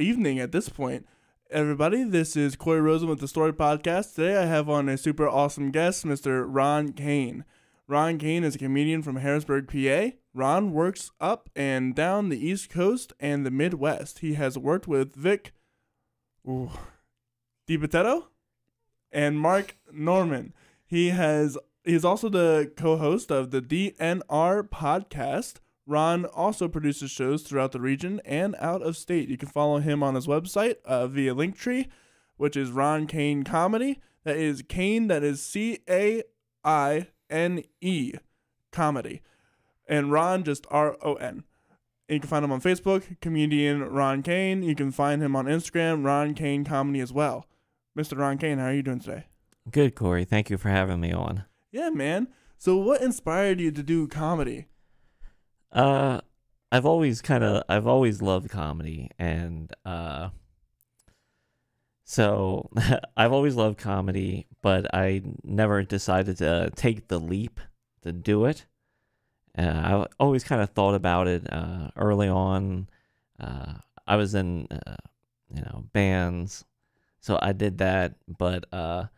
evening at this point. Everybody, this is Corey Rosen with the Story Podcast. Today I have on a super awesome guest, Mr. Ron Caine. Ron Caine is a comedian from Harrisburg, PA. Ron works up and down the East Coast and the Midwest. He has worked with Vic Dibitetto and Mark Norman. He is also the co-host of the DNR Podcast. Ron also produces shows throughout the region and out of state. You can follow him on his website via Linktree, which is roncainecomedy. That is Caine, that is Caine, comedy. And Ron, just RON. And you can find him on Facebook, comedian Ron Caine. You can find him on Instagram, Ron Caine Comedy as well. Mr. Ron Caine, how are you doing today? Good, Corey. Thank you for having me on. Yeah, man. So what inspired you to do comedy? I've always loved comedy, and so I've always loved comedy, but I never decided to take the leap to do it. I always kind of thought about it early on. I was in bands, so I did that, but I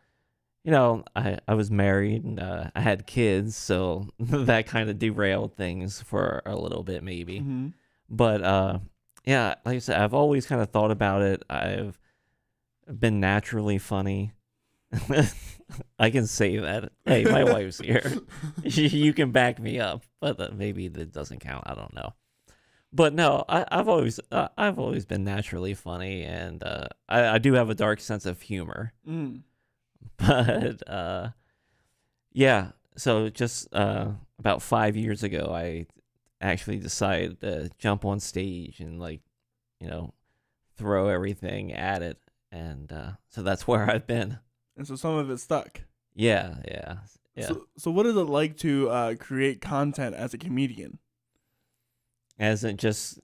was married and I had kids, so that kind of derailed things for a little bit maybe. Mm-hmm. But yeah, like I said, I've always kind of thought about it. I've been naturally funny. I can say that. Hey, my wife's here. You can back me up, but maybe that doesn't count. I don't know. But no, I've always been naturally funny, and I do have a dark sense of humor. Mm. But yeah, so just about 5 years ago, I actually decided to jump on stage and throw everything at it, and so that's where I've been. And so some of it stuck. Yeah. So what is it like to create content as a comedian? As in just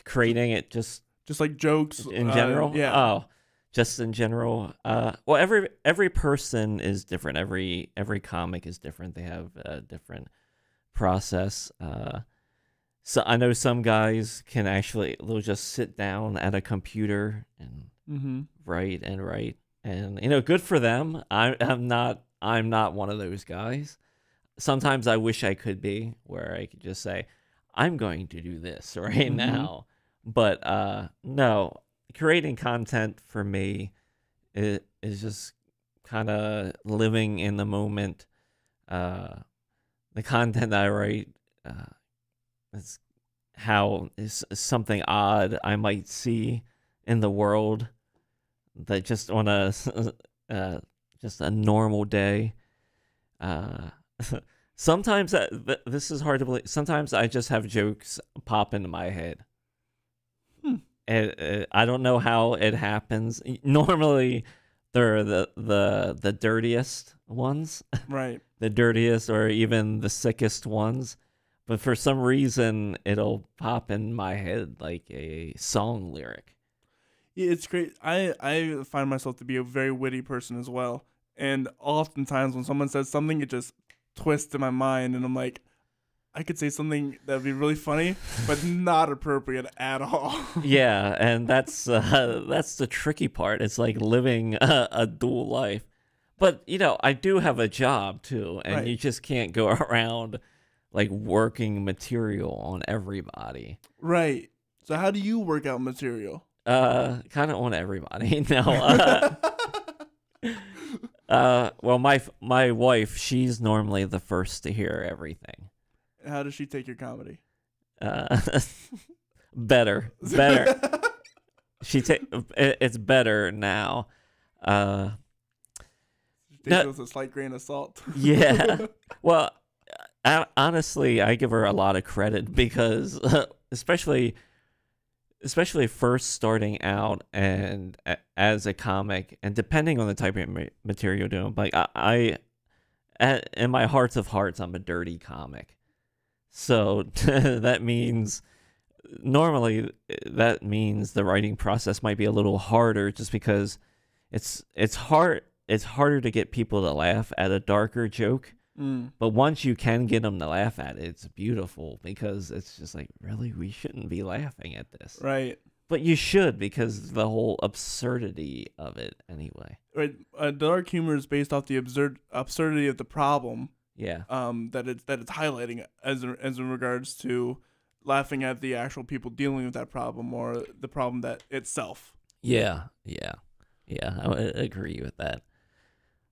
creating it, just like jokes in general. Yeah. Oh. Just in general, well, every person is different. Every comic is different. They have a different process. So I know some guys they'll just sit down at a computer and write, and good for them. I'm not one of those guys. Sometimes I wish I could be, where I could just say, I'm going to do this right now, but no. Creating content for me is just kind of living in the moment. The content I write is something odd I might see in the world that just on just a normal day. Sometimes this is hard to believe. Sometimes I just have jokes pop into my head. I don't know how it happens. Normally, they're the dirtiest ones, right? The dirtiest or even the sickest ones. But for some reason, it'll pop in my head like a song lyric. Yeah, it's great. I find myself to be a very witty person as well. And oftentimes when someone says something, it just twists in my mind. And I'm like, I could say something that would be really funny, but not appropriate at all. Yeah, and that's the tricky part. It's like living a dual life. But, I do have a job, too, and you just can't go around, working material on everybody. Right. So how do you work out material? Kind of on everybody. No. Well, my wife, she's normally the first to hear everything. How does she take your comedy? Better. It's better now. She takes it with a slight grain of salt. Yeah. Well, honestly, I give her a lot of credit because, especially first starting out and as a comic, and depending on the type of material you're doing, in my hearts of hearts, I'm a dirty comic. So that means the writing process might be a little harder just because it's harder to get people to laugh at a darker joke But once you can get them to laugh at it, it's beautiful because it's just like, really, we shouldn't be laughing at this. Right. But you should, because the whole absurdity of it anyway. Right. Dark humor is based off the absurdity of the problem. Yeah. That it's highlighting as in regards to laughing at the actual people dealing with that problem or the problem that itself. Yeah. I would agree with that.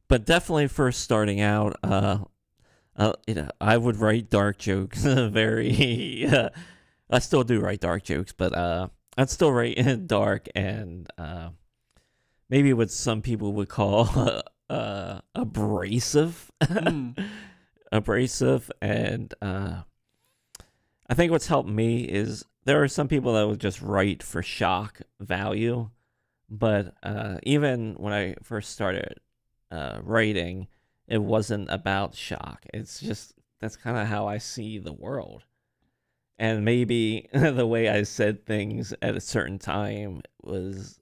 But definitely first starting out, I would write dark jokes. I still do write dark jokes, but I'd still write dark and maybe what some people would call abrasive. Abrasive, and I think what's helped me is there are some people that would just write for shock value, but even when I first started writing, it wasn't about shock. It's just that's kind of how I see the world, and maybe the way I said things at a certain time was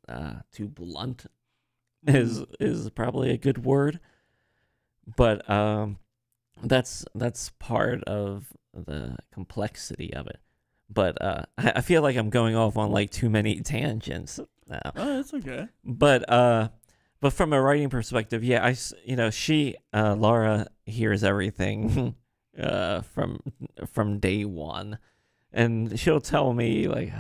too blunt. Is probably a good word, but that's part of the complexity of it. But I feel like I'm going off on like too many tangents now. Oh, that's okay. But from a writing perspective, yeah, Laura hears everything from day one, and she'll tell me like,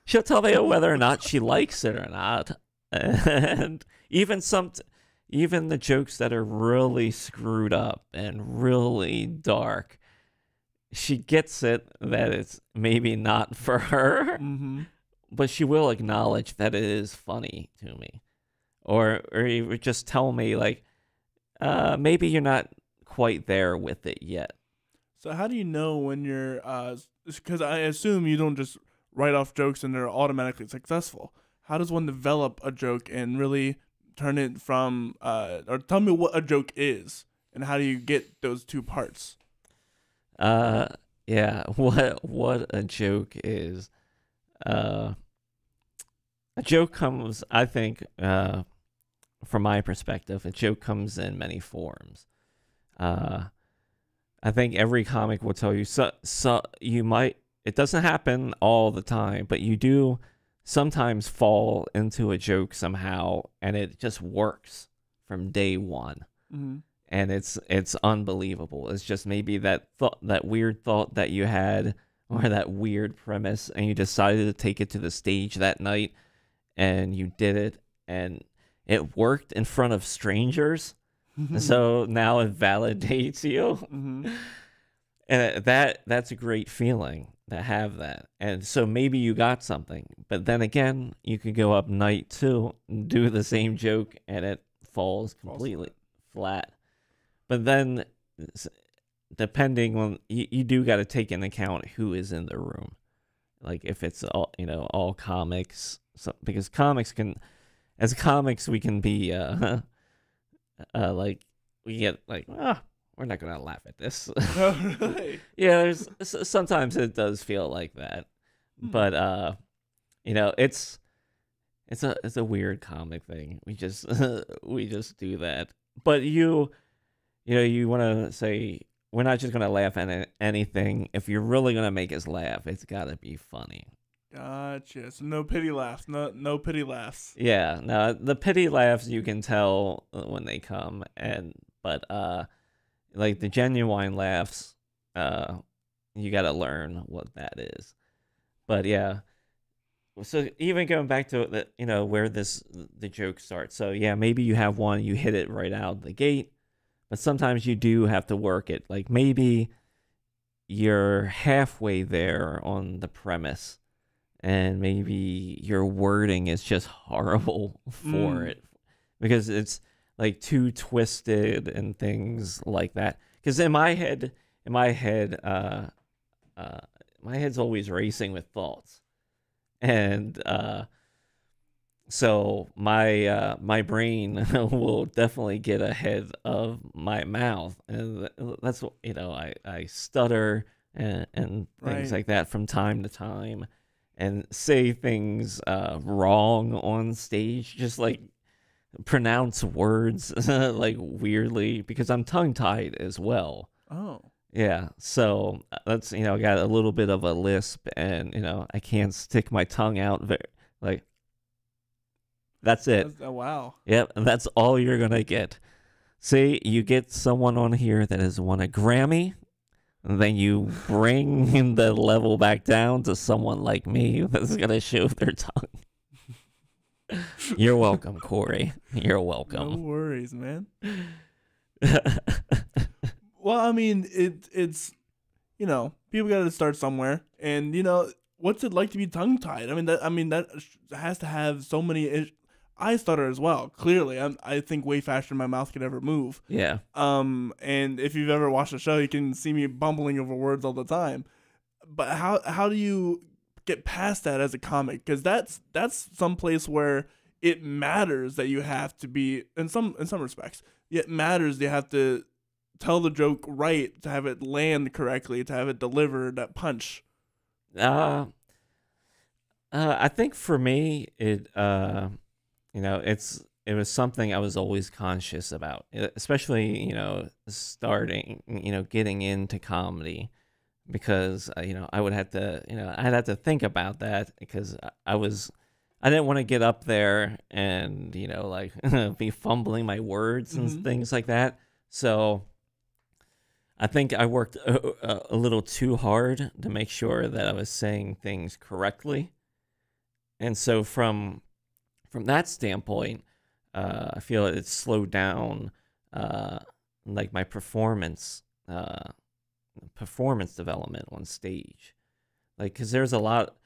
she'll tell me whether or not she likes it or not, and even the jokes that are really screwed up and really dark, she gets it that it's maybe not for her, but she will acknowledge that it is funny to me. Or you would just tell me, like, maybe you're not quite there with it yet. So how do you know when you're, because I assume you don't just write off jokes and they're automatically successful. How does one develop a joke and really turn it from, or tell me what a joke is, and how do you get those two parts? Yeah, what a joke is. A joke comes, I think, from my perspective, a joke comes in many forms. I think every comic will tell you, so you might, it doesn't happen all the time, but you do sometimes fall into a joke somehow, and it just works from day one. And it's unbelievable. It's just maybe that weird thought that you had, or that weird premise, and you decided to take it to the stage that night, and you did it, and it worked in front of strangers. So now it validates you. And that's a great feeling to have that. And so maybe you got something, but then again, you could go up night two and do the same joke, and it falls completely flat. But then, depending on, you do got to take into account who is in the room. Like if it's all comics, because as comics we can be like, we get like, we're not gonna laugh at this. Oh, really? Yeah, sometimes it does feel like that, but it's a weird comic thing. We just do that. But you want to say, we're not just gonna laugh at anything. If you're really gonna make us laugh, it's gotta be funny. Gotcha. So no pity laughs. No pity laughs. Yeah, no, the pity laughs you can tell when they come, but like the genuine laughs, you gotta learn what that is. But yeah, so even going back to where the joke starts. So yeah, maybe you have one, you hit it right out the gate, but sometimes you do have to work it. Like maybe you're halfway there on the premise, and maybe your wording is just horrible for it, because it's like too twisted and things like that. Because in my head, my head's always racing with thoughts, and so my brain will definitely get ahead of my mouth, and that's what I stutter and things like that from time to time, and say things wrong on stage, just like pronounce words like weirdly because I'm tongue-tied as well. Oh. Yeah, so that's, I got a little bit of a lisp, and, I can't stick my tongue out like, that's it. Wow. Yep, and that's all you're going to get. See, you get someone on here that has won a Grammy, and then you bring the level back down to someone like me that's going to show their tongue. You're welcome, Corey. You're welcome. No worries, man. Well, I mean, it's people got to start somewhere, and what's it like to be tongue-tied? I mean that has to have so many. I stutter as well. Clearly, I think way faster than my mouth could ever move. Yeah. And if you've ever watched the show, you can see me bumbling over words all the time. But how do you get past that as a comic? Because that's some place where it matters that you have to be in some respects. It matters you have to tell the joke right, to have it land correctly, to have it deliver that punch. I think for me, it was something I was always conscious about, especially starting, getting into comedy, because I would have to, I'd have to think about that, because I didn't want to get up there and be fumbling my words and things like that. So I think I worked a little too hard to make sure that I was saying things correctly. And so from that standpoint, I feel it slowed down like my performance development on stage. Like, because there's a lot,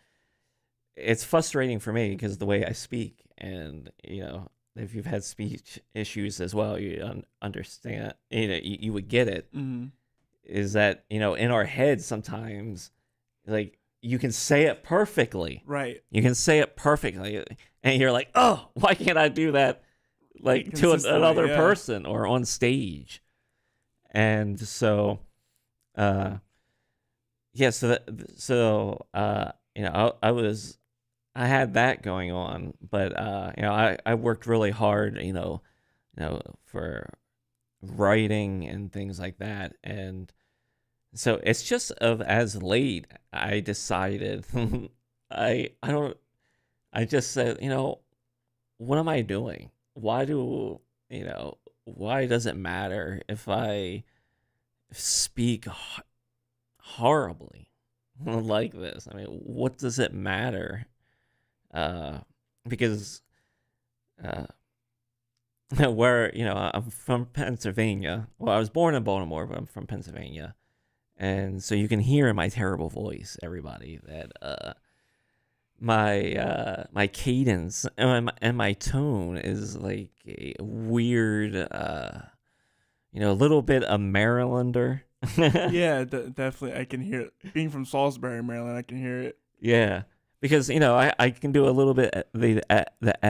it's frustrating for me because the way I speak, and if you've had speech issues as well, you understand, you would get it. Mm-hmm. Is that, in our heads sometimes, like, you can say it perfectly. Right. You can say it perfectly. And you're like, oh, why can't I do that, like, to another person or on stage? And so, I had that going on, but, I worked really hard, for writing and things like that. And so it's just as late I decided I just said, what am I doing? Why does it matter if I speak horribly like this? I mean, what does it matter? Because where, I'm from Pennsylvania. Well, I was born in Baltimore, but I'm from Pennsylvania. And so you can hear in my terrible voice, everybody, that my cadence and my tone is like a weird, a little bit of Marylander. Yeah, definitely. I can hear it. Being from Salisbury, Maryland, I can hear it. Yeah. Because I can do a little bit the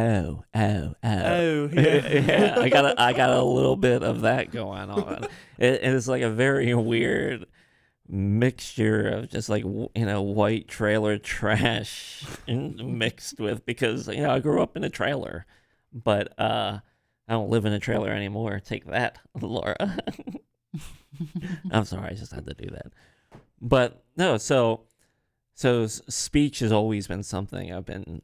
oh yeah. Yeah, I got a little bit of that going on. It's like a very weird mixture of just like white trailer trash mixed with, because I grew up in a trailer, but I don't live in a trailer anymore. Take that, Laura. I'm sorry, I just had to do that. But no, so speech has always been something I've been,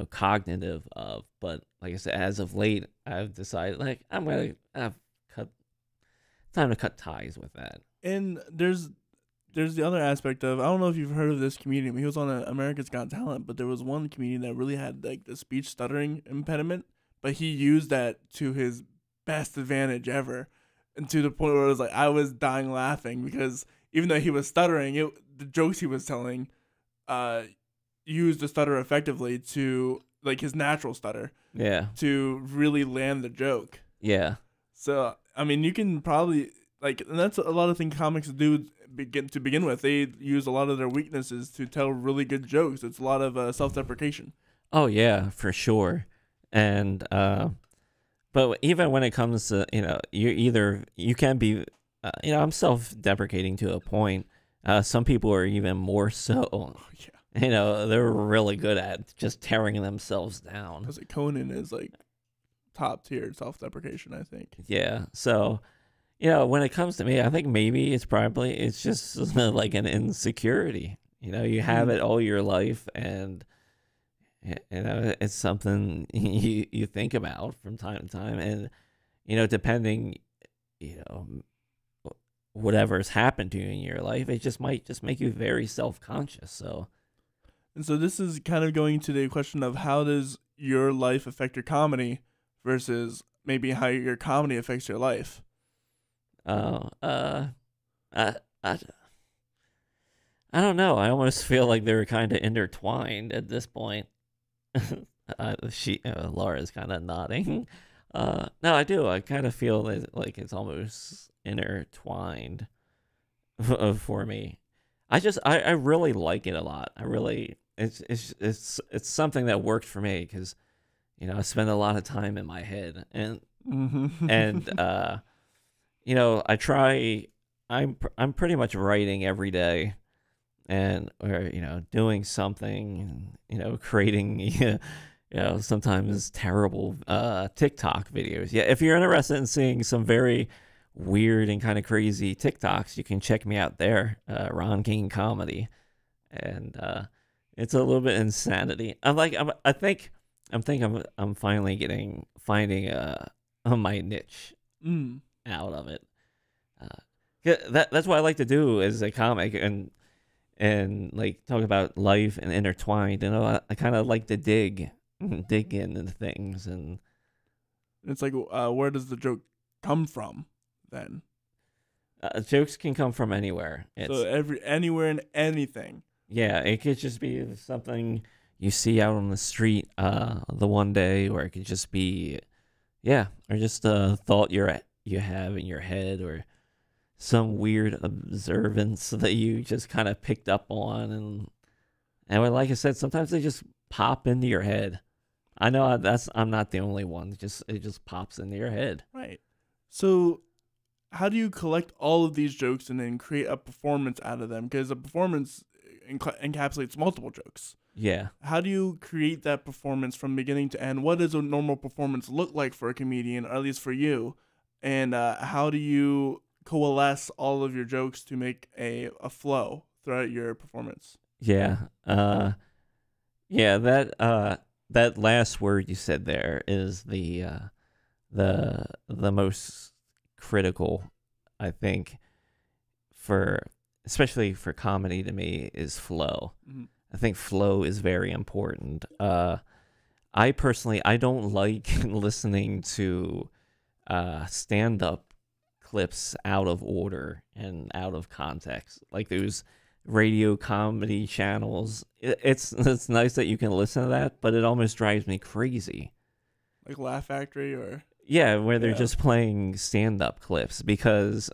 cognitive of. But like I said, as of late, I've decided, like, time to cut ties with that. And there's the other aspect of, I don't know if you've heard of this comedian. He was on America's Got Talent, but there was one comedian that really had like the speech stuttering impediment, but he used that to his best advantage ever, and to the point where it was like I was dying laughing, because even though he was stuttering, the jokes he was telling used the stutter effectively to, like, his natural stutter. Yeah. To really land the joke. Yeah. So, I mean, you can probably, like, and that's a lot of things comics do to begin with. They use a lot of their weaknesses to tell really good jokes. It's a lot of self-deprecation. Oh, yeah, for sure. And, but even when it comes to, you can be, I'm self-deprecating to a point. Some people are even more so. Oh, yeah. They're really good at just tearing themselves down. Because Conan is like top tier self-deprecation, I think. Yeah. So, when it comes to me, I think maybe it's just like an insecurity. You have it all your life, and it's something you think about from time to time, and depending, whatever's happened to you in your life, it just might just make you very self-conscious. So, and so this is kind of going to the question of how does your life affect your comedy versus maybe how your comedy affects your life. I don't know. I almost feel like they're kind of intertwined at this point. Laura's kind of nodding. No, I do. I kind of feel like it's almost intertwined for me. I really like it a lot. It's something that worked for me because I spend a lot of time in my head, and I try. I'm pretty much writing every day, or doing something, creating sometimes terrible TikTok videos. Yeah, if you're interested in seeing some very weird and kind of crazy TikToks, you can check me out there, Ron Caine Comedy, and it's a little bit insanity. I'm finally finding my niche out of it. That's what I like to do as a comic, and like talk about life and intertwined. I kind of like to dig into things, and it's like, where does the joke come from then? Jokes can come from anywhere. So anywhere and anything. Yeah, it could just be something you see out on the street the one day, or it could just be, or just a thought you have in your head, or some weird observance that you just kind of picked up on, and like I said, sometimes they just pop into your head. I know I'm not the only one. It just pops into your head. Right. So, how do you collect all of these jokes and then create a performance out of them? Because a performance encapsulates multiple jokes. Yeah. How do you create that performance from beginning to end? What does a normal performance look like for a comedian, or at least for you? And how do you coalesce all of your jokes to make a flow throughout your performance? Yeah. That last word you said there is the most critical, I think, especially for comedy to me, is flow. Mm-hmm. I think flow is very important. I personally, I don't like listening to stand-up clips out of order and out of context. Like those radio comedy channels, it's nice that you can listen to that, but it almost drives me crazy. Like Laugh Factory, or where they're just playing stand-up clips, because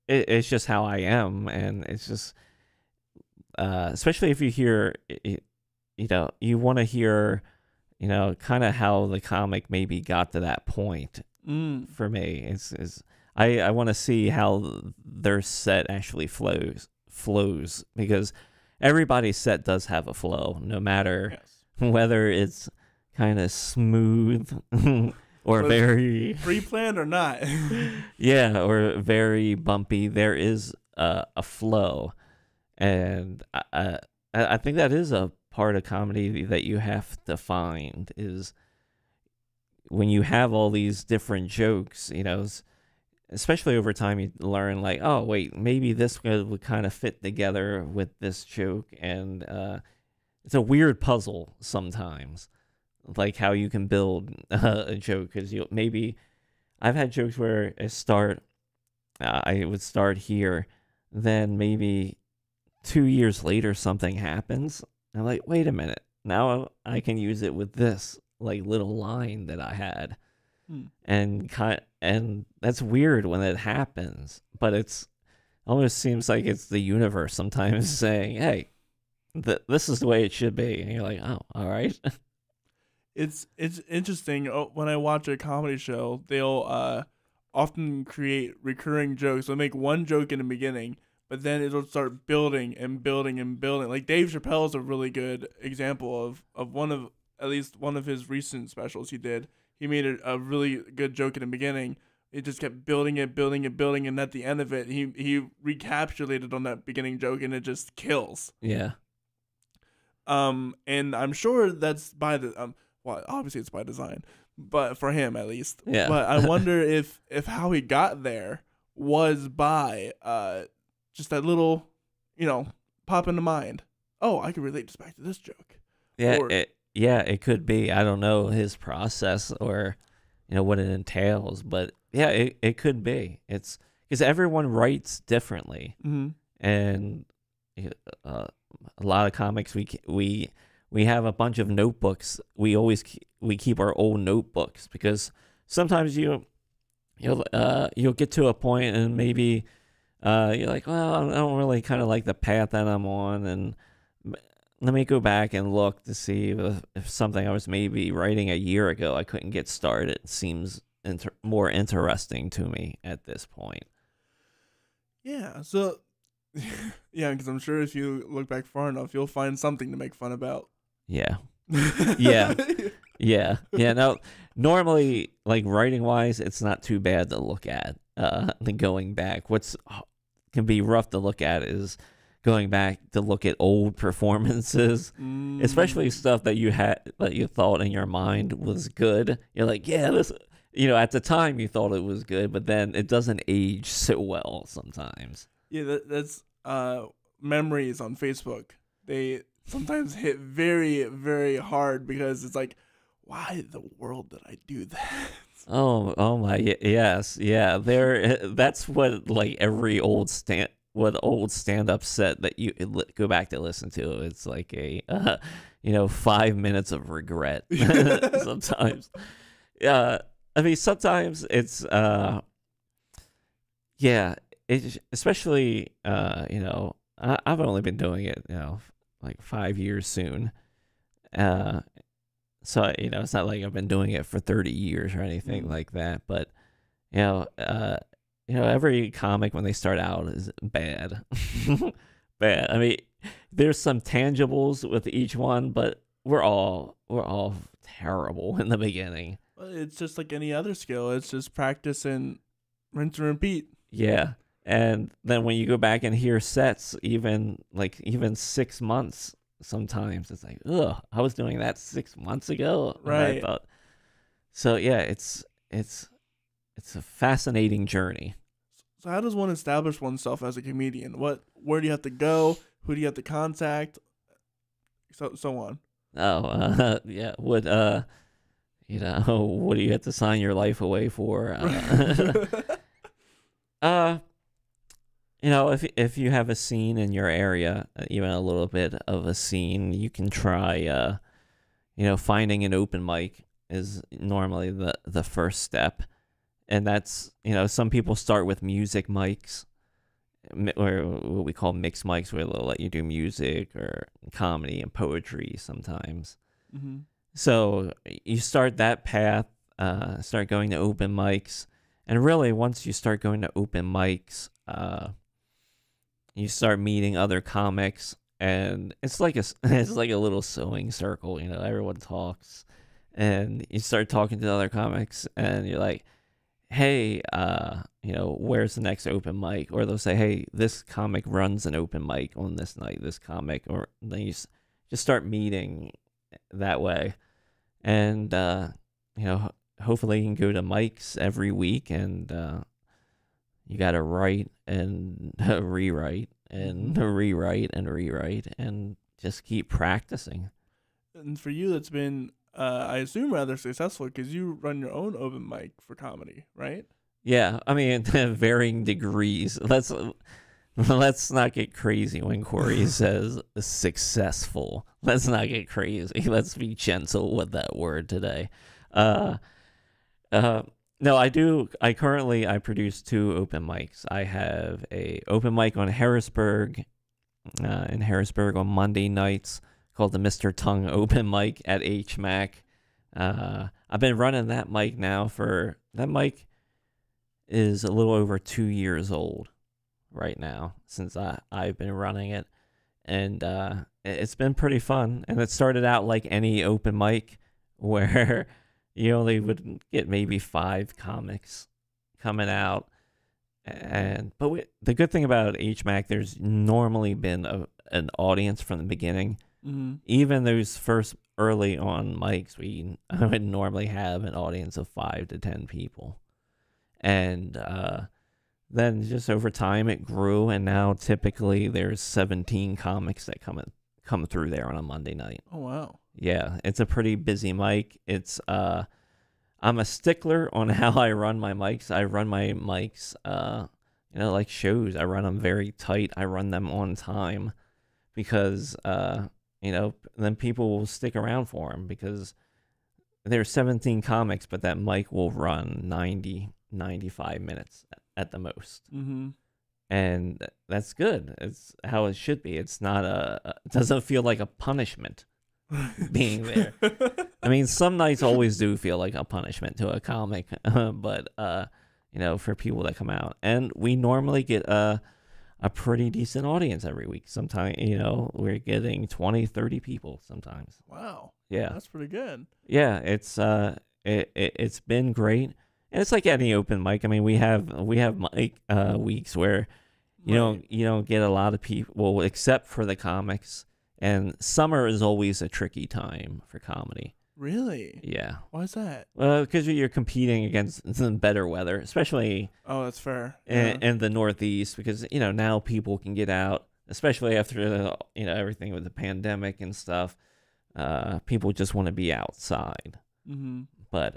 it's just how I am, and it's just especially if you hear, you want to hear, kind of how the comic maybe got to that point. For me, I want to see how their set actually flows, because everybody's set does have a flow, no matter whether it's kind of smooth or so very pre-planned or not. or very bumpy. There is a flow, and I think that is a part of comedy that you have to find, is when you have all these different jokes, especially over time, you learn like, oh wait, maybe this would kind of fit together with this joke, and it's a weird puzzle sometimes, like how you can build a joke, because maybe I've had jokes where I would start here, then maybe 2 years later something happens, and I'm like, wait a minute, now I can use it with this like little line that I had, and that's weird when it happens, but it's almost seems like it's the universe sometimes saying, hey, this is the way it should be, and you're like, oh, all right. It's interesting. When I watch a comedy show, they'll often create recurring jokes. They'll make one joke in the beginning, but then it'll start building and building and building. Like Dave Chappelle is a really good example of at least one of his recent specials he did. he made a really good joke in the beginning. It just kept building, and at the end of it, he recapitulated on that beginning joke, and it just kills. Yeah. And I'm sure that's by the well, obviously it's by design, but for him at least. Yeah. But I wonder if how he got there was by just that little, pop in the mind. Oh, I can relate this back to this joke. Yeah. Or, it could be. I don't know his process or what it entails, but yeah, it could be. It's because everyone writes differently, and a lot of comics we have a bunch of notebooks. We keep our old notebooks because sometimes you'll get to a point and maybe you're like, well, I don't really kind of like the path that I'm on, and let me go back and look to see if something I was maybe writing a year ago I couldn't get started seems more interesting to me at this point. Yeah, so yeah, because I'm sure if you look back far enough, you'll find something to make fun about. Yeah. Yeah. No, normally, like writing wise, it's not too bad to look at. Going back, what's can be rough to look at is going back to look at old performances, especially stuff that you thought in your mind was good. You're like, yeah, this, at the time you thought it was good, but then it doesn't age so well sometimes. Yeah, that's memories on Facebook. They sometimes hit very, very hard because it's like, why in the world did I do that? Oh my, yes, yeah. That's what like every old stand-up set that you go back to listen to. It's like a 5 minutes of regret sometimes. Yeah, I mean sometimes it's especially I've only been doing it like 5 years soon. So, it's not like I've been doing it for 30 years or anything like that. But, every comic when they start out is bad. Bad. I mean, there's some tangibles with each one, but we're all terrible in the beginning. It's just like any other skill. It's just practice and rinse and repeat. Yeah. And then when you go back and hear sets, even 6 months, sometimes it's like, ugh, I was doing that 6 months ago. Right. I thought. So yeah, it's a fascinating journey. So how does one establish oneself as a comedian? Where do you have to go? Who do you have to contact? So on. Oh, yeah. What do you have to sign your life away for? If you have a scene in your area, even a little bit of a scene, you can try, finding an open mic is normally the first step. And that's, some people start with music mics, or what we call mixed mics, where they'll let you do music or comedy and poetry sometimes. Mm-hmm. So you start that path, start going to open mics. And really, once you start going to open mics, you start meeting other comics, and it's like a little sewing circle. Everyone talks, and you start talking to other comics, and you're like, hey, where's the next open mic? Or they'll say, hey, this comic runs an open mic on this night, this comic, or then you just start meeting that way, and hopefully you can go to mics every week, and you got to write and rewrite and rewrite and rewrite and just keep practicing. And for you, that's been, I assume, rather successful because you run your own open mic for comedy, right? Yeah, I mean, varying degrees. Let's not get crazy when Corey says successful. Let's not get crazy. Let's be gentle with that word today. No, I do. I produce 2 open mics. I have a open mic on Harrisburg, in Harrisburg on Monday nights, called the Mr. Tongue Open Mic at HMAC. I've been running that mic now that mic is a little over 2 years old right now since I've been running it, and it's been pretty fun. And it started out like any open mic where you only would get maybe 5 comics coming out. The good thing about HMAC, there's normally been an audience from the beginning. Mm-hmm. Even those first early on mics, I would normally have an audience of 5 to 10 people. And then just over time it grew, and now typically there's 17 comics that come through there on a Monday night. Oh, wow. Yeah, it's a pretty busy mic. It's I'm a stickler on how I run my mics. I run my mics like shows. I run them very tight. I run them on time because then people will stick around for them, because there's 17 comics, but that mic will run 95 minutes at the most. Mm-hmm. And that's good. It's how it should be. It's not it doesn't feel like a punishment being there. I mean, some nights always do feel like a punishment to a comic, but for people that come out, and we normally get a pretty decent audience every week. Sometimes, we're getting 20, 30 people sometimes. Wow. Yeah. That's pretty good. Yeah, it's been great. And it's like any open mic. I mean, we have mic weeks where you don't get a lot of people, except for the comics. And summer is always a tricky time for comedy. Really? Yeah. Why is that? Well, because you're competing against some better weather, especially Oh, that's fair. in the Northeast, because now people can get out, especially after everything with the pandemic and stuff. People just want to be outside. Mm-hmm. But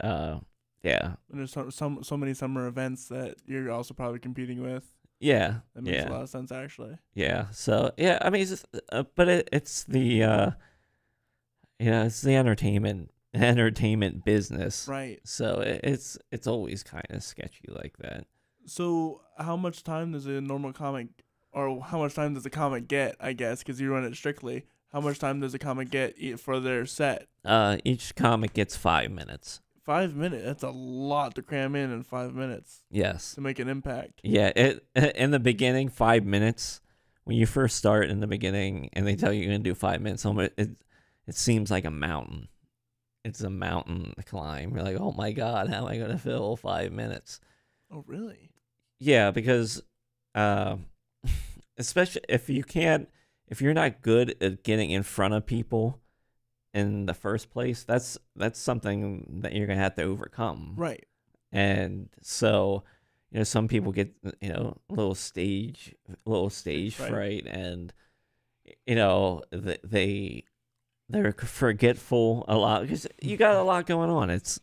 yeah. And there's so many summer events that you're also probably competing with. Yeah. That makes a lot of sense, actually. Yeah. So yeah, I mean, it's just, but it's the it's the entertainment business, right? So it's always kind of sketchy like that. So how much time does a normal comic, or how much time does a comic get? I guess because you run it strictly. How much time does a comic get for their set? Each comic gets 5 minutes. 5 minutes. That's a lot to cram in 5 minutes. Yes. To make an impact. Yeah. In the beginning, 5 minutes. When you first start in the beginning, and they tell you you're gonna do 5 minutes, it seems like a mountain. It's a mountain climb. You're like, oh my God, how am I gonna fill 5 minutes? Oh really? Yeah, because especially if you're not good at getting in front of people in the first place, that's something that you're gonna have to overcome. Right. And so, some people get a little stage fright, and they're forgetful a lot because you got a lot going on. It's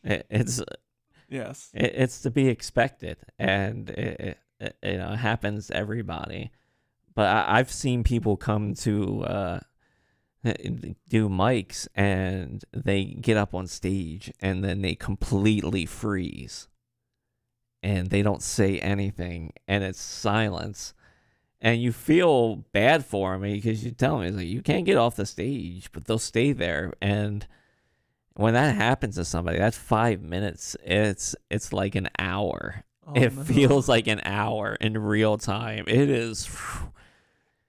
yes, it's to be expected, and it happens to everybody. But I've seen people come to do mics, and they get up on stage, and then they completely freeze, and they don't say anything, and it's silence. And you feel bad for them because you tell them, it's like, you can't get off the stage, but they'll stay there. And when that happens to somebody, that's 5 minutes. It's like an hour. It feels like an hour in real time. It is.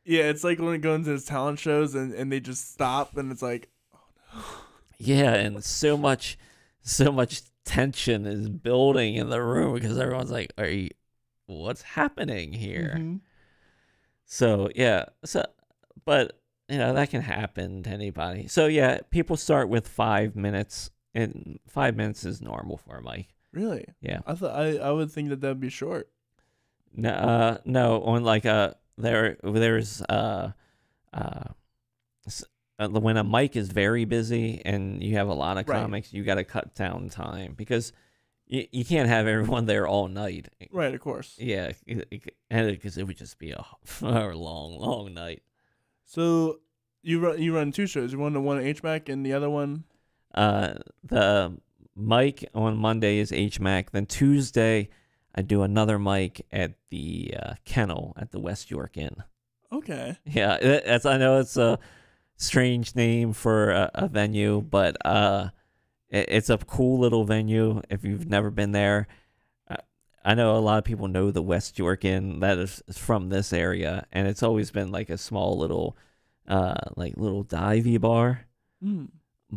Yeah, it's like when it goes into his talent shows and they just stop, and it's like, oh no. Yeah, and so much tension is building in the room because everyone's like, what's happening here? Mm-hmm. So yeah, but that can happen to anybody. So yeah, people start with 5 minutes, and 5 minutes is normal for a mic. Really? Yeah. I would think that'd be short. No, on like there's when a mic is very busy and you have a lot of comics, you got to cut down time because you can't have everyone there all night. Right, of course. Yeah, because it would just be a long night. So you run 2 shows. You run the one at HMAC and the other one? The mic on Monday is HMAC. Then Tuesday, I do another mic at the Kennel at the West York Inn. Okay. Yeah, I know it's a strange name for a venue, but it's a cool little venue if you've never been there. I know a lot of people know the West York Inn that is from this area, and it's always been like a small little little divey bar. Mm.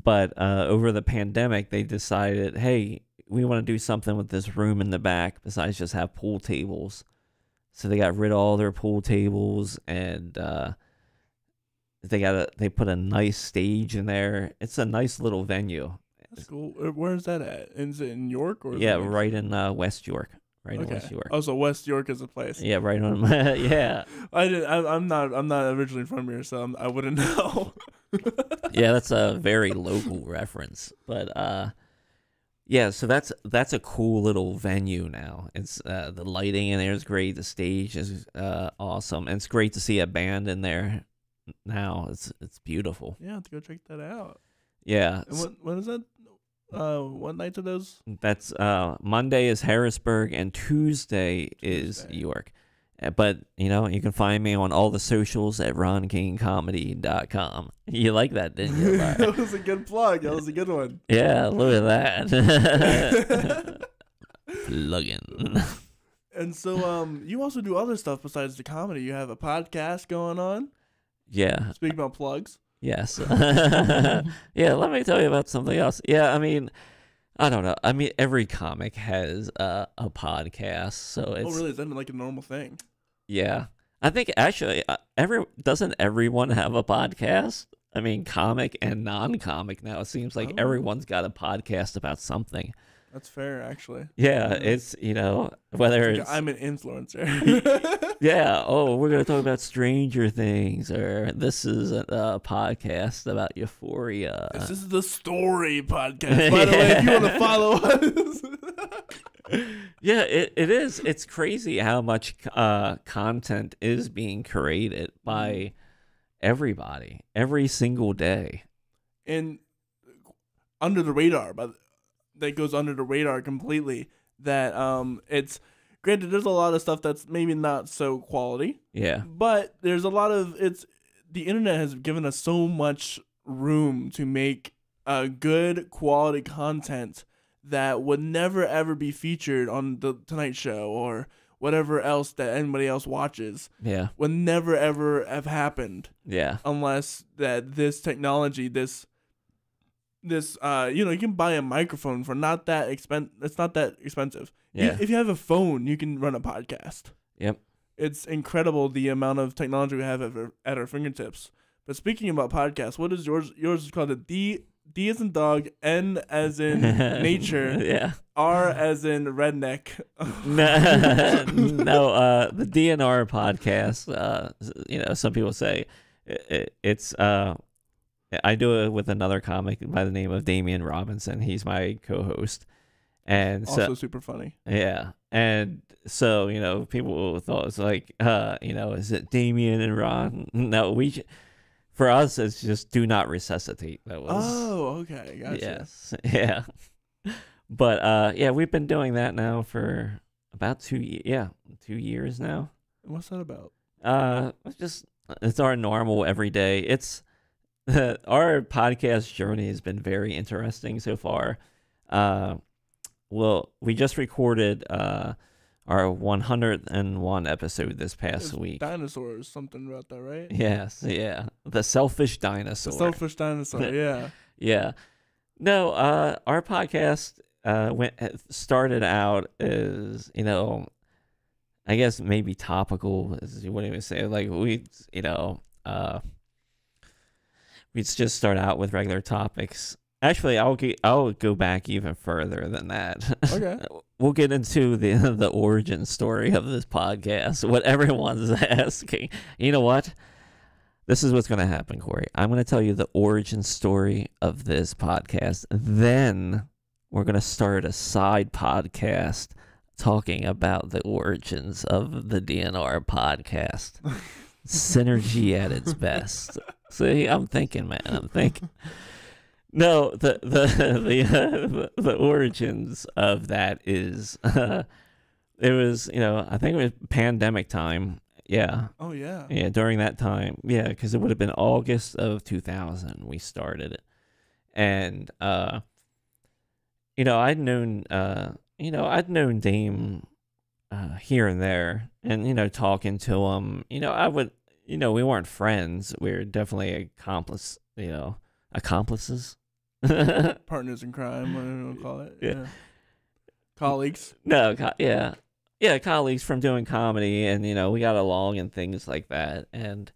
But over the pandemic, they decided, hey, we want to do something with this room in the back besides just have pool tables. So they got rid of all their pool tables, and they put a nice stage in there. It's a nice little venue. That's cool. Where is that at? Is it in York or? Yeah, right in West York. Right in West York. Oh, so West York is a place. Yeah, right on. Yeah. I'm not originally from here, so I wouldn't know. Yeah, that's a very local reference, but yeah. So that's a cool little venue now. It's the lighting in there is great. The stage is awesome, and it's great to see a band in there now. It's beautiful. Yeah, I have to go check that out. Yeah. And when is that? What nights are those? That's Monday is Harrisburg and Tuesday is York. But, you know, you can find me on all the socials at roncainecomedy.com. You like that, didn't you? That was a good plug. That was a good one. Yeah, look at that. Plug-in. And so you also do other stuff besides the comedy. You have a podcast going on. Yeah. Speaking about plugs. Yes. Yeah, let me tell you about something else. Yeah, I mean, I don't know. I mean, every comic has a podcast, so it's... Oh, really? Is that like a normal thing? Yeah. I think, actually, doesn't everyone have a podcast? I mean, comic and non-comic now. It seems like everyone's got a podcast about something. That's fair, actually. Yeah, it's, you know, whether it's... I'm an influencer. Yeah, oh, we're going to talk about Stranger Things, or this is a podcast about Euphoria. This is the Story Podcast, by the way, if you want to follow us. Yeah, it is. It's crazy how much content is being created by everybody, every single day. And under the radar, but that goes under the radar completely, that it's... Granted, there's a lot of stuff that's maybe not so quality. Yeah. But there's a lot of the internet has given us so much room to make good quality content that would never ever be featured on the Tonight Show or whatever else that anybody else watches. Yeah. Would never ever have happened. Yeah. Unless that this technology, this you can buy a microphone for not that it's not that expensive. Yeah. If you have a phone, you can run a podcast. Yep. It's incredible the amount of technology we have at our fingertips. But speaking about podcasts, what is yours? Yours is called D as in dog, N as in nature, yeah, R as in redneck. No, the DNR podcast. You know, some people say it's. I do it with another comic by the name of Damian Robinson. He's my co-host. And also super funny. Yeah. And so, you know, people thought it's like, you know, is it Damien and Ron? No, for us, it's just Do Not Resuscitate. That was. Oh, okay. Gotcha. Yes. Yeah. But, yeah, we've been doing that now for about 2 years now. What's that about? It's our normal everyday. It's our podcast journey has been very interesting so far. Well, we just recorded our 101 episode this past week. Dinosaurs, something about that, right? Yes, yeah. The selfish dinosaur. The selfish dinosaur, yeah. Yeah. No, our podcast started out as, you know, I guess maybe topical, as you wouldn't even say. Like, we'd just start out with regular topics. Actually, I'll go back even further than that. Okay. We'll get into the origin story of this podcast. What everyone's asking. You know what? This is what's going to happen, Corey. I'm going to tell you the origin story of this podcast. Then we're going to start a side podcast talking about the origins of the DNR podcast. Synergy at its best. See, I'm thinking, man. I'm thinking. No, the origins of that is it was, you know, I think it was pandemic time. Yeah. Oh yeah. Yeah, during that time. Yeah, because it would have been August of 2000 we started it. And you know, I'd known Dame here and there, and you know, talking to him, you know, I would, you know, we weren't friends. We were definitely accomplices. Partners in crime, whatever you want to call it. Yeah. Colleagues. No, colleagues from doing comedy, and we got along and things like that. And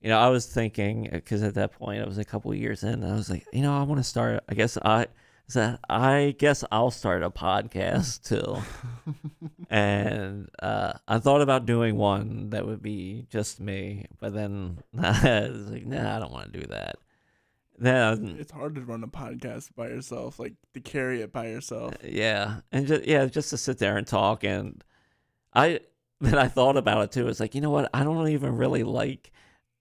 I was thinking, because at that point I was a couple of years in, and I was like, I want to start. I guess I'll start a podcast too. And I thought about doing one that would be just me, but then I was like, nah, I don't want to do that. Then it's hard to run a podcast by yourself, like to carry it by yourself. Yeah, and just to sit there and talk. And I thought about it too. It's like, you know what? I don't even really like.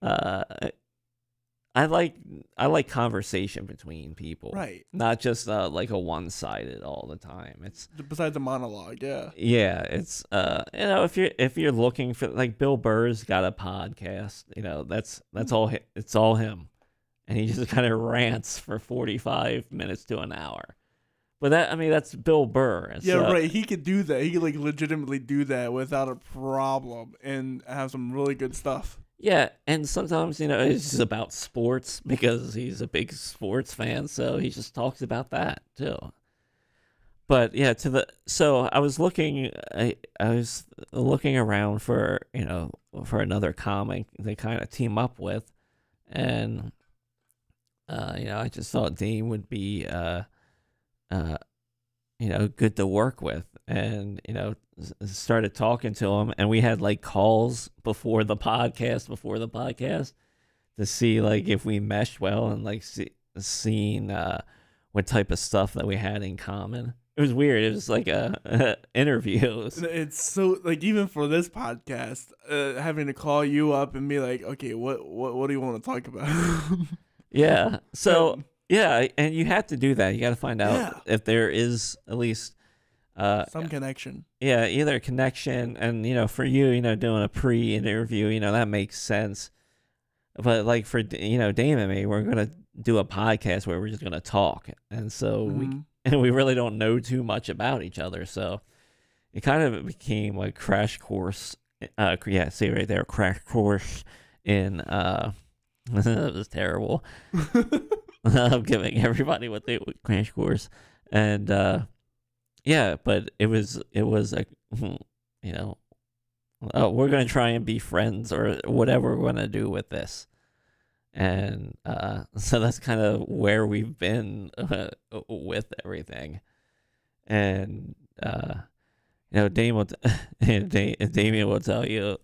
I like conversation between people, right? Not just like a one-sided all the time. It's besides the monologue, yeah. Yeah, it's if you're looking for, like, Bill Burr's got a podcast. That's all. It's all him. And he just kind of rants for 45 minutes to an hour. But that's Bill Burr. Yeah, so, right. He could do that. He could legitimately do that without a problem and have some really good stuff. Yeah, and sometimes, it's just about sports because he's a big sports fan, so he just talks about that too. But yeah, so I was looking around for another comic to kind of team up with, and I just thought Dane would be, good to work with, and, started talking to him, and we had like calls before the podcast to see like if we meshed well, and like seeing what type of stuff that we had in common. It was weird. It was like a interview. It's so, like, even for this podcast, having to call you up and be like, okay, what do you want to talk about? Yeah. So, yeah, and you have to do that. You got to find out if there is at least some connection. Yeah, either connection, and for you, doing a pre-interview, that makes sense. But like for Dame and me, we're gonna do a podcast where we're just gonna talk, and so we really don't know too much about each other, so it kind of became like crash course. See right there, crash course in that was terrible. I'm giving everybody what they would crash course, and yeah, but it was like, oh, we're gonna try and be friends or whatever we're gonna do with this, and so that's kind of where we've been with everything, and Damien will tell you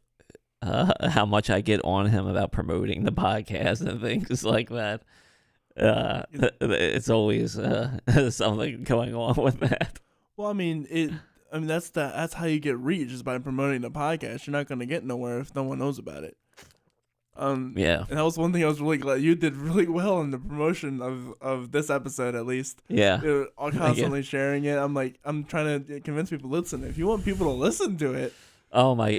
how much I get on him about promoting the podcast and things like that. It's always something going on with that. Well, I mean, that's how you get reach, is by promoting the podcast. You're not going to get nowhere if no one knows about it. Yeah. And that was one thing I was really glad you did really well in the promotion of this episode, at least. Yeah. You're constantly sharing it. I'm trying to convince people to listen. If you want people to listen to it. Oh my!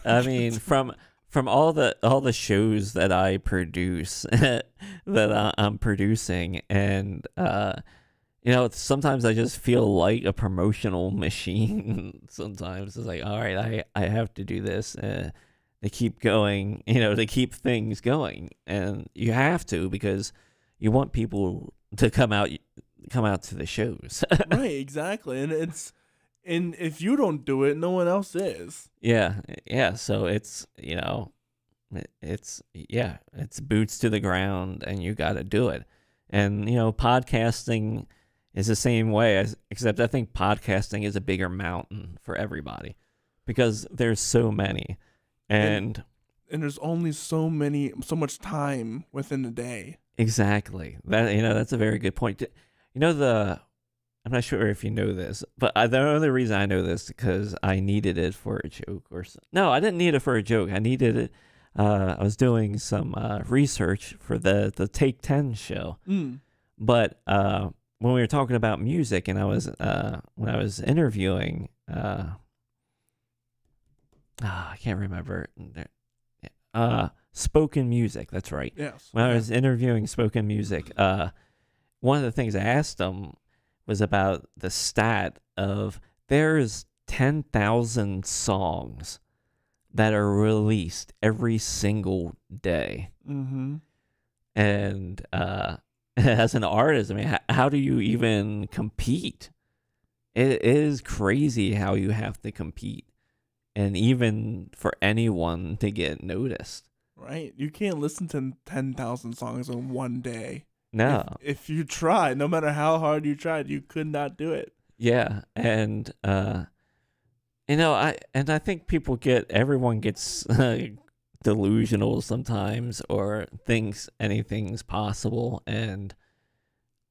I mean, from all the shows that I produce that I'm producing, and sometimes I just feel like a promotional machine. Sometimes it's like, all right, I have to do this to keep going, to keep things going, and you have to, because you want people to come out to the shows. Right, exactly, and if you don't do it, no one else is. Yeah. So it's it's boots to the ground, and you got to do it. And podcasting is the same way, except I think podcasting is a bigger mountain for everybody because there's so many, and there's only so much time within the day. Exactly. That's a very good point. I'm not sure if you know this, but the only reason I know this is because I needed it for a joke No, I didn't need it for a joke. I needed it. I was doing some research for the Take 10 show. But when we were talking about music, and when I was interviewing, I can't remember. Spoken music. That's right. Yes. When I was interviewing spoken music, one of the things I asked them was about the stat of there's 10,000 songs that are released every single day. Mm-hmm. And as an artist, I mean, how do you even compete? It is crazy how you have to compete, and even for anyone to get noticed. Right. You can't listen to 10,000 songs in one day. No. If you try, no matter how hard you tried, you could not do it. Yeah, and I think everyone gets delusional sometimes, or thinks anything's possible, and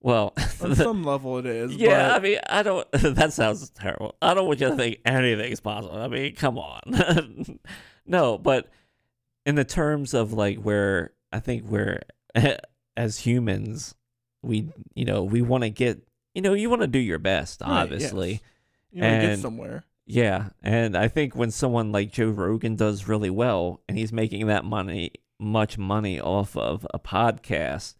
well, on some level it is. Yeah, but I mean, I don't. That sounds terrible. I don't want you to think anything's possible. I mean, come on. No, but in the terms of like where I think we're as humans, we want to get, you want to do your best, obviously. Yes. You want to get somewhere. Yeah, and I think when someone like Joe Rogan does really well, and he's making that much money off of a podcast,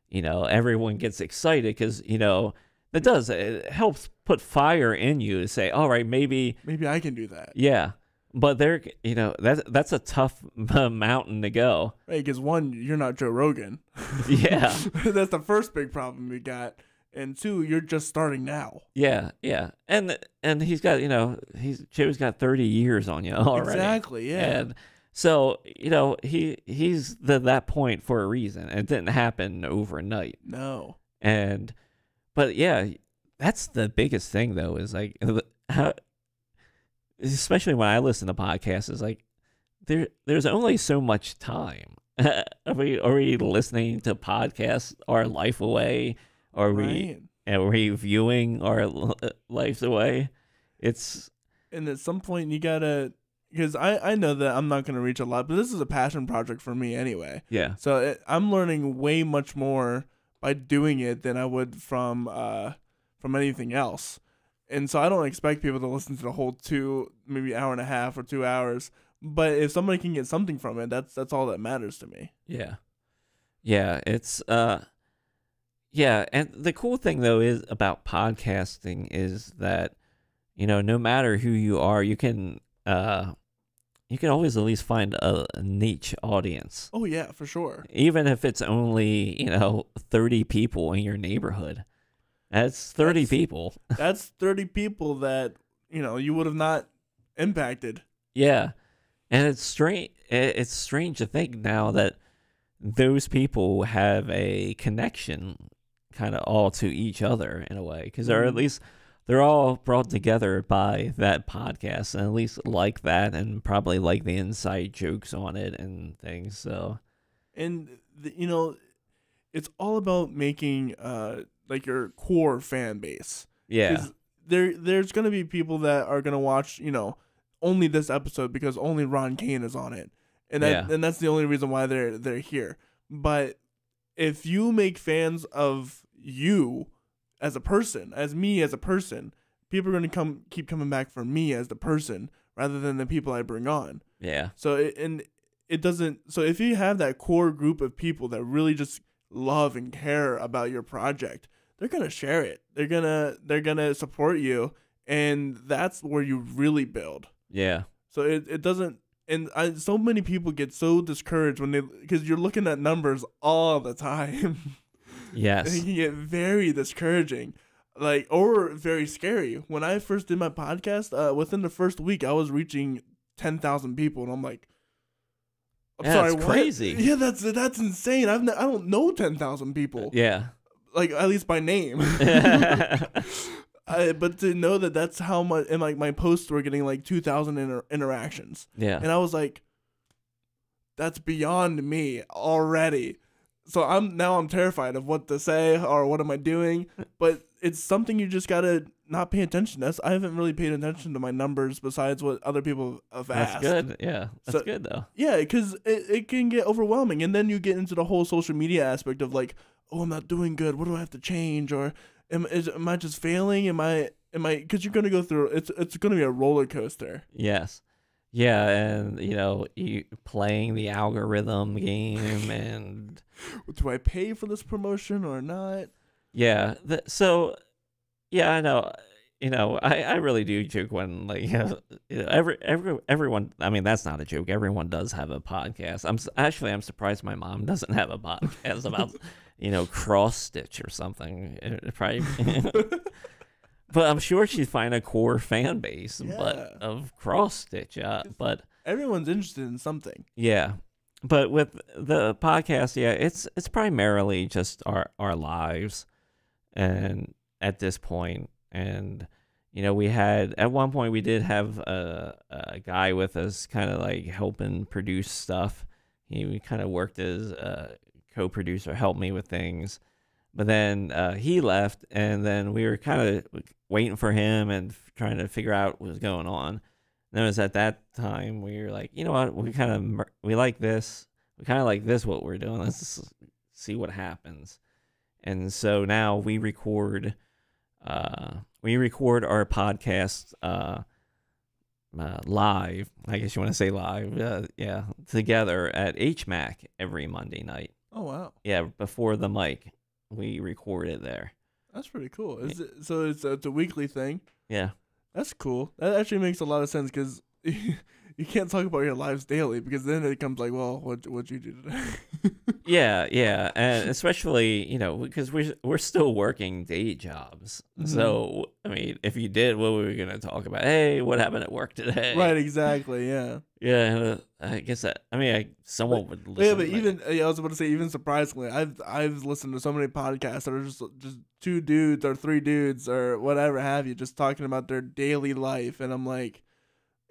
everyone gets excited because, it helps put fire in you to say, all right, maybe I can do that. Yeah, but that's a tough mountain to go. Right, because one, you're not Joe Rogan. Yeah. That's the first big problem we got. And two, you're just starting now. Yeah, yeah. And he's got, Joe's got 30 years on you already. Exactly, yeah. And so, he's that point for a reason. It didn't happen overnight. No. But yeah, that's the biggest thing though, is like how, especially when I listen to podcasts, is like there's only so much time. Are we listening to podcasts our life away? Are we viewing our lives away? And at some point you gotta, because I know that I'm not gonna reach a lot, but this is a passion project for me anyway. Yeah. So I'm learning way much more by doing it than I would from anything else. And so I don't expect people to listen to the whole maybe hour and a half or 2 hours. But if somebody can get something from it, that's all that matters to me. Yeah. Yeah. It's yeah, and the cool thing though is about podcasting is that, no matter who you are, you can always at least find a niche audience. Oh yeah, for sure. Even if it's only, 30 people in your neighborhood. That's 30 people. That's 30 people that, you would have not impacted. Yeah. And it's strange to think now that those people have a connection kind of all to each other in a way, because they're all brought together by that podcast, and at least like that, and probably like the inside jokes on it and things. So, and it's all about making like your core fan base. Yeah, there's gonna be people that are gonna watch only this episode because only Ron Caine is on it, and that's the only reason why they're here. But if you make fans of you as a person, as me as a person, people are going to keep coming back for me as the person rather than the people I bring on. Yeah. So if you have that core group of people that really just love and care about your project, they're going to share it. They're going to support you, and that's where you really build. Yeah. So it doesn't. And so many people get so discouraged because you're looking at numbers all the time. Yes. It can get very discouraging, or very scary. When I first did my podcast, within the first week, I was reaching 10,000 people, and I'm like, sorry, that's crazy. Yeah, that's insane. I don't know 10,000 people. Yeah. At least by name. But to know that's how much, and my posts were getting 2,000 interactions. Yeah. And I was like, that's beyond me already. So I'm terrified of what to say or what am I doing. But it's something you just gotta not pay attention. I haven't really paid attention to my numbers besides what other people have asked. That's good. Yeah. That's good though. Yeah, because it can get overwhelming, and then you get into the whole social media aspect of oh, I'm not doing good. What do I have to change? Or am I just failing? Am I? Because you're gonna go through. It's gonna be a roller coaster. Yes. Yeah, and you playing the algorithm game, and do I pay for this promotion or not? Yeah. So, yeah, I know. I really do joke when everyone. I mean, that's not a joke. Everyone does have a podcast. I'm surprised my mom doesn't have a podcast about cross stitch or something. It probably. But I'm sure she'd find a core fan base, but of cross stitch. But everyone's interested in something. Yeah, but with the podcast, it's primarily just our lives, and at this point, and we had at one point we did have a guy with us, kind of like helping produce stuff. He kind of worked as a co-producer, helped me with things. But then he left, and then we were kind of waiting for him and trying to figure out what was going on. And it was at that time we were like, you know what, we like this. We kind of like this, what we're doing. Let's just see what happens. And so now we record our podcast live. I guess you want to say live, together at HMAC every Monday night. Oh wow! Yeah, before the mic. We record it there. That's pretty cool. So it's a weekly thing? Yeah. That's cool. That actually makes a lot of sense because you can't talk about your lives daily because then it comes like, well, what'd you do today? yeah, and especially because we're still working day jobs. Mm-hmm. So I mean, if you did, what were we gonna talk about? Hey, what happened at work today? Right, exactly. Yeah. Yeah, I guess someone would listen. Yeah, but even I was about to say, even surprisingly, I've listened to so many podcasts that are just two dudes or three dudes or whatever have you, just talking about their daily life, and I'm like,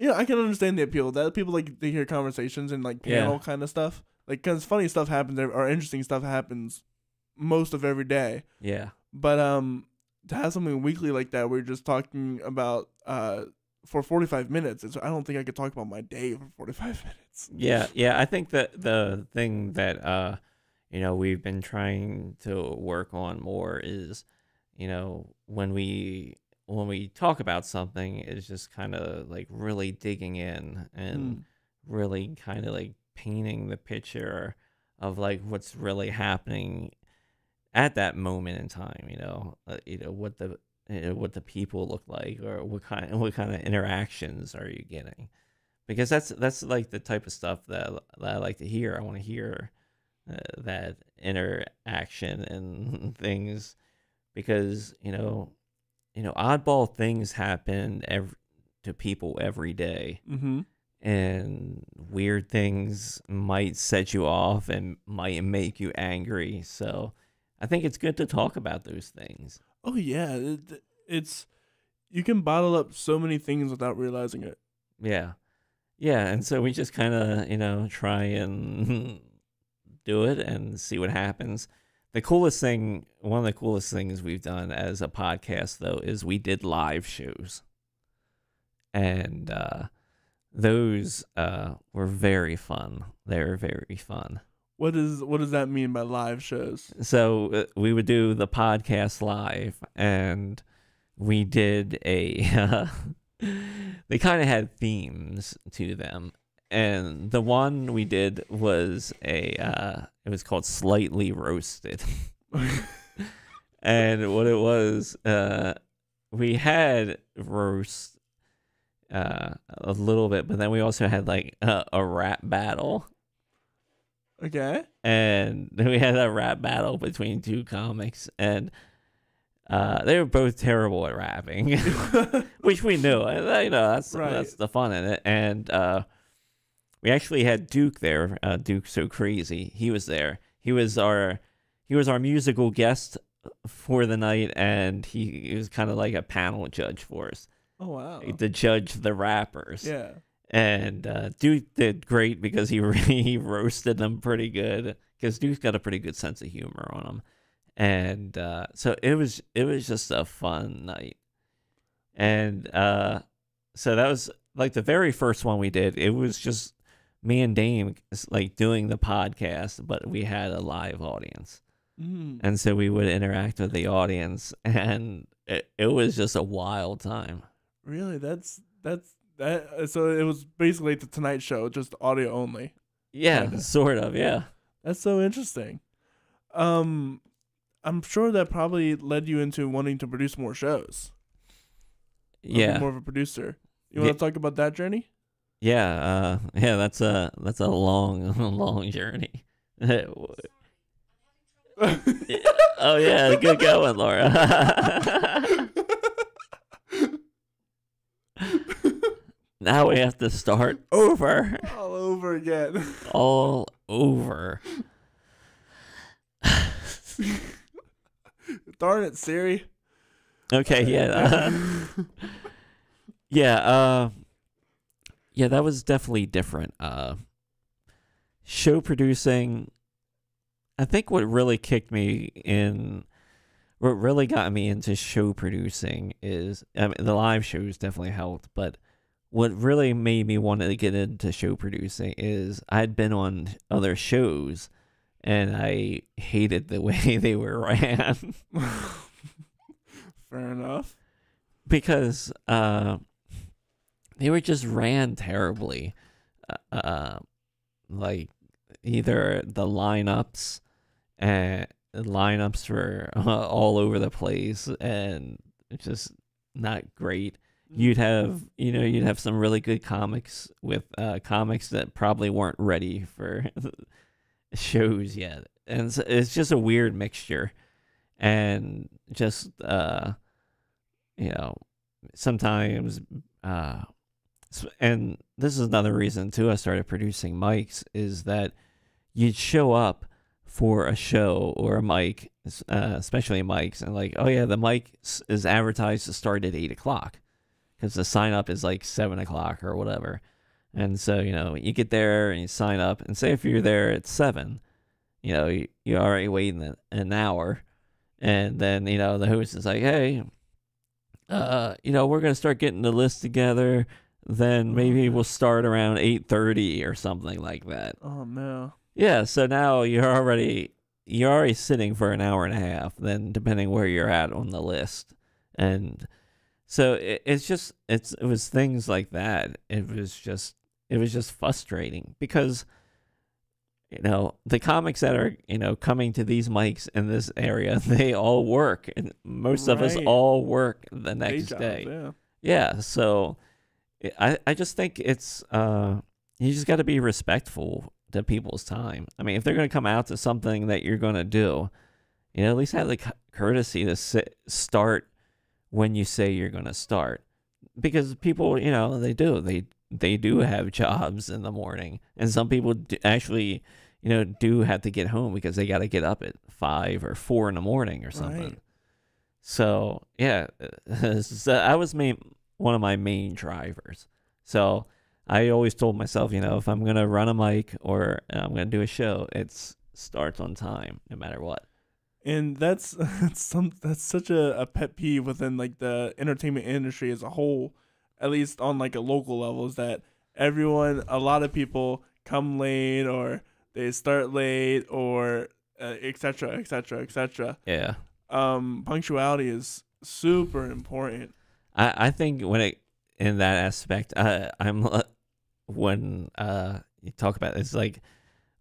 I can understand the appeal that people like to hear conversations and like panel kind of stuff. Like, because funny stuff happens or interesting stuff happens most of every day. Yeah. But to have something weekly like that, where you're just talking about for 45 minutes, I don't think I could talk about my day for 45 minutes. Yeah. I think that the thing that we've been trying to work on more is, when we talk about something, is just kind of like really digging in and really kind of like painting the picture of like what's really happening at that moment in time. What the people look like, or what kind of interactions are you getting? Because that's like the type of stuff that I like to hear. I want to hear that interaction and things, because oddball things happen to people every day. Mm-hmm. And weird things might set you off and might make you angry. So I think it's good to talk about those things. Oh, yeah. It's you can bottle up so many things without realizing it. Yeah. Yeah, and so we just kind of, try and do it and see what happens. One of the coolest things we've done as a podcast, though, is we did live shows. And those were very fun. They were very fun. What does that mean by live shows? So we would do the podcast live, and we did they kind of had themes to them. And the one we did was it was called Slightly Roasted. And what it was, we had roast a little bit, but then we also had like a rap battle. Okay. And then we had a rap battle between two comics, and they were both terrible at rapping, which we knew. That's the fun in it. And we actually had Duke there. Duke So Crazy. He was there. He was our musical guest for the night, and he was kind of like a panel judge for us. Oh wow! To judge the rappers. Yeah. And Duke did great because he roasted them pretty good, because Duke's got a pretty good sense of humor on him. And so it was just a fun night. And so that was like the very first one we did. It was just me and Dame like doing the podcast, but we had a live audience. And so we would interact with the audience, and it was just a wild time. Really? That's that. So it was basically the Tonight Show, just audio only. Yeah, kinda. Sort of. Yeah. That's so interesting. I'm sure that probably led you into wanting to produce more shows. Yeah. Be more of a producer. You want to talk about that journey? Yeah. That's a long, long journey. Oh yeah, good going, Laura. Now we have to start over. All over again. All over. Darn it, Siri. Okay, yeah. Yeah, that was definitely different. Show producing, I think what really got me into show producing is, I mean, the live shows definitely helped, but what really made me want to get into show producing is I'd been on other shows and I hated the way they were ran. Fair enough. Because they were just ran terribly. Like either the lineups were all over the place and it's just not great. You'd have some really good comics with comics that probably weren't ready for shows yet, and it's just a weird mixture, and just sometimes and this is another reason too I started producing mics, is that you'd show up for a show or a mic, especially mics, and like, oh yeah, the mic is advertised to start at 8:00 because the sign up is like 7:00 or whatever. And so, you get there and you sign up, and say if you're there at 7, you're already waiting an hour, and then, the host is like, hey, we're going to start getting the list together, then maybe we'll start around 8:30 or something like that. Oh, no. Yeah, so now you're already sitting for an hour and a half, then depending where you're at on the list. And so it was things like that. It was just frustrating because, the comics that are, coming to these mics in this area, they all work, and most of us all work the next day. Yeah. Yeah, so I just think it's, you just got to be respectful to people's time. I mean, if they're going to come out to something that you're going to do, at least have the courtesy to start when you say you're going to start, because people, they do have jobs in the morning, and some people actually, do have to get home because they got to get up at 5 or 4 in the morning or something. Right. So yeah, so that was one of my main drivers. So I always told myself, if I'm gonna run a mic or I'm gonna do a show, it starts on time, no matter what. And that's such a pet peeve within like the entertainment industry as a whole, at least on like a local level, is that a lot of people come late or they start late or et cetera, et cetera, et cetera. Yeah. Punctuality is super important. I think in that aspect, when you talk about it, it's like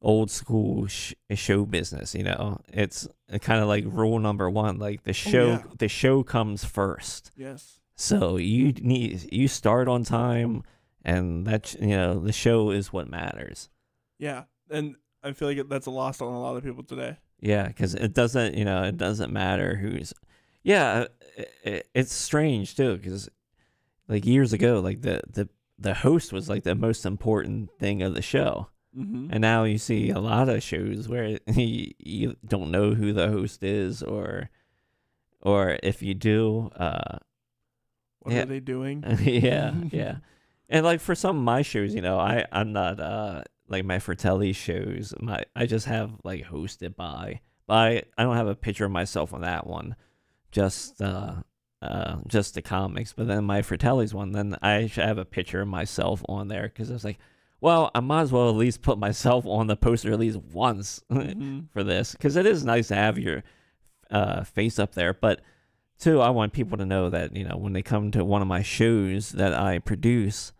old school show business, it's kind of like rule number 1, like the show comes first. Yes. So you start on time, and that the show is what matters. Yeah, and I feel like that's a loss on a lot of people today. Yeah, because it doesn't matter who's. Yeah, it's strange too, because like years ago, like the host was like the most important thing of the show. Mm-hmm. And now you see a lot of shows where you don't know who the host is, or if you do, what are they doing? yeah. And like for some of my shows, I'm not like my Fratelli shows. I just have like hosted by, but I don't have a picture of myself on that one. Just the comics. But then my Fratelli's one, then I should have a picture of myself on there, because I was like, well, I might as well at least put myself on the poster at least once for this, because it is nice to have your face up there. But two, I want people to know that, when they come to one of my shows that I produce,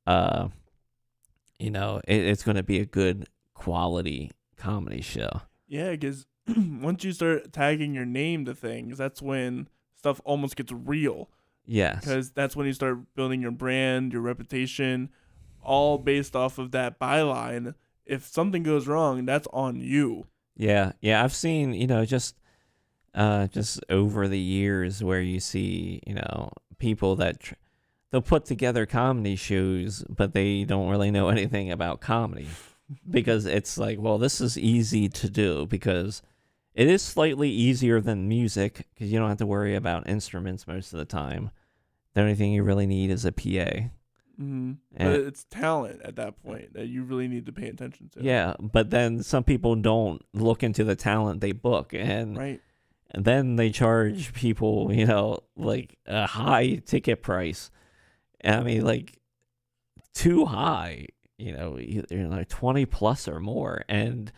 it's going to be a good quality comedy show. Yeah, because once you start tagging your name to things, that's when stuff almost gets real. Yes. Because that's when you start building your brand, your reputation, all based off of that byline. If something goes wrong, that's on you. Yeah, yeah, I've seen, just over the years where you see, people that they'll put together comedy shows, but they don't really know anything about comedy because it's like, well, this is easy to do because it is slightly easier than music because you don't have to worry about instruments most of the time. The only thing you really need is a PA. Mm-hmm. But it's talent at that point that you really need to pay attention to. Yeah, but then some people don't look into the talent they book, and right. And then they charge people, like a high ticket price. I mean, like too high, either like 20 plus or more. And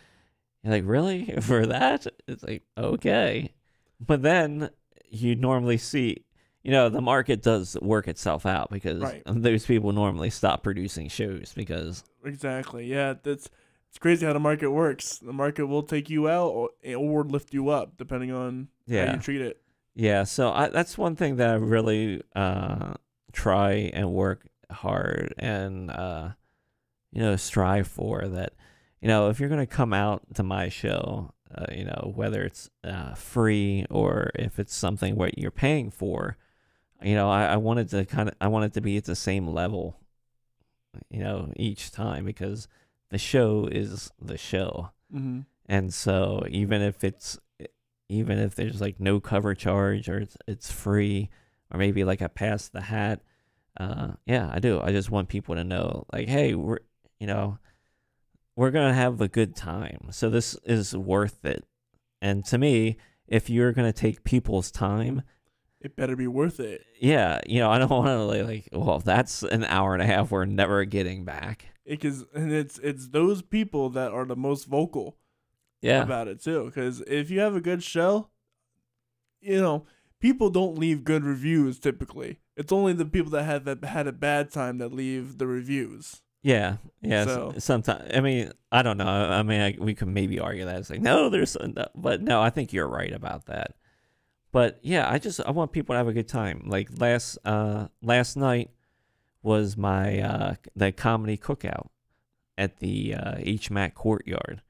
you're like, really? For that? It's like, okay. But then you normally see, the market does work itself out because those people normally stop producing shows because. Exactly. Yeah. It's crazy how the market works. The market will take you out or lift you up depending on how you treat it. Yeah. So that's one thing that I really try and work hard and, strive for that, if you're going to come out to my show, whether it's free or if it's something what you're paying for, I wanted to be at the same level, each time because the show is the show. Mm-hmm. And so even if there's like no cover charge or it's free or maybe like I pass the hat, I do. I just want people to know like, hey, we're going to have a good time. So this is worth it. And to me, if you're going to take people's time, it better be worth it. Yeah. I don't want to like, well, that's an hour and a half we're never getting back. It's those people that are the most vocal about it too. Because if you have a good show, people don't leave good reviews typically. It's only the people that had a bad time that leave the reviews. Yeah. So, sometimes, I mean, I don't know. I mean, we could maybe argue that. It's like, no, but no, I think you're right about that. But yeah, I want people to have a good time. Like last night was my the comedy cookout at the HMAC courtyard,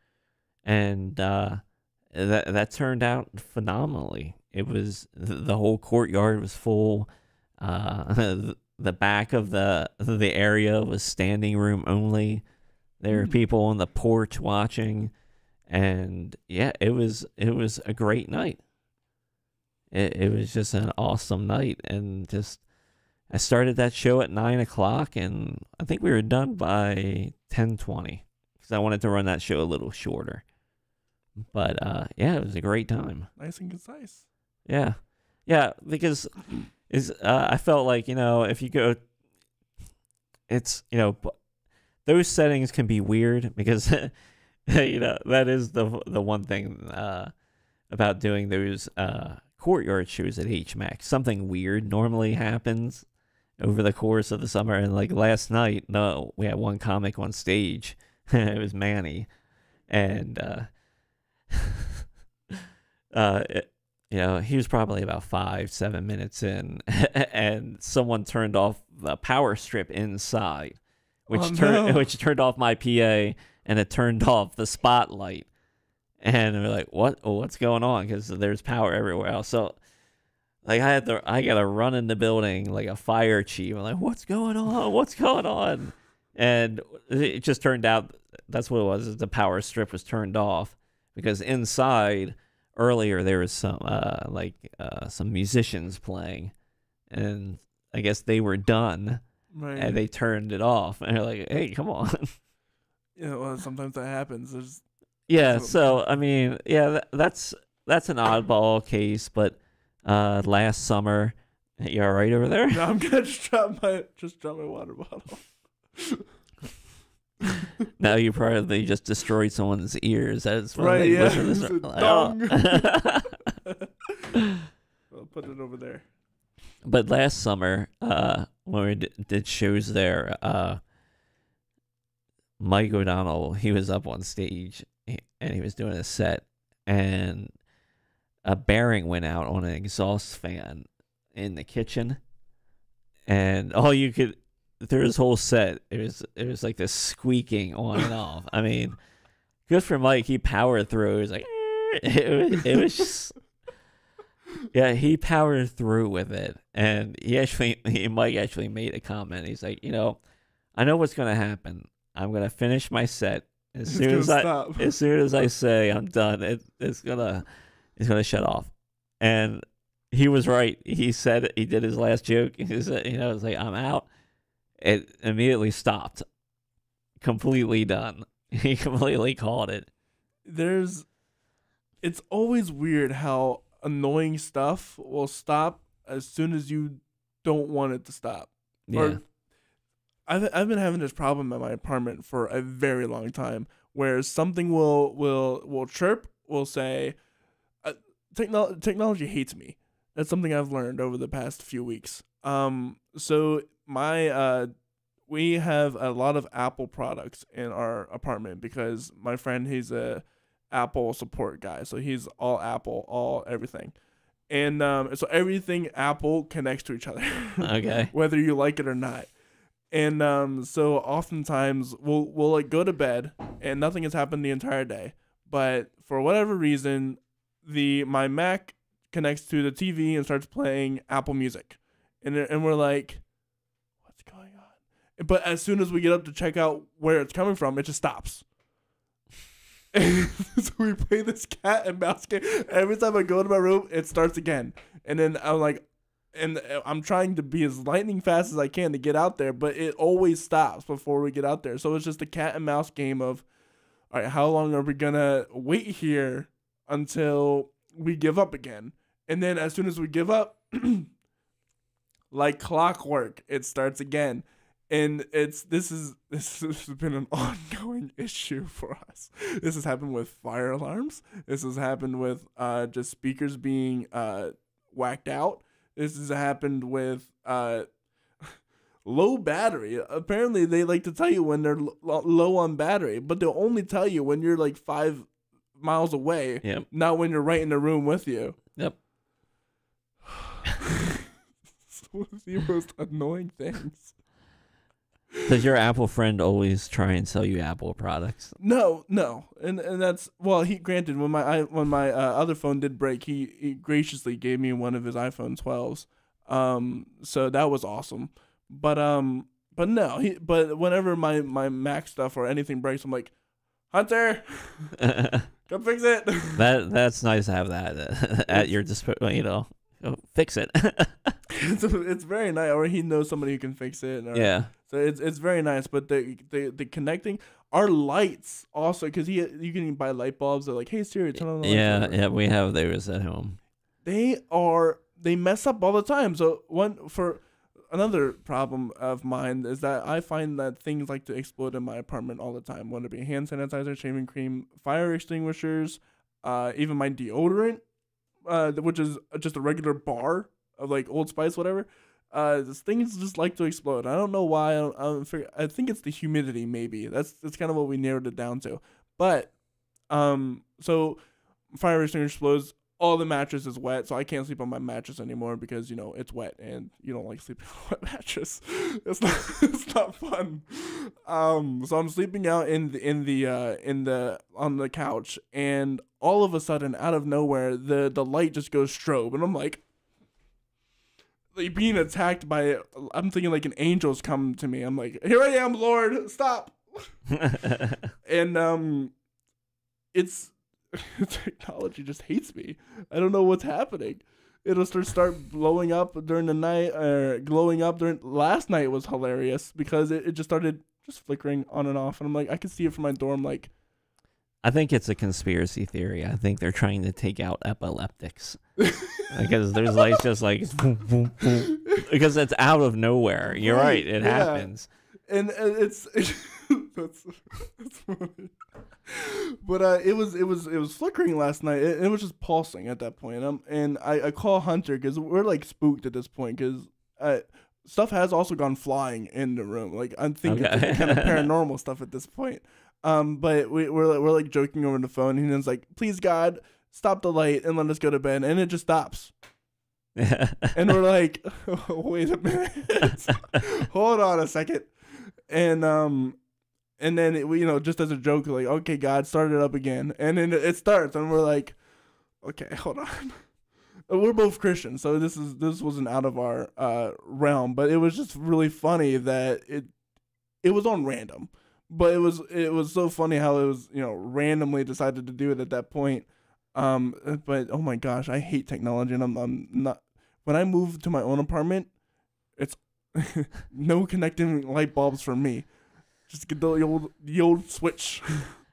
and that turned out phenomenally. It was the whole courtyard was full. The back of the area was standing room only. There were people on the porch watching, and yeah, it was a great night. It was just an awesome night, and I started that show at 9:00, and I think we were done by 10:20 because I wanted to run that show a little shorter. But it was a great time. Nice and concise. Yeah, because I felt like if you go, it's those settings can be weird because that is the one thing about doing those courtyard shows at HMAC. Something weird normally happens over the course of the summer, and like last night, we had one comic on stage. It was Manny, and he was probably about 5-7 minutes in, and someone turned off the power strip inside, which turned off my PA, and it turned off the spotlight. And we're like, what? Oh, what's going on? Because there's power everywhere else. So, like, I got to run in the building like a fire chief. I'm like, what's going on? What's going on? And it just turned out that's what it was. Is the power strip was turned off because inside earlier there was some musicians playing, and I guess they were done, and they turned it off. And they're like, hey, come on. Yeah, well, sometimes that happens. Yeah, so I mean, that's an oddball case, but last summer, you all right over there? No, I'm gonna just drop my water bottle. Now you probably just destroyed someone's ears. That's right. Yeah. I'll put it over there. But last summer, when we did shows there, Mike O'Donnell, he was up on stage and he was doing a set, and a bearing went out on an exhaust fan in the kitchen, and all you could through his whole set, it was like this squeaking on and off. I mean, good for Mike. He powered through. He was like, it was just, yeah, he powered through with it. And Mike actually made a comment. He's like, I know what's going to happen. I'm going to finish my set. As soon as I say I'm done, it's gonna shut off. And he was right. He said it. He did his last joke. He said, it's like, I'm out. It immediately stopped. Completely done. He completely called it. It's always weird how annoying stuff will stop as soon as you don't want it to stop. Yeah. Or, I've been having this problem at my apartment for a very long time, where something will chirp, will say, technology hates me. That's something I've learned over the past few weeks. So we have a lot of Apple products in our apartment because my friend, he's a Apple support guy, so he's all Apple, all everything. And so everything Apple connects to each other. Okay. Whether you like it or not. And so oftentimes we'll like go to bed and nothing has happened the entire day, but for whatever reason, my Mac connects to the TV and starts playing Apple Music, and we're like, what's going on? But as soon as we get up to check out where it's coming from, it just stops. So we play this cat and mouse game. Every time I go to my room, it starts again, and then I'm like. And I'm trying to be as lightning fast as I can to get out there, but it always stops before we get out there. So it's just a cat and mouse game of, all right, how long are we going to wait here until we give up again? And then as soon as we give up, like clockwork, it starts again. And this has been an ongoing issue for us. This has happened with fire alarms. This has happened with just speakers being whacked out. This has happened with low battery. Apparently, they like to tell you when they're low on battery, but they'll only tell you when you're like 5 miles away, yep. Not when you're right in the room with you. Yep. It's one of the most annoying things. Does your Apple friend always try and sell you Apple products? No, and that's granted when my other phone did break, he graciously gave me one of his iPhone 12s, so that was awesome. But no, but whenever my Mac stuff or anything breaks, I'm like, Hunter, come fix it. That's nice to have that at your disposal. Fix it. It's very nice, or he knows somebody who can fix it. Yeah. So it's very nice, but the connecting our lights also, because you can buy light bulbs. They're like, hey Siri, turn on the lights. Yeah, we have those at home. They mess up all the time. So another problem of mine is that I find that things like to explode in my apartment all the time, whether it be hand sanitizer, shaving cream, fire extinguishers, even my deodorant, which is just a regular bar of like Old Spice, whatever. Things just like to explode. I don't know why. I think it's the humidity. Maybe that's kind of what we narrowed it down to. But so fire extinguisher explodes. All the mattress is wet, so I can't sleep on my mattress anymore because it's wet and you don't like sleeping on a wet mattress. It's not fun. So I'm sleeping out on the couch, and all of a sudden, out of nowhere, the light just goes strobe, and I'm like being attacked by, I'm thinking like an angel's come to me. I'm like, here I am, Lord, stop. And it's technology just hates me. I don't know what's happening. It'll start blowing up during the night, or glowing up during. Last night was hilarious because it just started just flickering on and off, and I'm like, I could see it from my door. I'm like, I think it's a conspiracy theory. I think they're trying to take out epileptics because there's lights just like because it's out of nowhere. You're right. It happens, and it's that's funny. But it was flickering last night. It was just pulsing at that point. And I call Hunter because we're like spooked at this point because stuff has also gone flying in the room. Like I'm thinking it's kind of paranormal stuff at this point. But we're like joking over the phone, and he's like, "Please God, stop the light and let us go to bed," and it just stops. And we're like, oh, "Wait a minute, hold on a second," and And then just as a joke, like, okay, God, start it up again, and then it starts, and we're like, okay, hold on. We're both Christians, so this wasn't out of our realm, but it was just really funny that it was on random, but it was so funny how it was randomly decided to do it at that point. But oh my gosh, I hate technology, and I'm not. When I moved to my own apartment, it's no connecting light bulbs for me. Just get the old switch.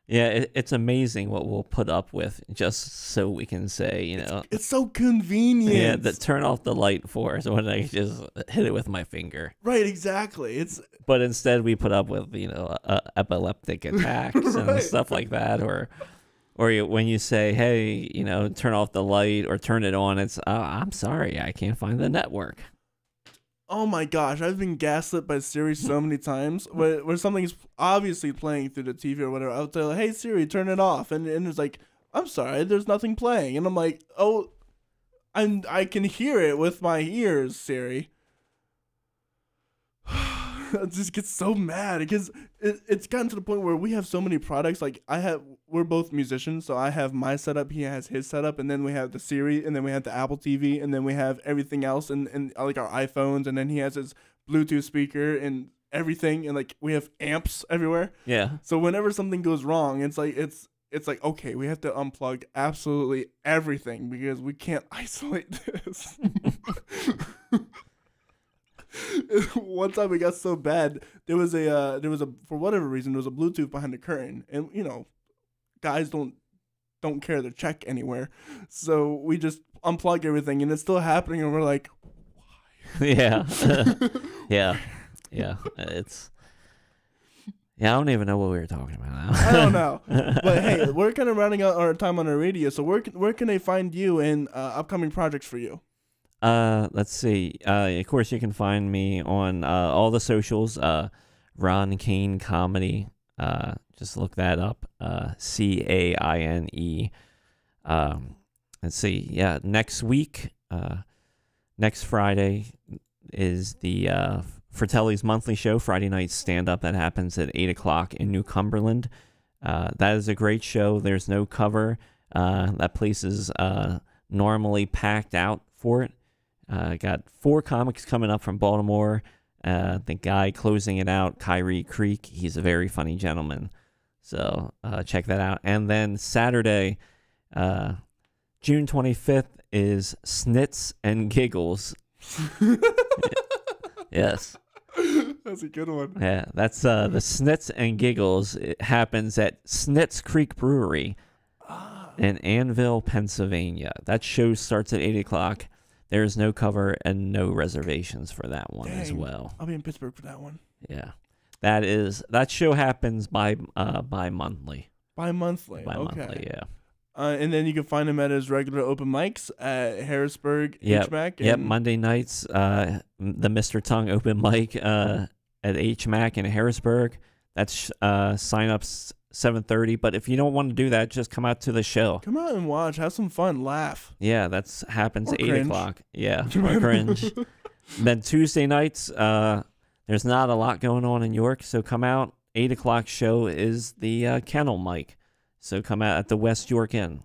Yeah, it's amazing what we'll put up with just so we can say, It's so convenient. Yeah, that turn off the light for us when I just hit it with my finger. Right, exactly. But instead we put up with, epileptic attacks and stuff like that. Or when you say, hey, turn off the light or turn it on, it's, I'm sorry, I can't find the network. Oh my gosh, I've been gaslit by Siri so many times where something's obviously playing through the TV or whatever. I'll tell her, hey Siri, turn it off. And it's like, I'm sorry, there's nothing playing. And I'm like, oh, I can hear it with my ears, Siri. I just get so mad because it's gotten to the point where we have so many products. Like we're both musicians, so I have my setup, he has his setup, and then we have the Siri, and then we have the Apple TV, and then we have everything else, and like our iPhones, and then he has his Bluetooth speaker and everything, and like we have amps everywhere. Yeah. So whenever something goes wrong, it's like okay, we have to unplug absolutely everything because we can't isolate this. One time it got so bad, there was a for whatever reason there was a Bluetooth behind the curtain, and guys don't carry their check anywhere, so we just unplug everything, and it's still happening, and we're like, why? Yeah. yeah. I don't even know what we were talking about now. I don't know, but hey, we're kind of rounding out our time on our radio, so where can they find you and upcoming projects for you? Let's see. Of course, you can find me on all the socials. Ron Caine Comedy. Just look that up. CAINE. Let's see. Yeah, next week, next Friday is the Fratelli's monthly show, Friday night stand up that happens at 8:00 in New Cumberland. That is a great show. There's no cover. That place is normally packed out for it. Got 4 comics coming up from Baltimore. The guy closing it out, Kyrie Creek, he's a very funny gentleman. So check that out. And then Saturday, June 25th, is Snits and Giggles. Yes. That's a good one. Yeah, that's the Snits and Giggles. It happens at Snits Creek Brewery in Annville, Pennsylvania. That show starts at 8:00. There's no cover and no reservations for that one. Dang, as well. I'll be in Pittsburgh for that one. Yeah, that show happens bi-monthly. Bi-monthly. Bi-monthly, yeah. And then you can find him at his regular open mics at Harrisburg, HMAC. Yep, Monday nights, the Mr. Tongue open mic at HMAC in Harrisburg. That's sign-ups 7:30, but if you don't want to do that, just come out to the show. Come out and watch, have some fun, laugh. Yeah, that's happens at 8:00. Yeah, or cringe. Then Tuesday nights, there's not a lot going on in York, so come out. 8:00 show is the kennel mic, so come out at the West York Inn.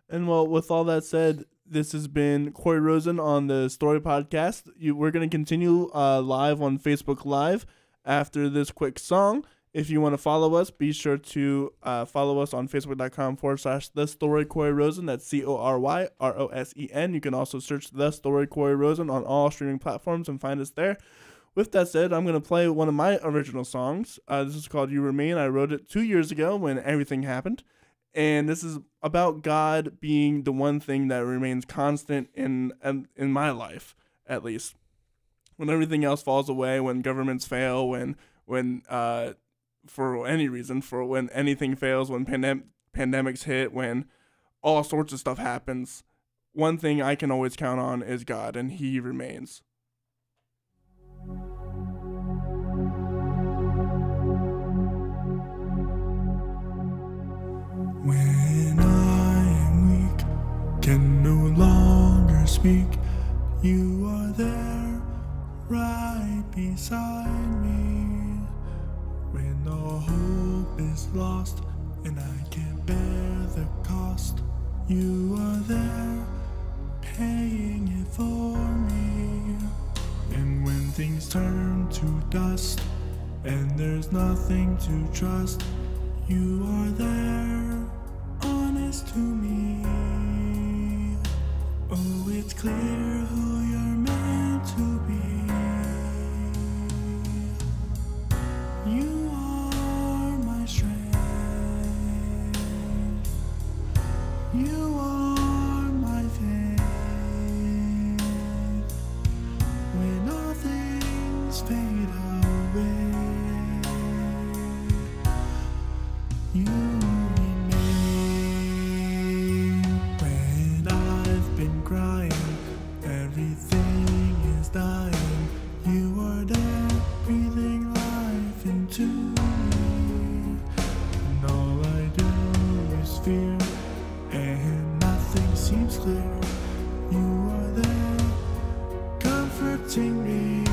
And well, with all that said, this has been Corey Rosen on the Story Podcast. We're going to continue live on Facebook Live after this quick song. If you want to follow us, be sure to follow us on Facebook.com/The Story Corey Rosen. That's CORYROSEN. You can also search The Story Corey Rosen on all streaming platforms and find us there. With that said, I'm going to play one of my original songs. This is called You Remain. I wrote it 2 years ago when everything happened. And this is about God being the one thing that remains constant in my life, at least. When everything else falls away, when governments fail, when for any reason, for when anything fails, when pandemics hit, when all sorts of stuff happens, one thing I can always count on is God, and He remains. When I am weak, can no longer speak, you are there right beside me. When all hope is lost and I can't bear the cost, you are there, paying it for me. And when things turn to dust and there's nothing to trust, you are there, honest to me. Oh, it's clear who you're meant to be. You are my strength. You are my faith. When all things fade away, you remain. When I've been crying, everything is dying, you are there, breathing life into me. And all I do is fear, and nothing seems clear. You are there, comforting me.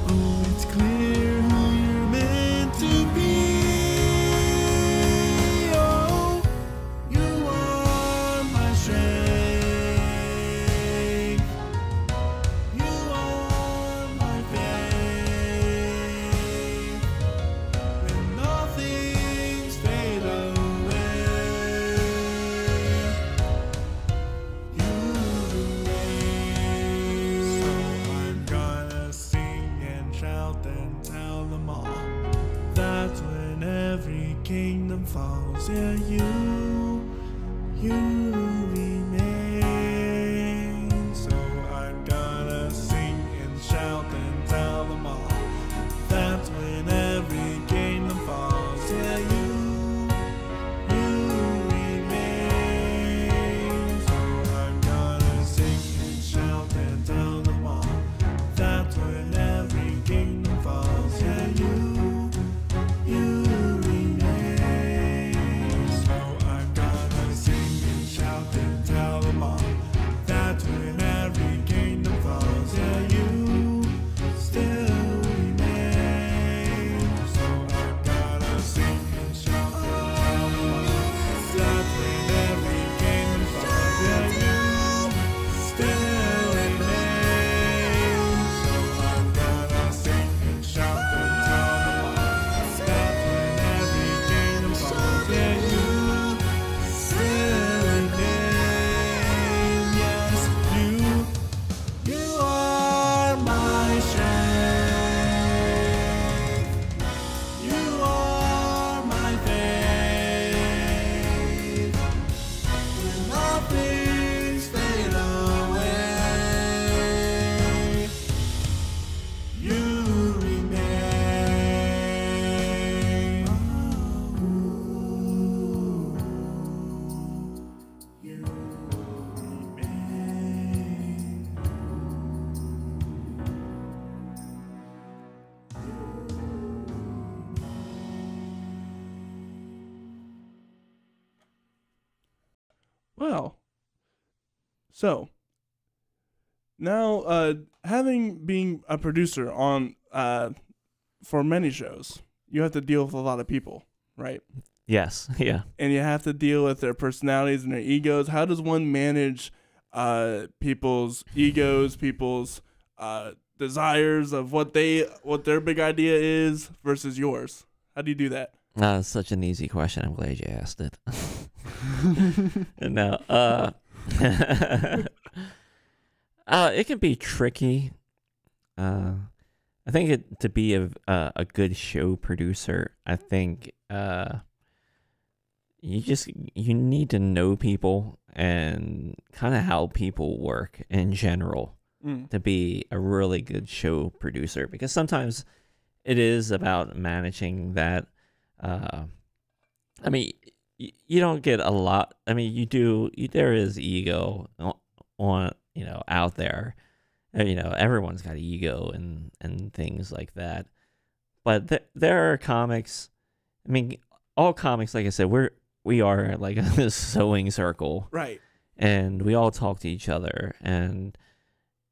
Oh, it's clear who you're meant to be. Oh, you are my strength. You are my faith. When all things fade away, you remain. So I'm gonna sing and shout and tell them all. That's when every kingdom falls. Yeah, you remain. So I'm gonna sing and shout and tell them all. That's when every kingdom falls. Yeah, you remain. So I'm gonna sing and shout and tell them all. That's when every kingdom falls. Yeah, you remain. So I'm gonna sing and shout and tell them all. That's when every kingdom falls. Yeah, you still remain. So I'm gonna sing and shout and tell them all. That's when every kingdom falls. Yeah, you still remain. So I'm gonna sing and shout and tell them all. That's when every kingdom falls. Yeah, you still remain. Yes, you are my strength. You are my faith. When all things fade away, you remain. You remain. Well, so now having being a producer on for many shows, you have to deal with a lot of people, right? Yes. Yeah. And you have to deal with their personalities and their egos. How does one manage people's egos, people's desires of what their big idea is versus yours? How do you do that? Such an easy question. I'm glad you asked it. No, it can be tricky. I think to be a good show producer, I think you need to know people and kind of how people work in general to be a really good show producer, because sometimes it is about managing that. I mean, you don't get a lot. I mean, you do. There is ego on out there. Everyone's got ego and things like that. But there are comics. I mean, all comics, like I said, we are like a sewing circle, right? And we all talk to each other, and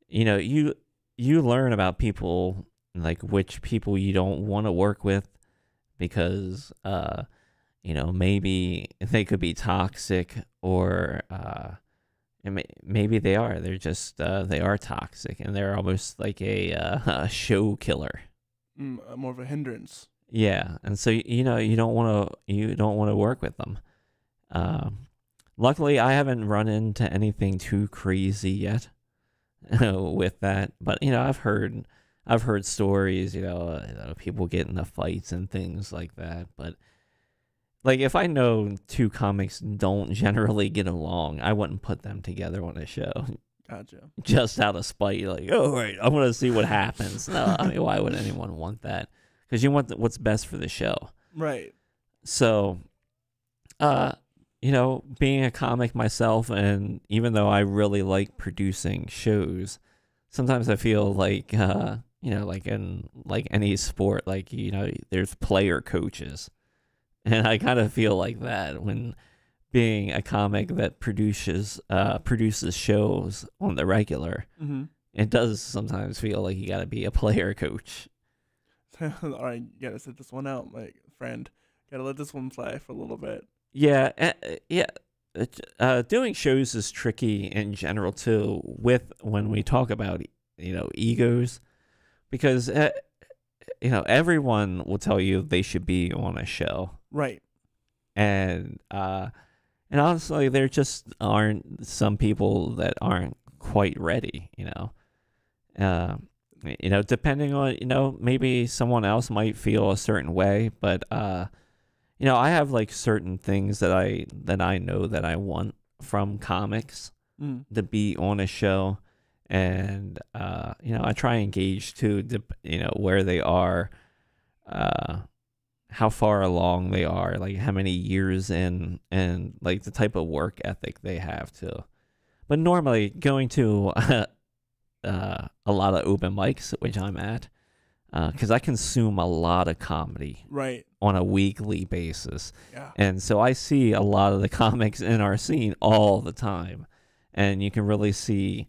you learn about people like which people you don't want to work with because maybe they could be toxic or maybe they are. They're just they are toxic and they're almost like a show killer. More of a hindrance. Yeah, and so you don't want to work with them. Luckily, I haven't run into anything too crazy yet with that. But I've heard stories. People get into fights and things like that. But like, if I know two comics don't generally get along, I wouldn't put them together on a show. Gotcha. Just out of spite, like, oh, right, I want to see what happens. No, I mean, why would anyone want that? Because you want what's best for the show. Right. So, being a comic myself, and even though I really like producing shows, sometimes I feel like, like in like any sport, like, there's player coaches. And I kind of feel like that when being a comic that produces shows on the regular. Mm-hmm. It does sometimes feel like you got to be a player coach. All right, you got to sit this one out, my friend. Got to let this one fly for a little bit. Yeah. Doing shows is tricky in general, too, when we talk about, egos. Because, everyone will tell you they should be on a show. Right. And honestly, there just aren't some people that aren't quite ready, depending on, maybe someone else might feel a certain way, but, I have like certain things that I know that I want from comics to be on a show. And, I try and gauge too, where they are, how far along they are, like how many years in, and like the type of work ethic they have too. But normally going to a lot of open mics, which I'm at, because I consume a lot of comedy right on a weekly basis. Yeah. And so I see a lot of the comics in our scene all the time. And you can really see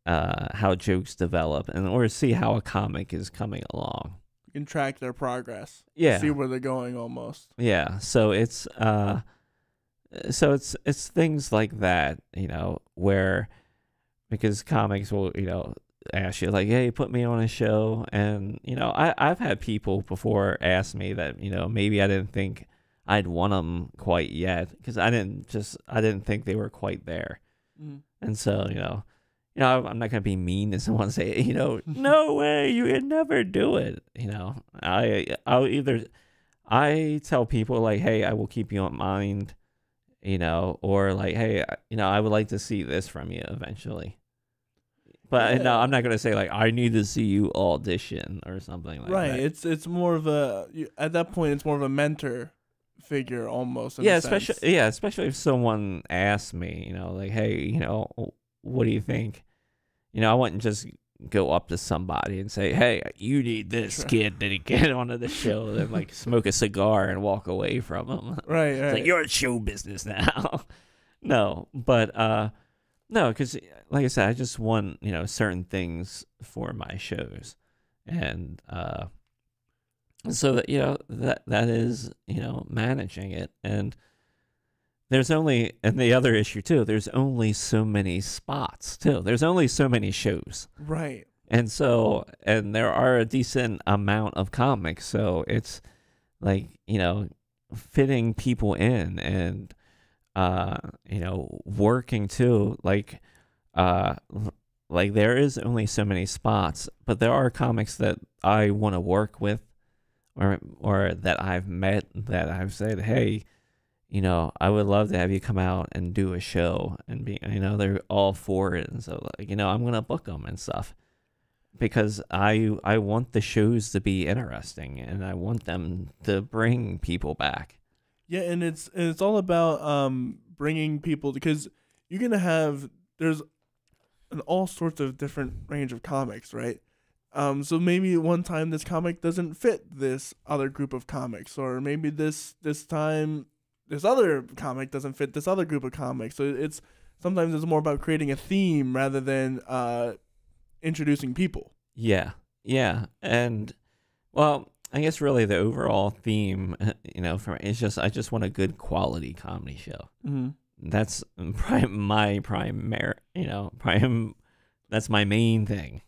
how jokes develop or see how a comic is coming along. You can track their progress. Yeah. See where they're going almost. Yeah. So it's things like that, where, because comics will, ask you like, hey, put me on a show. And, I've had people before ask me that, maybe I didn't think I'd want them quite yet because I didn't think they were quite there. Mm. And so, I'm not going to be mean to someone and say, no way, you would never do it. I tell people like, hey, I will keep you in mind, or like, hey, I would like to see this from you eventually. But no, I'm not going to say like, I need to see you audition or something like that. Right. It's more of at that point, it's more of a mentor figure almost. Yeah, especially if someone asks me, like, hey, what do you think? I wouldn't just go up to somebody and say, hey, you need this kid to get onto the show, and like smoke a cigar and walk away from them. Right. It's like, you're in show business now. No, but no, because like I said, I just want, certain things for my shows. And so that, that is, managing it. And and the other issue too, there's only so many spots too. There's only so many shows. Right. And there are a decent amount of comics. So it's like, fitting people in and, working too, like there is only so many spots, but there are comics that I want to work with or that I've met that I've said, hey, I would love to have you come out and do a show, and be, they're all for it. And so like, I'm going to book them and stuff because I want the shows to be interesting and I want them to bring people back. Yeah. And it's all about, bringing people, because you're going to there's all sorts of different range of comics, right? So maybe one time this comic doesn't fit this other group of comics, or maybe this time this other comic doesn't fit this other group of comics. So sometimes it's more about creating a theme rather than introducing people. Yeah, Yeah, and well, I guess really the overall theme, for me, is I just want a good quality comedy show. Mm-hmm. That's my primary, that's my main thing.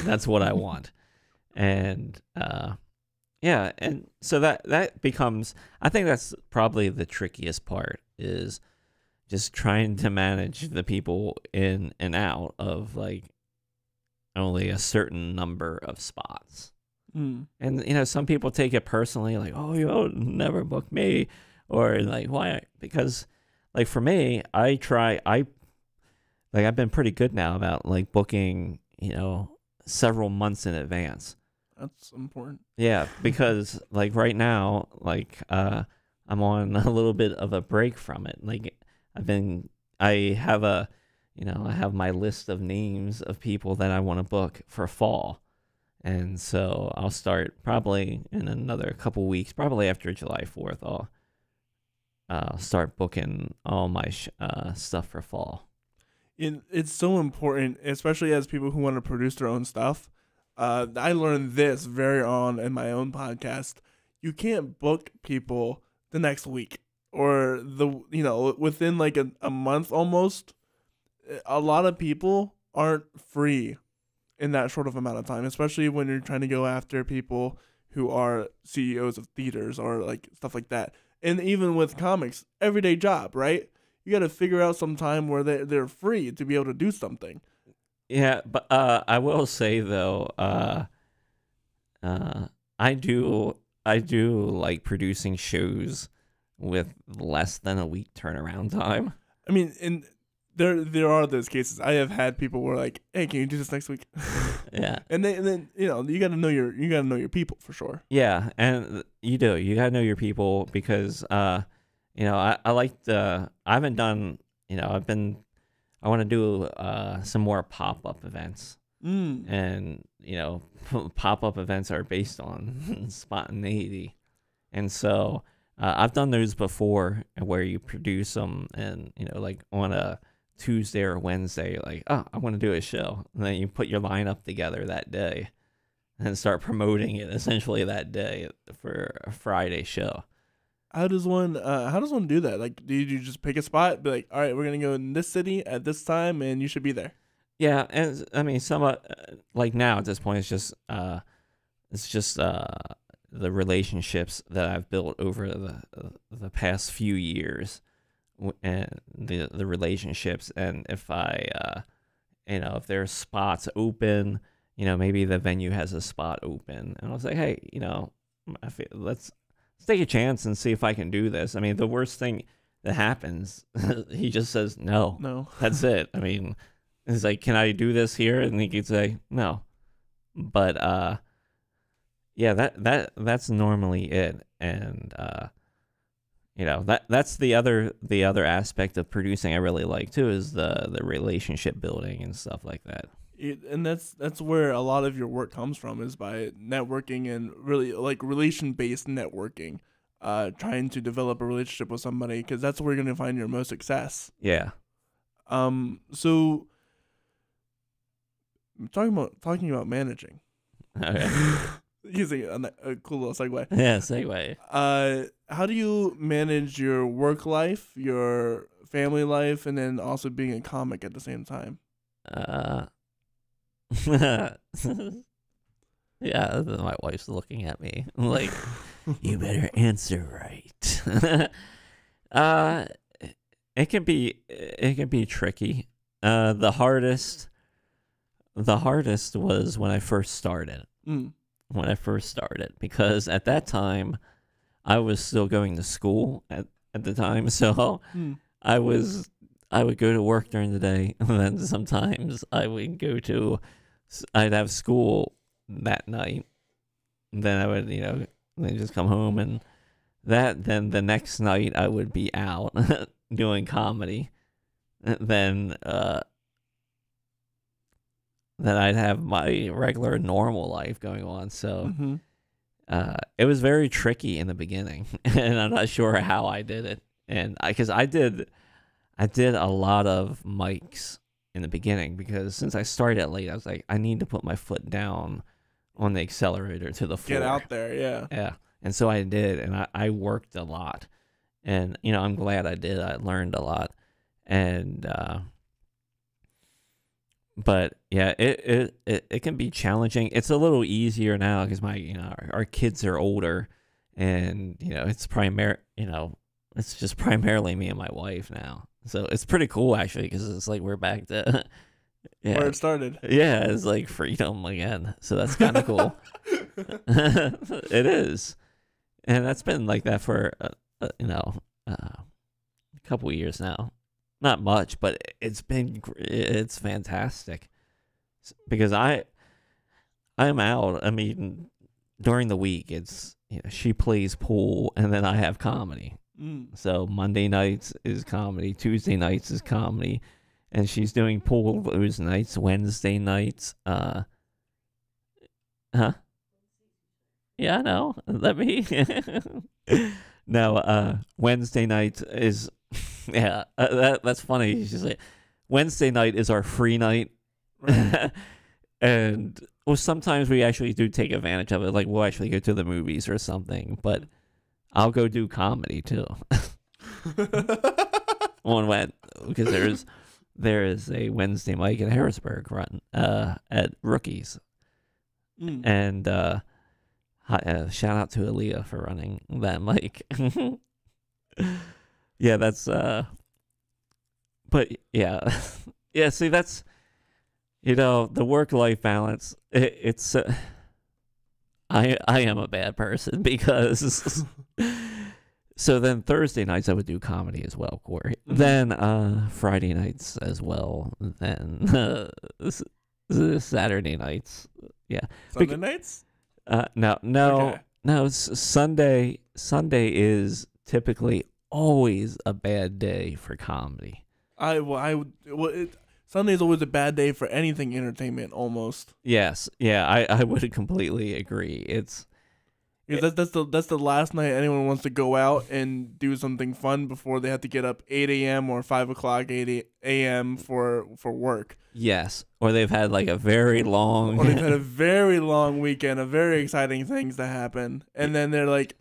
That's what I want. And yeah, and so that becomes, I think that's probably the trickiest part, is just trying to manage the people in and out of like only a certain number of spots. Mm. And some people take it personally, like, oh, you'll never book me, or like, why? Because like for me, I've been pretty good now about like booking, several months in advance. That's important. Yeah, because like right now, like I'm on a little bit of a break from it. Like I have my list of names of people that I want to book for fall. And so I'll start probably in another couple weeks, probably after July 4th, I'll start booking all my stuff for fall. It's so important, especially as people who want to produce their own stuff. I learned this very on in my own podcast. You can't book people the next week or within like a month almost. A lot of people aren't free in that short of amount of time, especially when you're trying to go after people who are CEOs of theaters or like stuff like that. And even with comics, everyday job, right? You got to figure out some time where they're free to be able to do something. Yeah, but I will say though, I do like producing shows with less than a week turnaround time. I mean, and there are those cases. I have had people who are like, "Hey, can you do this next week?" Yeah, and then you got to know your people for sure. Yeah, and you got to know your people, because I haven't done, I want to do some more pop-up events. And pop-up events are based on spontaneity, and so I've done those before, where you produce them, and like on a Tuesday or Wednesday, like, oh, I want to do a show, and then you put your lineup together that day and start promoting it essentially that day for a Friday show. How does one do that? Like, do you just pick a spot, be like, all right, we're gonna go in this city at this time, and you should be there? Yeah, and I mean, somewhat like now at this point, it's just the relationships that I've built over the past few years, and the relationships, and if if there's spots open, maybe the venue has a spot open, and I'll say, hey, let's take a chance and see if I can do this. I mean, the worst thing that happens, he just says no. No. That's it. I mean, it's like, can I do this here? And he could say no. But yeah, that's normally it. And that's the other aspect of producing I really like too, is the relationship building and stuff like that. And that's where a lot of your work comes from, is by networking, and really like relation-based networking, trying to develop a relationship with somebody, because that's where you're going to find your most success. Yeah. So talking about managing. Okay. Using a cool little segue. Yeah, segue. How do you manage your work life, your family life, and then also being a comic at the same time? Yeah, my wife's looking at me like, you better answer right. It can be tricky. The hardest was when I first started. Because at that time I was still going to school at the time, so I would go to work during the day, and then sometimes I'd have school that night. And then I would, then just come home, and then the next night I would be out doing comedy. Then I'd have my regular normal life going on. So it was very tricky in the beginning, and I'm not sure how I did it. And because I did a lot of mics in the beginning, because since I started late, I was like, I need to put my foot down on the accelerator to the floor. Get out there, yeah. Yeah. And so I did, and I worked a lot. And, you know, I'm glad I did. I learned a lot. And, but yeah, it can be challenging. It's a little easier now because our kids are older, and, you know, it's just primarily me and my wife now. So it's pretty cool, actually, because it's like we're back to where it started. Yeah, it's like freedom again. So that's kind of cool. It is. And that's been like that for, a couple of years now. Not much, but it's fantastic. Because I'm out. I mean, during the week, it's, you know, she plays pool, and then I have comedy. So Monday nights is comedy, Tuesday nights is comedy, and she's doing pool those nights. Wednesday nights, huh? Yeah, I know. Let me. No, Wednesday night is, yeah, that's funny. She's like, Wednesday night is our free night, right. And well, sometimes we actually do take advantage of it. Like we'll actually go to the movies or something, but I'll go do comedy too. Because there is a Wednesday mic in Harrisburg run at Rookies, and shout out to Aaliyah for running that mic. Yeah, that's but yeah, yeah. See, that's, you know, the work-life balance. It's I am a bad person because. So then Thursday nights I would do comedy as well, Corey. Then Friday nights as well. Then Saturday nights, yeah. Sunday nights? No. Okay. No. Sunday is typically always a bad day for comedy. Sunday is always a bad day for anything entertainment, almost. Yes, yeah, I would completely agree. That's the last night anyone wants to go out and do something fun before they have to get up 8 a.m. or 5 o'clock 8 a.m. for work. Yes, or they've had like a very long... Or they've had a very long weekend of very exciting things to happen. And then they're like,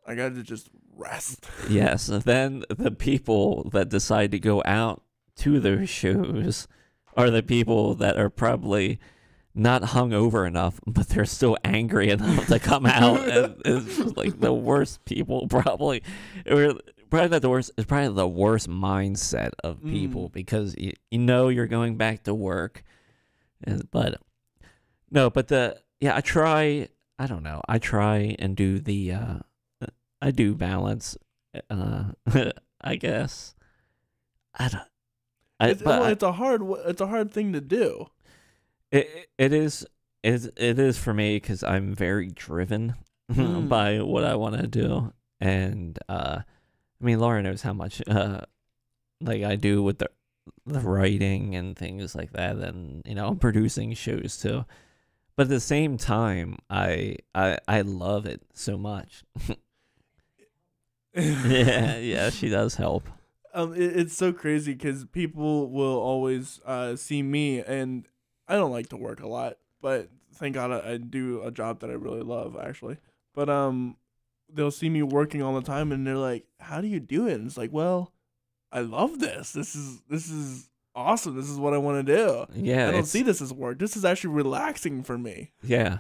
I got to just rest. Yes, and then the people that decide to go out to those shows are the people that are probably not hungover enough, but they're still angry enough to come out. And it's just like the worst people, probably. Probably not the worst. It's probably the worst mindset of people because you know you're going back to work, I try. I don't know. I try and do the. I do balance. I guess. It's a hard thing to do. It is for me because I'm very driven by what I want to do, and I mean, Laura knows how much like I do with the writing and things like that, and you know, producing shows too. But at the same time, I love it so much. yeah, she does help. It's so crazy because people will always see me, and I don't like to work a lot, but thank God I do a job that I really love, actually. But they'll see me working all the time, and they're like, "How do you do it?" And it's like, "Well, I love this. This is awesome. This is what I want to do. Yeah, I don't see this as work. This is actually relaxing for me." Yeah,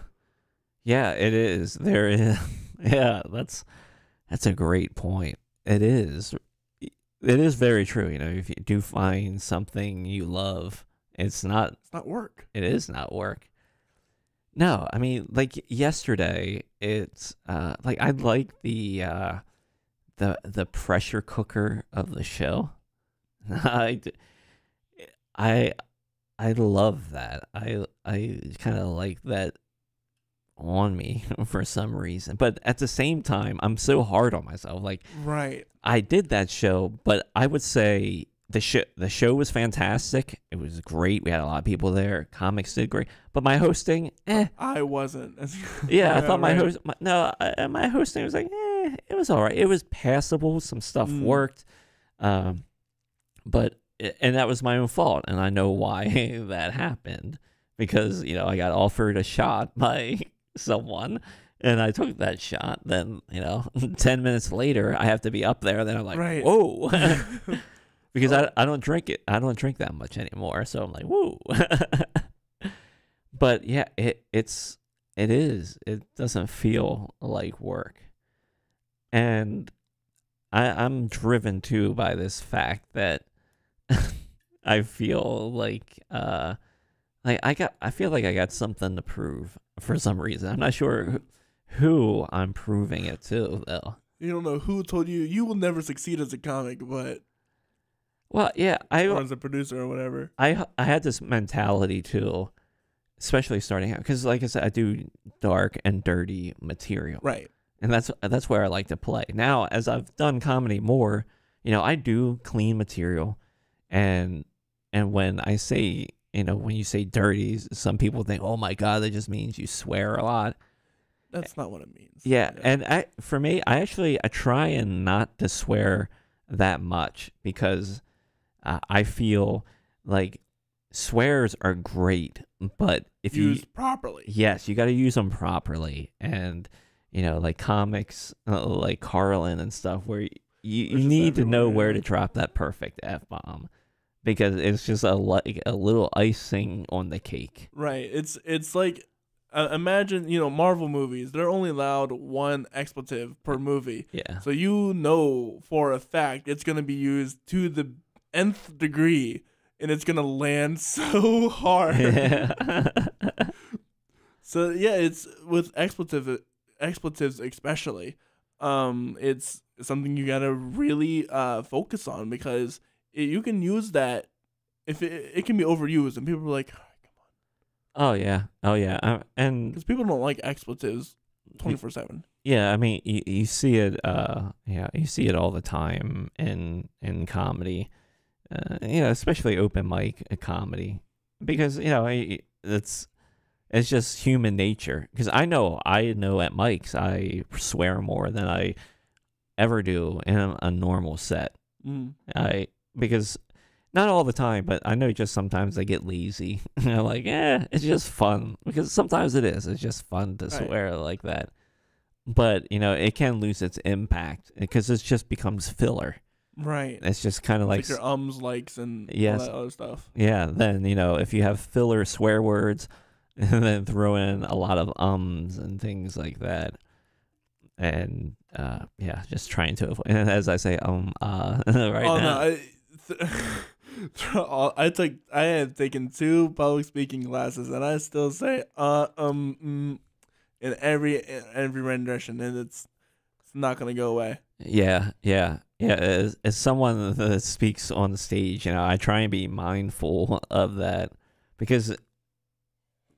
it is. There is. Yeah, that's a great point. It is. It is very true. You know, if you do find something you love, it's not work. It is not work. No, I mean, like yesterday, it's like I like the pressure cooker of the show. I love that. I kind of like that on me for some reason, but at the same time, I'm so hard on myself. Like, right, I did that show, but I would say the show was fantastic. It was great. We had a lot of people there. Comics did great, but my hosting, I wasn't. Yeah, I thought my hosting was like, it was all right. It was passable. Some stuff worked, but that was my own fault, and I know why that happened because, you know, I got offered a shot by someone and I took that shot. Then, you know, 10 minutes later, I have to be up there. Then I'm like, Right. whoa, because I don't drink it. I don't drink that much anymore. So I'm like, whoa. But yeah, it doesn't feel like work. And I'm driven too by this fact that I feel like I feel like I got something to prove for some reason. I'm not sure who I'm proving it to, though. You don't know who told you you will never succeed as a comic, but or as a producer or whatever. I had this mentality too, especially starting out, because like I said, I do dark and dirty material, Right? and that's where I like to play. Now, as I've done comedy more, you know, I do clean material, and when I say, you know, when you say dirty, some people think, oh my God, that just means you swear a lot. That's not what it means. Yeah, and for me, I try and not to swear that much, because I feel like swears are great, but if used properly, yes, you got to use them properly. And you know, like comics like Carlin and stuff, where you need to know where to drop that perfect F-bomb, because it's just a little icing on the cake. Right. It's like, imagine, you know, Marvel movies, they're only allowed one expletive per movie. Yeah. So you know for a fact it's going to be used to the nth degree, and it's going to land so hard. Yeah. So yeah, it's with expletives especially. It's something you got to really focus on, because you can use that if it can be overused, and people are like, Oh yeah, and because people don't like expletives 24/7. Yeah, I mean, you see it. You see it all the time in comedy. You know, especially open mic comedy, because you know it's just human nature. Because I know at mics I swear more than I ever do in a normal set. Because not all the time, but I know just sometimes I get lazy. I'm like, it's just fun, because sometimes it is. It's just fun to swear like that. But you know, it can lose its impact because it just becomes filler. Right. It's just kind of like your ums, likes, and yes, all that other stuff. Yeah. Then, you know, if you have filler swear words and then throw in a lot of ums and things like that, and just trying to avoid. And as I say, right now. No, I had taken 2 public speaking classes, and I still say in every rendition, and it's not gonna go away. Yeah. As someone that speaks on the stage, you know, I try and be mindful of that, because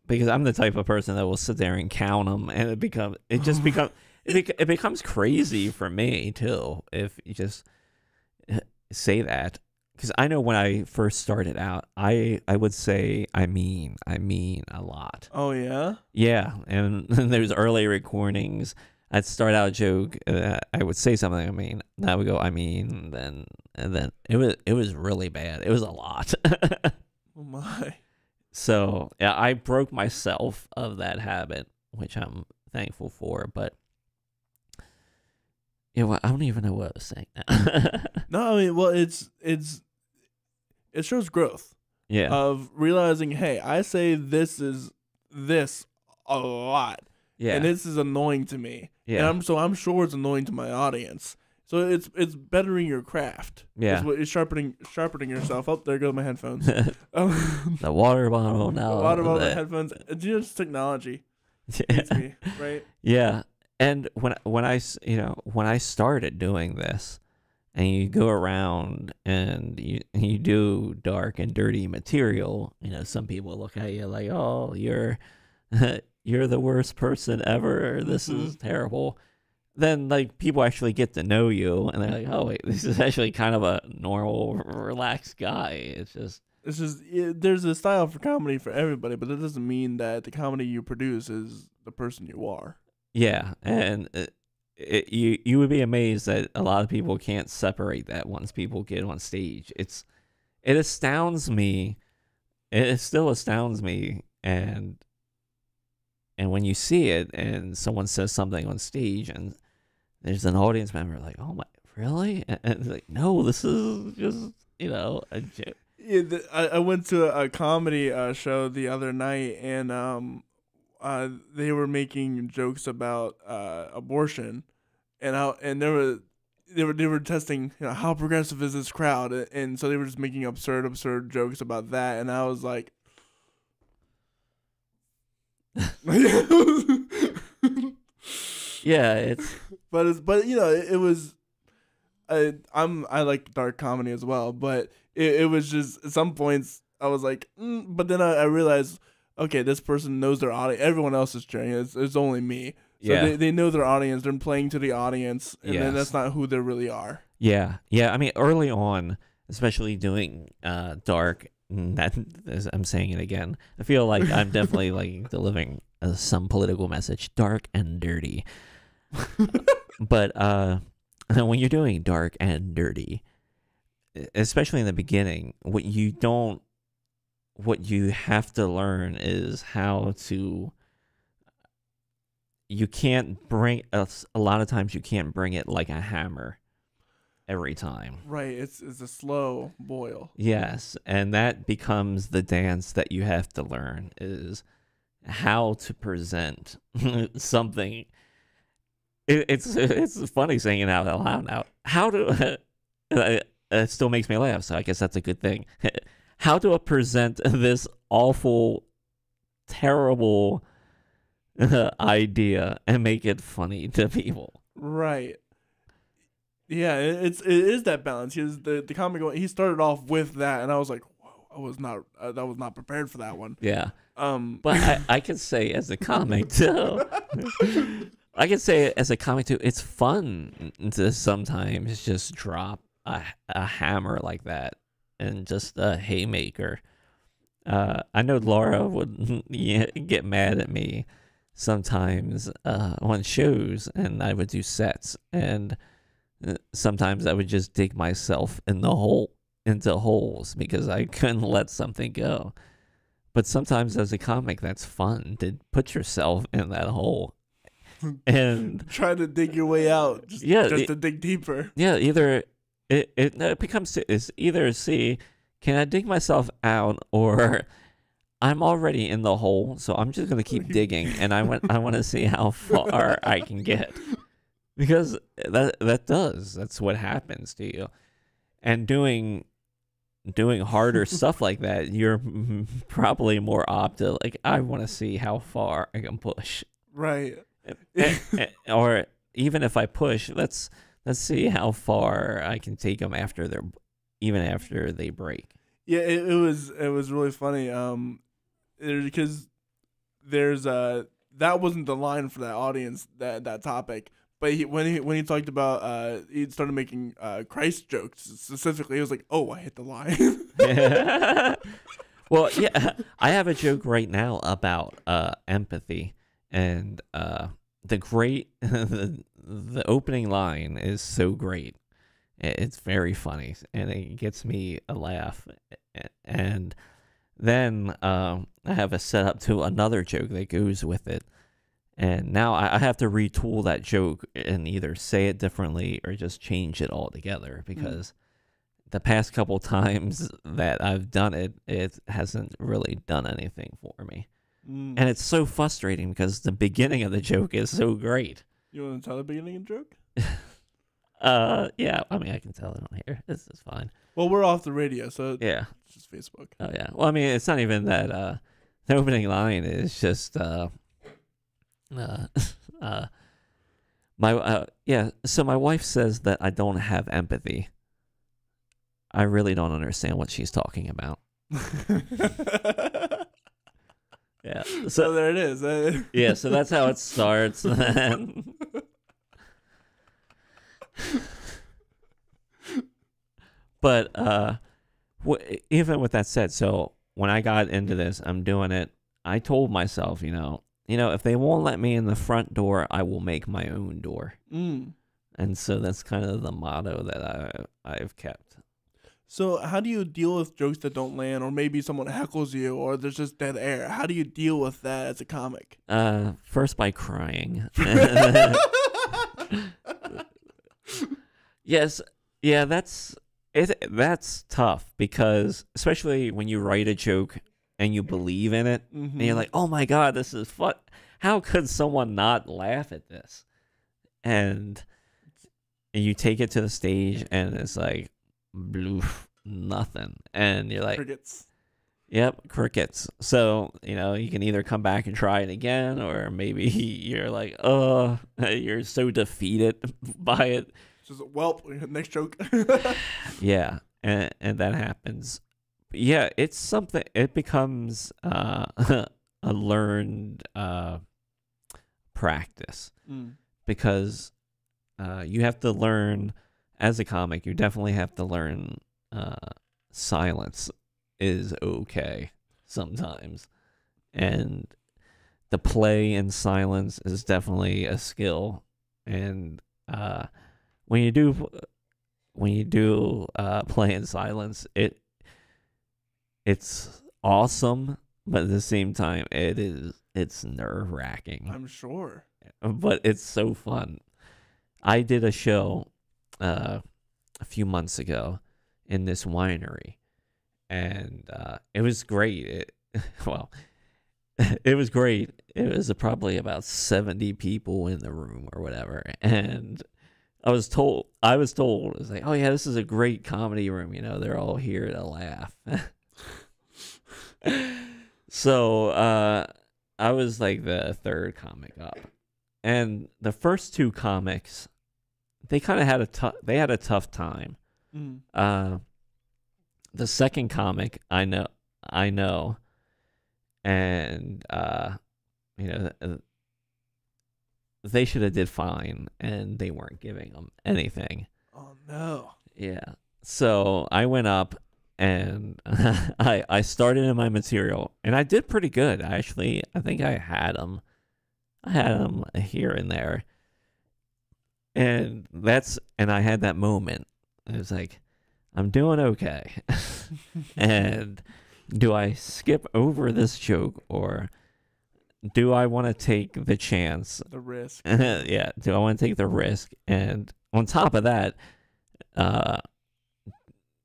I'm the type of person that will sit there and count them, and it becomes crazy for me too if you just say that. Because I know when I first started out, I would say I mean a lot. Oh yeah. Yeah, and there's early recordings. I'd start out a joke. I would say something. I mean, I would go. I mean, and then it was really bad. It was a lot. Oh my. So yeah, I broke myself of that habit, which I'm thankful for. But you know, I don't even know what I was saying now. No, I mean, well, it shows growth. Yeah. Of realizing, hey, I say this a lot. Yeah. And this is annoying to me. Yeah. And I'm sure it's annoying to my audience. So it's bettering your craft. Yeah. It's sharpening yourself. Oh, there go my headphones. The water bottle now. The water bottle, headphones. It's just technology. Beats me, right? Yeah. And when I started doing this, and you go around and you do dark and dirty material, you know, some people look at you like, oh, you're the worst person ever. This is terrible. Then like people actually get to know you, and they're like, oh wait, this is actually kind of a normal, relaxed guy. It's just there's a style for comedy for everybody, but that doesn't mean that the comedy you produce is the person you are. Yeah, and you would be amazed that a lot of people can't separate that once people get on stage. It astounds me. It still astounds me and when you see it and someone says something on stage and there's an audience member like, oh my, really? And it's like, no, this is just, a joke. Yeah, I went to a comedy show the other night, and they were making jokes about abortion, and they were testing, how progressive is this crowd, and so they were just making absurd jokes about that, and I was like, yeah, it's but it was. I like dark comedy as well, but it was just at some points I was like, but then I realized, okay, this person knows their audience. Everyone else is cheering. It's only me. So yeah. they know their audience. They're playing to the audience, and then that's not who they really are. Yeah. I mean, early on, especially doing dark. That I'm saying it again. I feel like I'm definitely like delivering some political message, dark and dirty. But when you're doing dark and dirty, especially in the beginning, what you have to learn is how to. You can't bring a lot of times. You can't bring it like a hammer. Every time. Right, it's a slow boil. Yes, and that becomes the dance that you have to learn is how to present something. It's funny saying it out loud now. How to it still makes me laugh, so I guess that's a good thing. How to present this awful, terrible idea and make it funny to people. Right. Yeah, it is that balance. The comic. He started off with that, and I was like, "Whoa!" I was not prepared for that one. Yeah. But I can say as a comic too. I can say as a comic too. It's fun to sometimes just drop a hammer like that and just a haymaker. I know Laura would get mad at me sometimes on shows, and I would do sets and. Sometimes I would just dig myself into holes because I couldn't let something go. But sometimes as a comic, that's fun to put yourself in that hole and try to dig your way out. Just to dig deeper. Yeah, either it becomes it's either see, can I dig myself out, or I'm already in the hole, so I'm just gonna keep digging, and I want to see how far I can get. Because that's what happens to you, and doing harder stuff like that, you're probably more apt to like, I want to see how far I can push, right? Or even if I push, let's see how far I can take them after they break. Yeah, it was really funny. Because there's that wasn't the line for that audience, that topic. But when he talked about he started making Christ jokes specifically, he was like, "Oh, I hit the line." Well, yeah, I have a joke right now about empathy, and the opening line is so great. It's very funny, and it gets me a laugh. And then I have a setup to another joke that goes with it. And now I have to retool that joke and either say it differently or just change it altogether, because the past couple times that I've done it, it hasn't really done anything for me. And it's so frustrating because the beginning of the joke is so great. You want to tell the beginning of the joke? Yeah, I mean, I can tell it on here. This is fine. Well, we're off the radio, so yeah, it's just Facebook. Oh, yeah. Well, I mean, it's not even that. The opening line is just... So my wife says that I don't have empathy. I really don't understand what she's talking about. Yeah. So there it is. Yeah, so that's how it starts. But even with that said, so when I got into this, I'm doing it. I told myself, if they won't let me in the front door, I will make my own door. And so that's kind of the motto that I've kept. So how do you deal with jokes that don't land, or maybe someone heckles you, or there's just dead air? How do you deal with that as a comic? First by crying. Yes, yeah, that's it. That's tough because especially when you write a joke and you believe in it, and you're like, "Oh my god, this is fun! How could someone not laugh at this?" And you take it to the stage, and it's like, bloof, nothing, and you're like, Crickets. Yep, crickets. So, you can either come back and try it again, or maybe you're like, you're so defeated by it. Just, well, next joke. Yeah, and that happens. But yeah, it's something, it becomes a learned practice because you have to learn, as a comic, you definitely have to learn silence is okay sometimes, and the play in silence is definitely a skill. And when you do play in silence, it's awesome, but at the same time it's nerve-wracking. I'm sure, but it's so fun. I did a show a few months ago in this winery, and it was great. It was great. It was probably about 70 people in the room or whatever, and I was told it was like, oh yeah, this is a great comedy room. They're all here to laugh. So I was like the third comic up, and the first two comics, they kind of had a tough time. The second comic, I know, and they should have did fine, and they weren't giving them anything. Oh no. Yeah. So I went up and I started in my material, and I did pretty good. I think I had them here and there, and I had that moment. It was like, I'm doing okay. And do I skip over this joke, or do I want to take the chance? The risk. Yeah. Do I want to take the risk? And on top of that,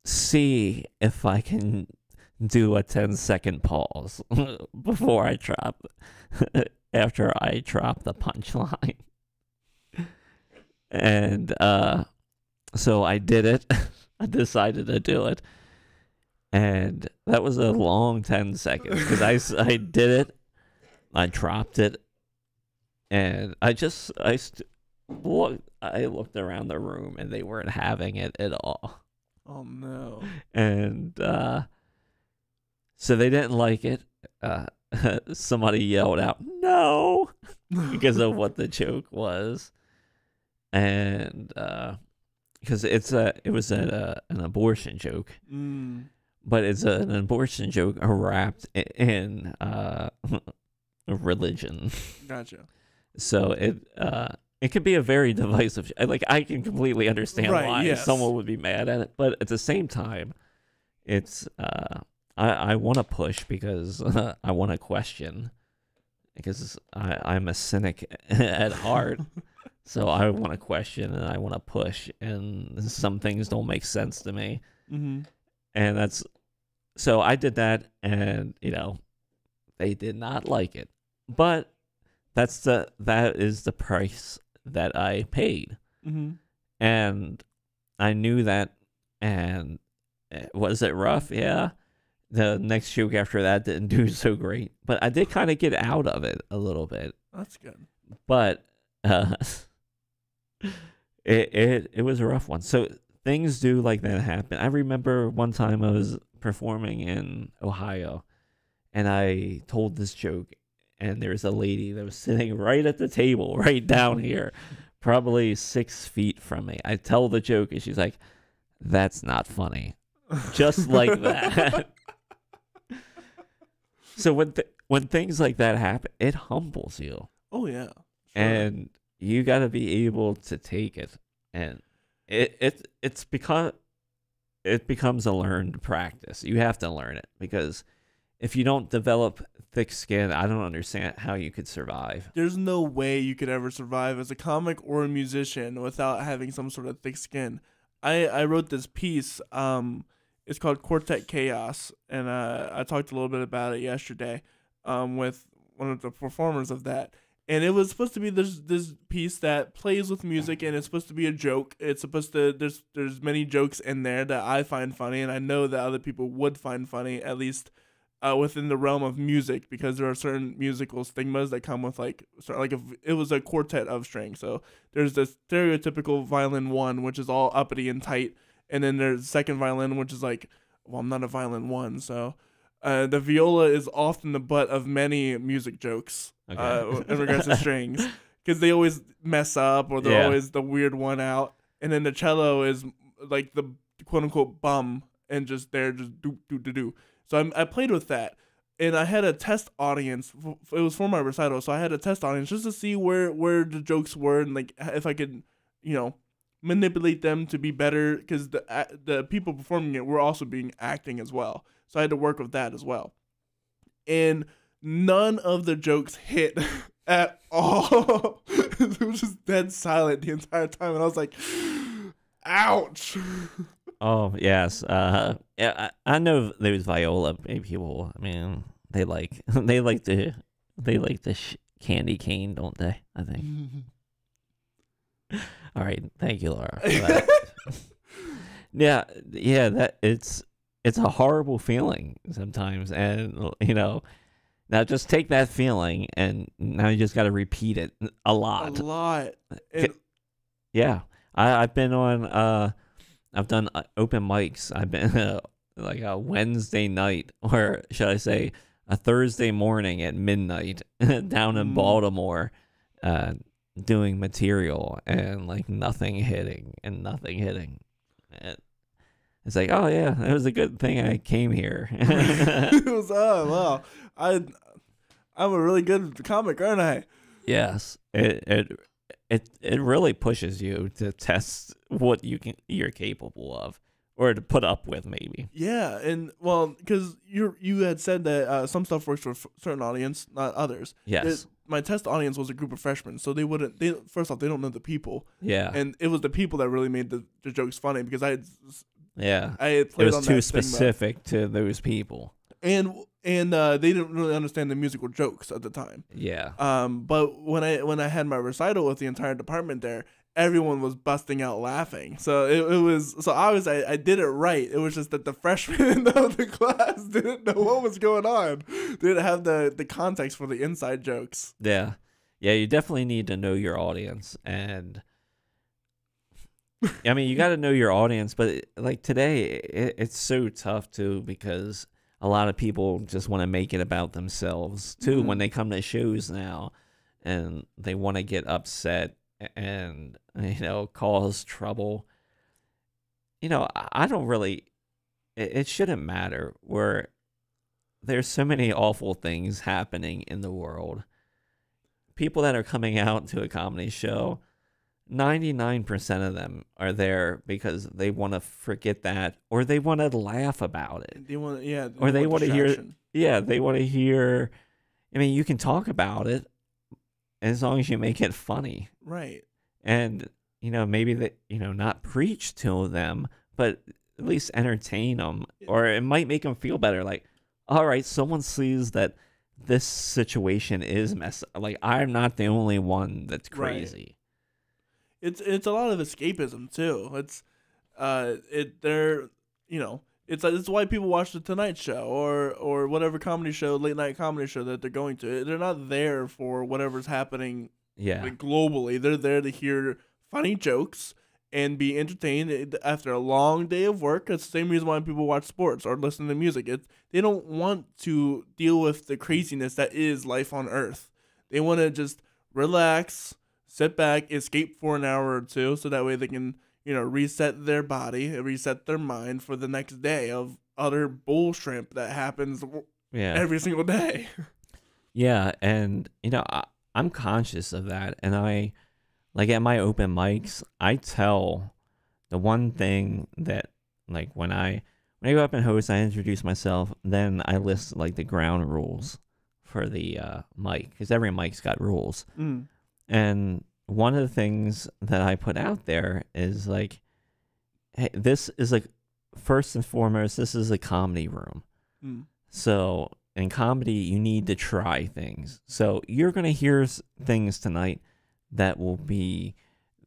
see if I can do a 10-second pause before I drop, after I drop the punchline. And so I did it. I decided to do it. And that was a long 10 seconds because I did it. I dropped it. And I looked around the room, and they weren't having it at all. Oh no. And so they didn't like it. Somebody yelled out, "No," because of what the joke was. And because it was an abortion joke. But it's an abortion joke wrapped in religion. Gotcha. So it could be a very divisive. Like, I can completely understand why someone would be mad at it, but at the same time, it's I want to push because I want to question, because I'm a cynic at heart. So I want to question, and I want to push, and some things don't make sense to me. And so I did that, and they did not like it, but that is the price that I paid. And I knew that. And was it rough? Yeah. The next joke after that didn't do so great, but I did kind of get out of it a little bit. That's good. But it was a rough one. So things do like that happen. I remember one time I was performing in Ohio, and I told this joke, and there was a lady that was sitting right at the table, right down here, probably 6 feet from me. I tell the joke, and she's like, "That's not funny." Just like that. So when things like that happen, it humbles you. Oh yeah. Sure. And you got to be able to take it. And it's because it becomes a learned practice. You have to learn it, because if you don't develop thick skin, I don't understand how you could survive. There's no way you could ever survive as a comic or a musician without having some sort of thick skin. I wrote this piece. It's called Quartet Chaos, and I talked a little bit about it yesterday with one of the performers of that. And it was supposed to be this piece that plays with music, and it's supposed to be a joke. It's supposed to there's many jokes in there that I find funny, and I know that other people would find funny, at least within the realm of music, because there are certain musical stigmas that come with like if it was a quartet of strings. So there's this stereotypical violin one, which is all uppity and tight, and then there's the second violin, which is like, well, I'm not a violin one, so the viola is often the butt of many music jokes in regards to strings, because they always mess up, or they're always the weird one out, and then the cello is like the quote unquote bum and just there just do do do do. So I played with that, and I had a test audience. It was for my recital, so I had a test audience just to see where the jokes were, and like if I could, manipulate them to be better, because the people performing it were also acting as well. So I had to work with that as well, and none of the jokes hit at all. It was just dead silent the entire time, and I was like, "Ouch." Oh yes, yeah. I know those viola people. I mean, they like the candy cane, don't they? I think. All right, thank you, Laura. For that. yeah. That it's a horrible feeling sometimes, and now just take that feeling, and now you just got to repeat it a lot. A lot. Yeah, I've been on. I've done open mics. I've been like a Wednesday night, or should I say a Thursday morning at midnight down in Baltimore doing material, and like nothing hitting. And it's like, oh yeah, it was a good thing I came here. It was, oh wow, I'm a really good comic, aren't I? Yes, it really pushes you to test what you're capable of, or to put up with, maybe. Yeah, and well, because you had said that some stuff works for a certain audience, not others. Yes. My test audience was a group of freshmen, so first off, they don't know the people. Yeah. And it was the people that really made the jokes funny, because I had it played was on too that specific to those people. And they didn't really understand the musical jokes at the time. Yeah. But when I had my recital with the entire department there, everyone was busting out laughing. So it was, so obviously I did it right. It was just that the freshmen of the class didn't know what was going on. They didn't have the context for the inside jokes. Yeah. Yeah, you definitely need to know your audience, and I mean, you got to know your audience, but like today, it's so tough too, because a lot of people just want to make it about themselves too when they come to shows now, and they want to get upset and cause trouble. I don't really. It shouldn't matter. Where there's so many awful things happening in the world. People that are coming out to a comedy show, 99% of them are there because they want to forget that, or they want to laugh about it. They want, or they want to hear. Yeah, they want to hear. I mean, you can talk about it as long as you make it funny, right? And maybe that not preach to them, but at least entertain them, or it might make them feel better. Like, all right, someone sees that this situation is messed up. Like, I'm not the only one that's crazy. Right. It's a lot of escapism too. It's it's why people watch the Tonight Show or whatever comedy show, late night comedy show that they're going to. They're not there for whatever's happening globally. They're there to hear funny jokes and be entertained after a long day of work. It's the same reason why people watch sports or listen to music. They don't want to deal with the craziness that is life on Earth. They want to just relax, sit back, escape for an hour or two, so that way they can, reset their body, reset their mind for the next day of utter bull shrimp that happens every single day. Yeah, and, I'm conscious of that, and like at my open mics, I tell the one thing that like when I go up and host, I introduce myself, then I list like the ground rules for the mic, because every mic's got rules. And one of the things that I put out there is like, hey, this is like, first and foremost, this is a comedy room. So in comedy, you need to try things. So you're going to hear things tonight that will be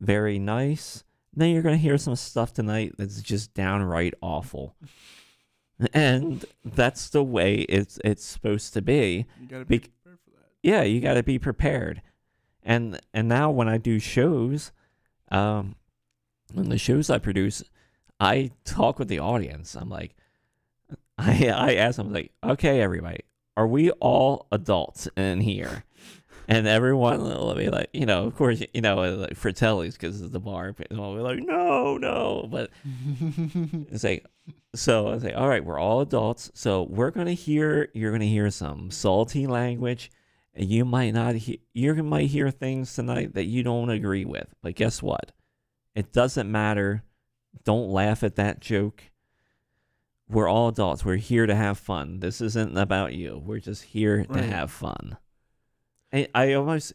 very nice. Then you're going to hear some stuff tonight that's just downright awful. And that's the way it's supposed to be. You got to be prepared for that. Yeah, you got to be prepared. And now when I do shows, in the shows I produce, I talk with the audience. I'm like, I ask them, like, okay, everybody, are we all adults in here? And everyone will be like, of course, like Fratelli's, because it's the bar, they'll be like, no. But it's like, so I say, all right, we're all adults. So you're going to hear some salty language. And you might hear things tonight that you don't agree with. But guess what? It doesn't matter. Don't laugh at that joke. We're all adults. We're here to have fun. This isn't about you. We're just here to have fun. And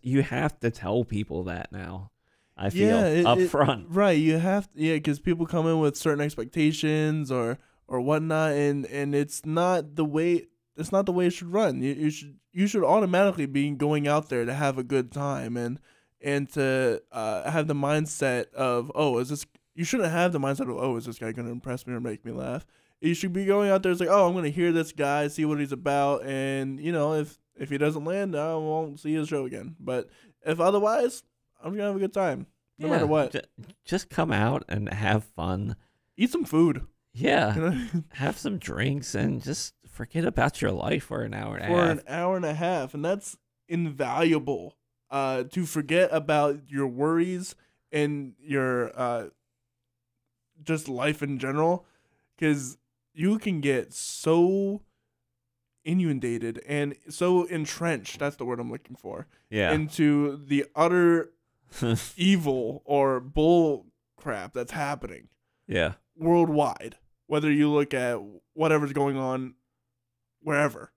you have to tell people that now. I feel up front. Right. You have to, because people come in with certain expectations or whatnot, and it's not the way it should run. You should automatically be going out there to have a good time and to have the mindset of, you shouldn't have the mindset of, is this guy going to impress me or make me laugh? You should be going out there, it's like, I'm going to hear this guy, see what he's about, and, if he doesn't land, I won't see his show again. But if otherwise, I'm going to have a good time, no matter what. Just come out and have fun. Eat some food. Yeah. Have some drinks and just forget about your life for an hour and a half. For an hour and a half. And that's invaluable, to forget about your worries and your just life in general. Because you can get so inundated and so entrenched, that's the word I'm looking for, into the utter evil or bull crap that's happening worldwide, whether you look at whatever's going on wherever.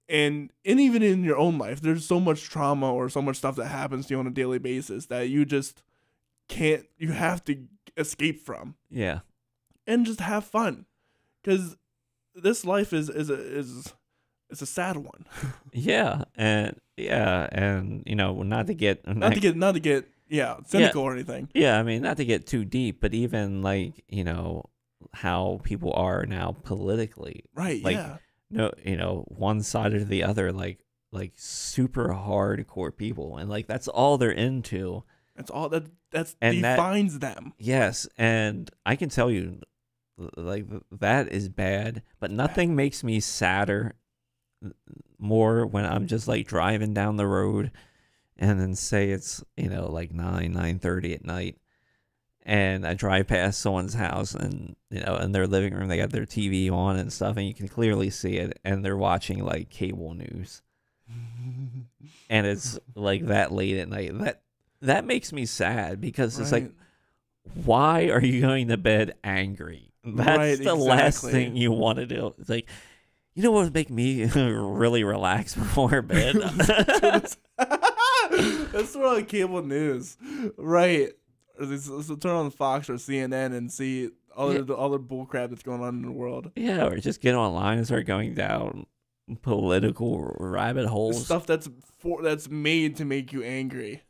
And even in your own life, there's so much trauma or so much stuff that happens to you on a daily basis that you just can't, you have to escape from. And just have fun, because this life is a sad one. And not to get cynical or anything. I mean, not to get too deep, but even like how people are now politically, right? One side or the other, like super hardcore people, and like that's all they're into. That's all that defines them. Yes, and I can tell you, like, that is bad, but nothing makes me sadder more when I'm just like driving down the road and then say it's like 9:30 at night, and I drive past someone's house and in their living room they got their TV on and stuff, and you can clearly see it, and they're watching like cable news and it's like that late at night. That makes me sad, because it's like, why are you going to bed angry? That's the last thing you want to do. It's like, what would make me really relax before bed? Let's throw on cable news. Right. So turn on Fox or CNN and see all the bull crap that's going on in the world. Yeah, or just get online and start going down political rabbit holes. Stuff that's made to make you angry.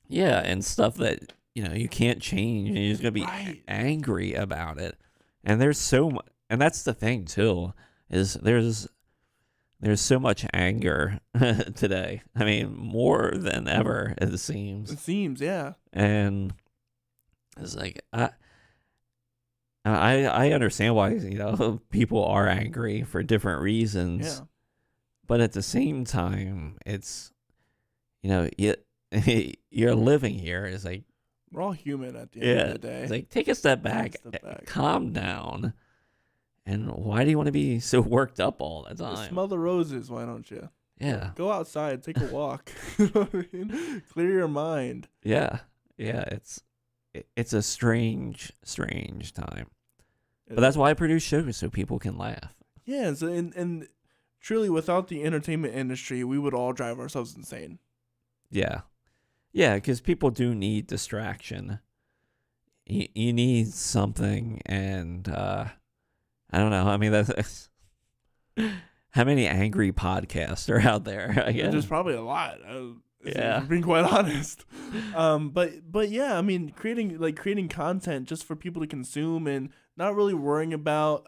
Yeah, and stuff that you can't change, and you're just gonna be angry about it. And there's so much, and that's the thing too, is there's so much anger today. I mean, more than ever, it seems. It seems, yeah. And it's like I understand why people are angry for different reasons. Yeah. But at the same time, it's you're living here. It's like, we're all human at the end of the day. It's like, take a step back, calm down. And why do you want to be so worked up all the time? Smell the roses, why don't you? Yeah. Go outside, take a walk. You know what I mean? Clear your mind. Yeah. It's a strange time. But that's why I produce shows, so people can laugh. Yeah, so, and truly, without the entertainment industry, we would all drive ourselves insane. Yeah. Yeah, because people do need distraction. You need something, and I don't know. I mean, that's how many angry podcasts are out there? I guess There's probably a lot. Yeah, Being quite honest. But yeah, I mean, creating content just for people to consume and not really worrying about,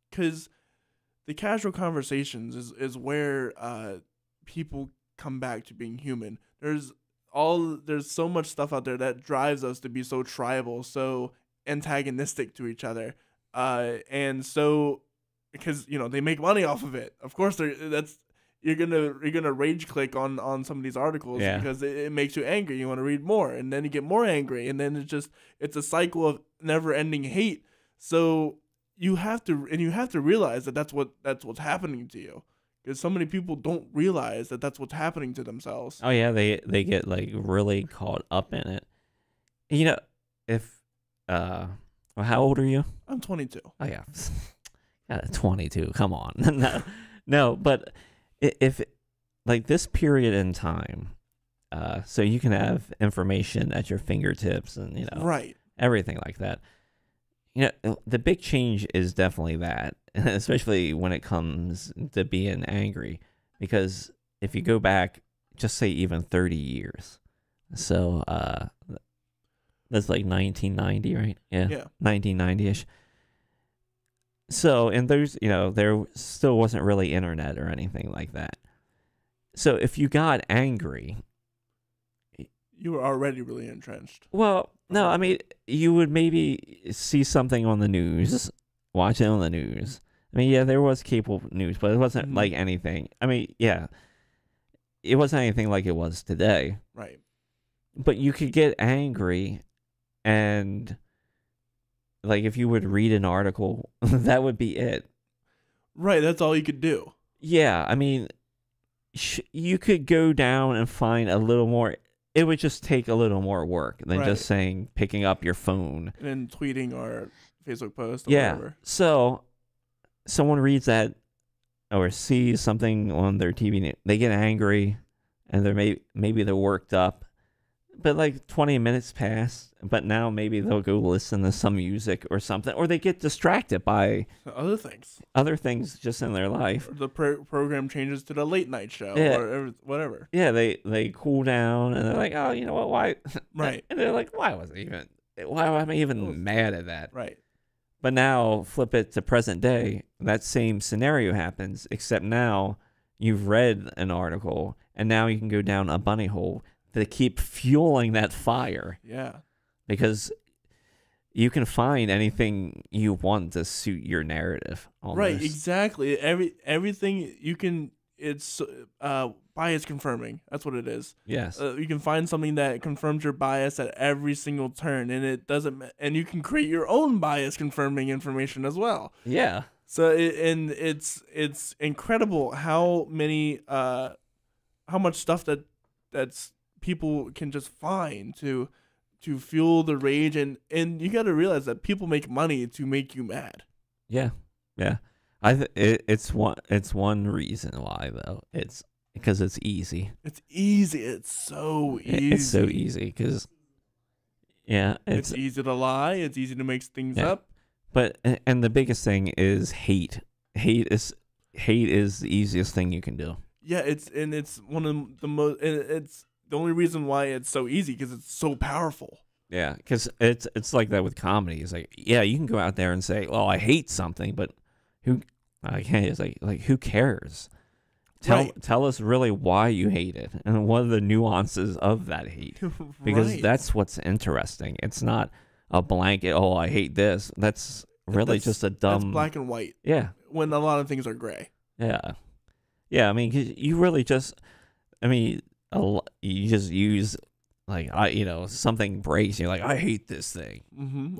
because the casual conversations is where people come back to being human. There's so much stuff out there that drives us to be so tribal, so antagonistic to each other, and so because they make money off of it. Of course, you're gonna rage click on some of these articles because it makes you angry. You want to read more, and then you get more angry, and then it's a cycle of never ending hate. So you have to realize that that's what's happening to you. Because so many people don't realize that that's what's happening to themselves. Oh yeah, they get like really caught up in it. If well, how old are you? I'm 22. Oh yeah, 22. Come on, no. But if like this period in time, so you can have information at your fingertips and right, everything like that. The big change is definitely that, especially when it comes to being angry, because if you go back, just say even 30 years, so that's like 1990, right? Yeah. 1990-ish. So in those, there still wasn't really internet or anything like that. So if you got angry, you were already really entrenched. Well, no, I mean, you would maybe see something on the news, watch it on the news. I mean, yeah, there was cable news, but it wasn't like anything. I mean, yeah, it wasn't anything like it was today. Right. But you could get angry, and like if you would read an article, that would be it. Right, that's all you could do. Yeah, I mean, you could go down and find a little more. It would just take a little more work than just picking up your phone. And then tweeting or Facebook post or whatever. So someone reads that or sees something on their TV, they get angry, and maybe they're worked up. But like 20 minutes pass, but now maybe they'll go listen to some music or something, or they get distracted by other things just in their life. Or the program changes to the late night show or whatever. Yeah, they cool down and they're like, oh, you know what? Why? Right. And they're like, why am I even mad at that? Right. But now flip it to present day. That same scenario happens, except now you've read an article and now you can go down a bunny hole to keep fueling that fire. Yeah. Because you can find anything you want to suit your narrative. Almost. Right, exactly. Everything you can, it's bias confirming. That's what it is. Yes. You can find something that confirms your bias at every single turn, and it doesn't. And you can create your own bias confirming information as well. Yeah. So it's incredible how much stuff that's people can just find to fuel the rage, and you got to realize that people make money to make you mad. Yeah. It's one reason why though. It's because it's easy. It's easy. It's so easy. It's so easy because it's easy to lie. It's easy to make things up. But and the biggest thing is hate. Hate is the easiest thing you can do. Yeah, it's one of the most. It's the only reason why it's so easy because it's so powerful. Yeah, because it's like that with comedy. It's like, yeah, you can go out there and say, "Oh, I hate something," but who? It's like who cares? Tell us really why you hate it and what are the nuances of that hate, because that's what's interesting. It's not a blanket. Oh, I hate this. That's really just a dumb. That's black and white. Yeah, when a lot of things are gray. Yeah. I mean, 'cause you really just. I mean. You just use something breaks and you're like, I hate this thing,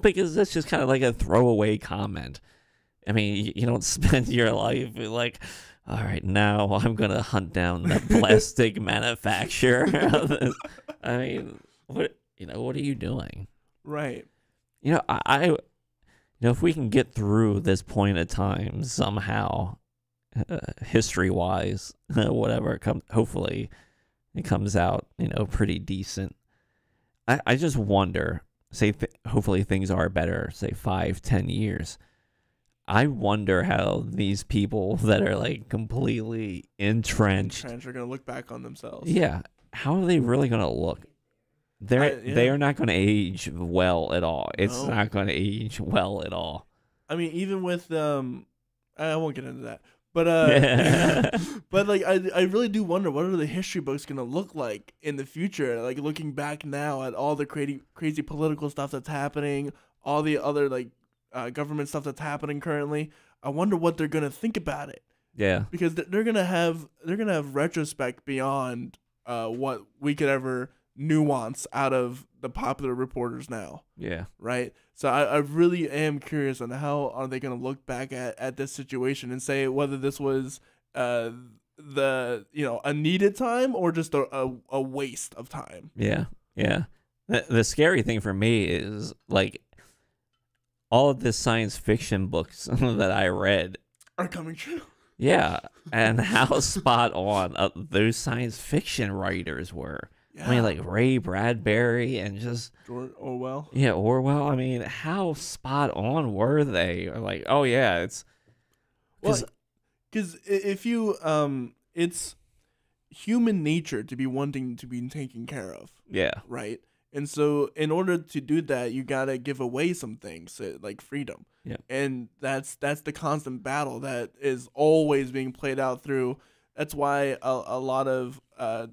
because that's just kind of like a throwaway comment. I mean, you don't spend your life like, all right, now I'm gonna hunt down the plastic manufacturer. I mean, what are you doing? Right. I if we can get through this point of time somehow, history-wise, whatever, hopefully it comes out, pretty decent. I just wonder, hopefully things are better, say 5-10 years. I wonder how these people that are like completely entrenched are going to look back on themselves. Yeah. How are they really going to look? They are not going to age well at all. It's not going to age well at all. I mean, even with I won't get into that. But but like I really do wonder, what are the history books going to look like in the future? Like looking back now at all the crazy political stuff that's happening, all the other like government stuff that's happening currently. I wonder what they're going to think about it. Yeah. Because they're going to have retrospect beyond what we could ever nuance out of the popular reporters now. Yeah. Right? So I really am curious on how are they going to look back at this situation and say whether this was a needed time or just a waste of time. Yeah. Yeah. The scary thing for me is like all of the science fiction books that I read are coming true. Yeah. And how spot on those science fiction writers were. Yeah. I mean, like Ray Bradbury and just George Orwell. Yeah, Orwell. I mean, how spot on were they? Like, oh yeah, it's because if you it's human nature to be wanting to be taken care of. Yeah. Right. And so, in order to do that, you gotta give away some things like freedom. Yeah. And that's the constant battle that is always being played out through. That's why a lot of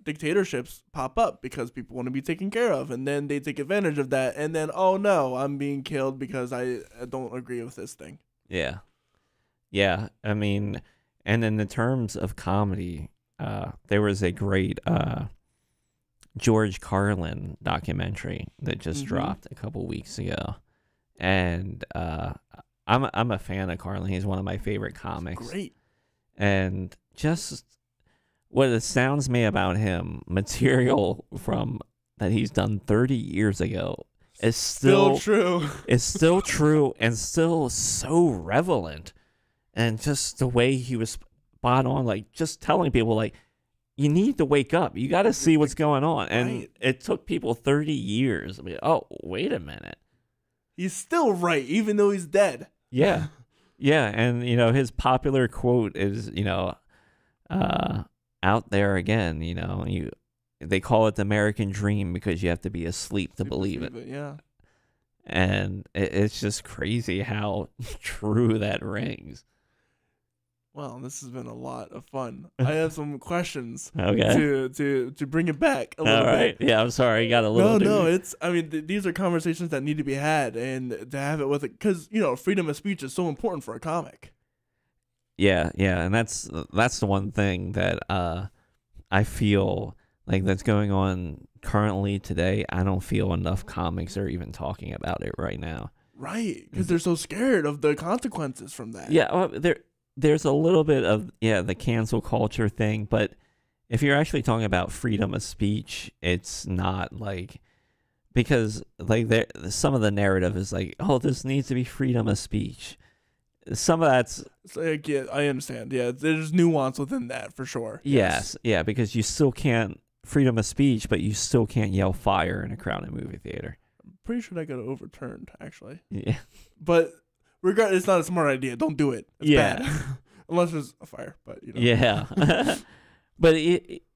dictatorships pop up, because people want to be taken care of, and then they take advantage of that, and then, oh no, I'm being killed because I don't agree with this thing. Yeah. Yeah, I mean, and in the terms of comedy, there was a great George Carlin documentary that just dropped a couple weeks ago, and I'm a fan of Carlin. He's one of my favorite comics. Great. And just what it sounds me about him, material from that he's done 30 years ago is still true. It's still true and still so relevant. And just the way he was spot on, like just telling people, like, you need to wake up. You got to see what's going on. And it took people 30 years. I mean, oh, wait a minute. He's still right, even though he's dead. Yeah. Yeah. And, his popular quote is, out there again, they call it the American dream because you have to be asleep to believe it. Yeah. And it's just crazy how true that rings. Well, this has been a lot of fun. I have some questions to bring it back a little bit. Yeah, I'm sorry. You got a little. No. These are conversations that need to be had, and to have it with it, because freedom of speech is so important for a comic. Yeah, and that's the one thing that I feel like that's going on currently today. I don't feel enough comics are even talking about it right now. Right, because they're so scared of the consequences from that. Yeah, well, there's a little bit of the cancel culture thing, but if you're actually talking about freedom of speech, it's not like, because like some of the narrative is like, oh, this needs to be freedom of speech. Some of that's like, yeah, I understand. Yeah, there's nuance within that for sure. Yes, yeah, because you still can't freedom of speech, but you still can't yell fire in a crowded movie theater. I'm pretty sure that got overturned, actually. Yeah, but regardless, it's not a smart idea. Don't do it. It's bad. Unless there's a fire, but Yeah. But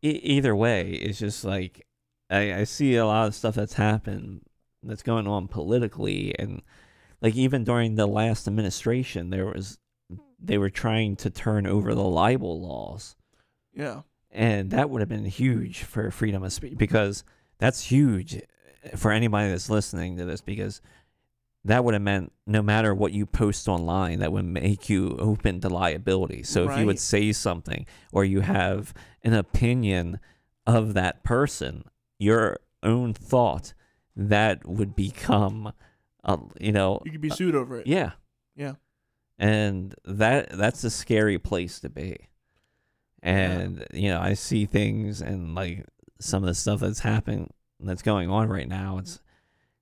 either way, it's just like I see a lot of stuff that's going on politically, and like even during the last administration, they were trying to turn over the libel laws. Yeah. And that would have been huge for freedom of speech, because that's huge for anybody that's listening to this, because that would have meant no matter what you post online, that would make you open to liability. So if you would say something or you have an opinion of that person, your own thought, that would become, you could be sued over it. Yeah. Yeah. And that's a scary place to be. And, I see things, and like some of the stuff that's happening, that's going on right now,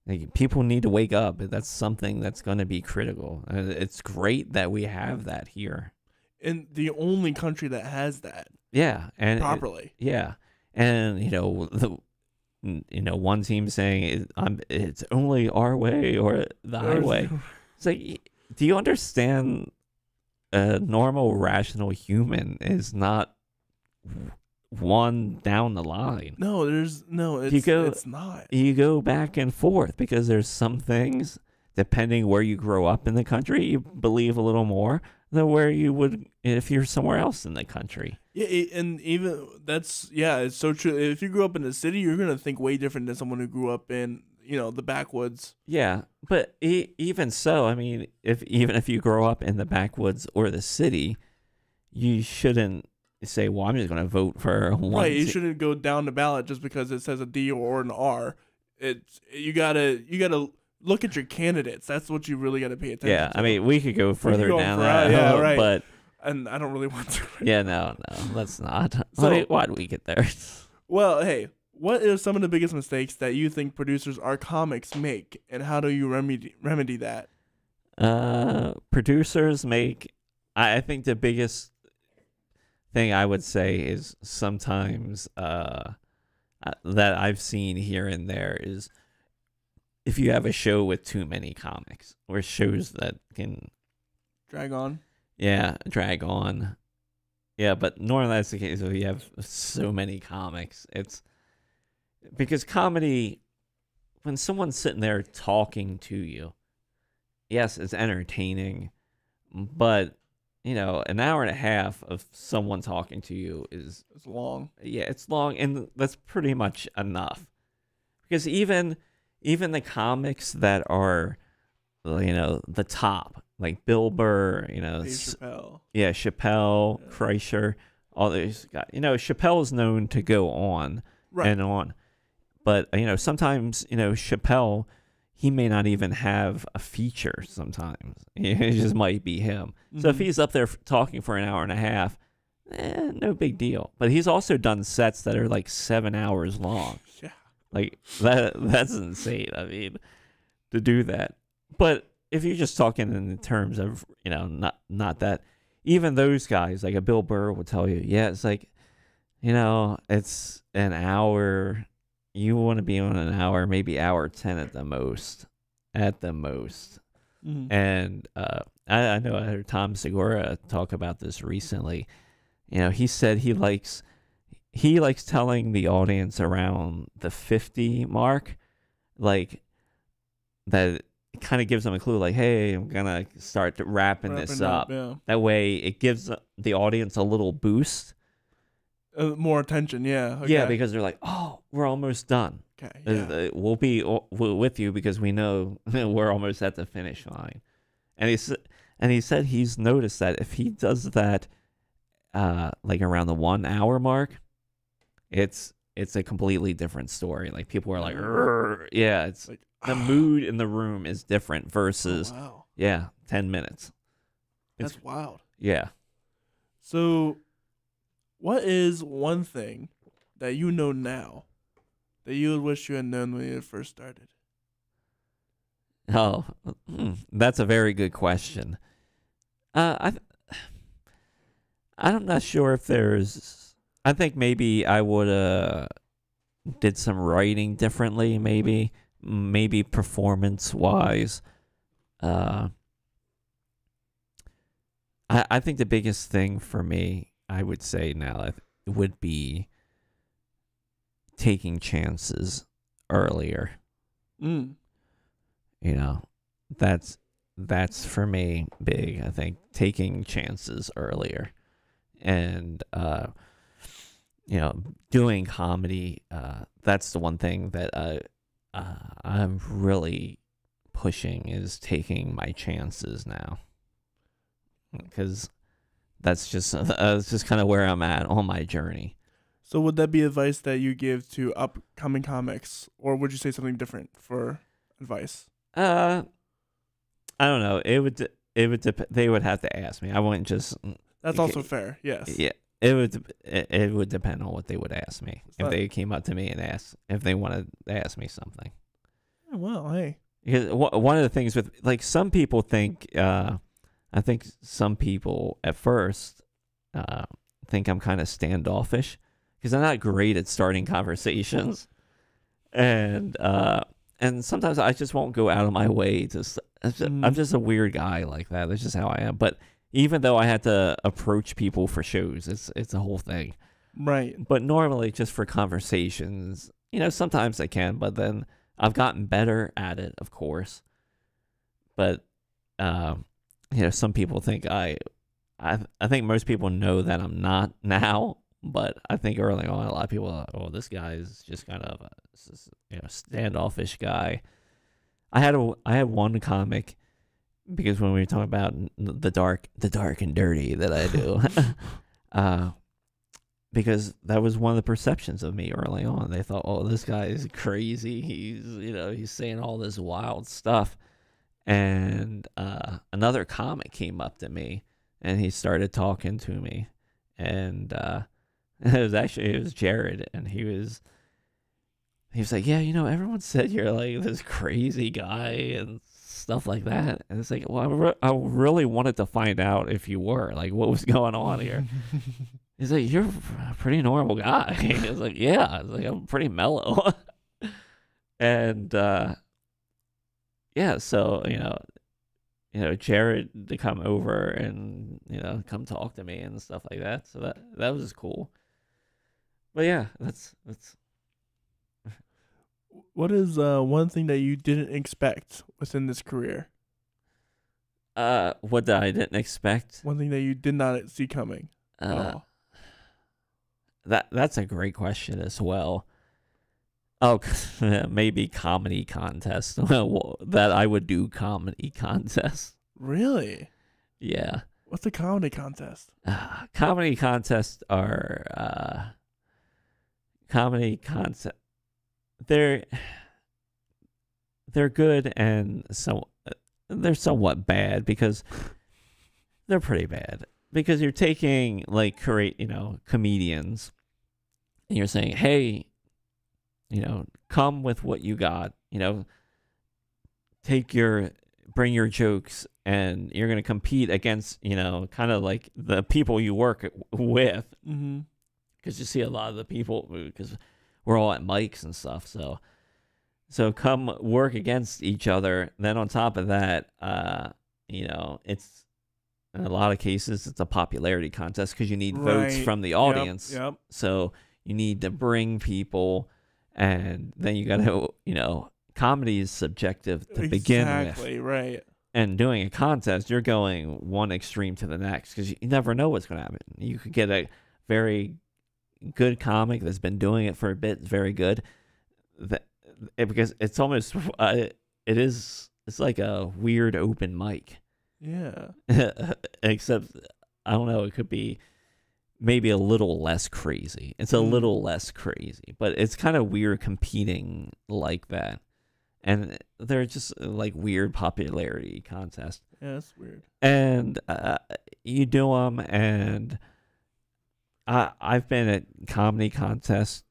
Like, people need to wake up. That's something that's going to be critical. And it's great that we have that here. And the only country that has that. Yeah, and properly. And one team saying it's only our way or the highway. It's like, do you understand? A normal, rational human is not one down the line. No, it's not. You go back and forth because there's some things, depending where you grow up in the country, you believe a little more than where you would if you're somewhere else in the country. Yeah, and even it's so true. If you grew up in the city, you're gonna think way different than someone who grew up in the backwoods. Yeah, but even so, I mean, even if you grow up in the backwoods or the city, you shouldn't say, "Well, I'm just going to vote for one." Right, you shouldn't go down the ballot just because it says a D or an R. You gotta look at your candidates. That's what you really gotta pay attention. Yeah, to. I mean, we could go further down that. Yeah, right. But and I don't really want to. Yeah, no, let's not. So, why do we get there? Well, hey. What are some of the biggest mistakes that you think producers or comics make, and how do you remedy that? Producers make. I think the biggest thing I would say is sometimes that I've seen here and there is if you have a show with too many comics or shows that can drag on. Yeah, drag on. Yeah, but normally that's the case if you have so many comics. It's because comedy, when someone's sitting there talking to you, yes, it's entertaining, but, an hour and a half of someone talking to you it's long. Yeah, it's long, and that's pretty much enough. Because even the comics that are, the top, like Bill Burr, Chappelle. Yeah, Chappelle, yeah. Kreischer, all these guys. Chappelle is known to go on and on. But, sometimes, Chappelle, he may not even have a feature sometimes. It just might be him. Mm-hmm. So if he's up there talking for an hour and a half, no big deal. But he's also done sets that are like 7 hours long. Yeah. Like, that's insane. I mean, to do that. But if you're just talking in terms of, not that, even those guys, like a Bill Burr will tell you, yeah, it's like, it's an hour. You want to be on an hour, maybe hour 10 at the most. Mm-hmm. And I know I heard Tom Segura talk about this recently. He said he likes telling the audience around the 50 mark, like that it kind of gives them a clue, like, hey, I'm gonna start wrapping this up. Yeah. That way, it gives the audience a little boost. More attention, yeah. Okay. Yeah, because they're like, oh, we're almost done. Okay, yeah. We'll be with you because we know we're almost at the finish line. And he said he's noticed that if he does that, like around the 1 hour mark, it's a completely different story. Like people are like, yeah, it's like the mood in the room is different versus 10 minutes. That's wild. Yeah. So, what is one thing that you know now that you would wish you had known when you first started? Oh, that's a very good question. I'm not sure if there's. I think maybe I would did some writing differently. Maybe performance wise. I think the biggest thing for me, I would say now, would be taking chances earlier. That's for me big. I think taking chances earlier, and doing comedy. That's the one thing that I'm really pushing is taking my chances now, because that's just kind of where I'm at on my journey. So would that be advice that you give to upcoming comics, or would you say something different for advice? I don't know. It would they would have to ask me. I wouldn't just. That's also fair. Yes. Yeah. It would depend on what they would ask me. If they came up to me and asked if they wanted to ask me something. well, hey. Because one of the things with, like, some people think, I think some people at first think I'm kind of standoffish because I'm not great at starting conversations. And sometimes I just won't go out of my way to. I'm just a weird guy like that. That's just how I am. But even though I had to approach people for shows, it's a whole thing. Right. But normally, just for conversations, sometimes I can. But then I've gotten better at it, of course. But some people think I think most people know that I'm not now. But I think early on, a lot of people are like, oh, this guy is just kind of a standoffish guy. I had one comic, because when we were talking about the dark and dirty that I do, because that was one of the perceptions of me early on. They thought, oh, this guy is crazy. He's saying all this wild stuff. And another comic came up to me, and he started talking to me, and it was Jared, and he was like, yeah, everyone said you're like this crazy guy and stuff like that. And it's like, well, I really wanted to find out if you were, like, what was going on here. He's like, you're a pretty normal guy. I was like, yeah. I was like, I'm pretty mellow. And yeah, so Jared to come over and come talk to me and stuff like that. So that was cool. But yeah, that's. What is one thing that you didn't expect within this career? What I didn't expect? One thing that you did not see coming at all. That's a great question as well. Oh, maybe comedy contest. That I would do comedy contests. Really? Yeah. What's a comedy contest? Comedy contests are comedy concept. They're good, and they're somewhat bad because they're pretty bad, because you're taking like comedians, and you're saying, hey, come with what you got, bring your jokes, and you're going to compete against, kind of like the people you work with. Mm-hmm. Because you see a lot of the people, because we're all at mics and stuff, so come work against each other. Then on top of that, it's in a lot of cases it's a popularity contest, because you need votes from the audience. Yep. So you need to bring people, and then you got to, comedy is subjective to begin with. Exactly, right. And doing a contest, you're going one extreme to the next, because you never know what's going to happen. You could get a very good comic that's been doing it for a bit, very good, because it's almost it's like a weird open mic. Yeah. Except, I don't know, it could be maybe a little less crazy. It's a little less crazy, but it's kind of weird competing like that. And they're just like weird popularity contests. Yeah, that's weird. And you do them, and I've been at comedy contests,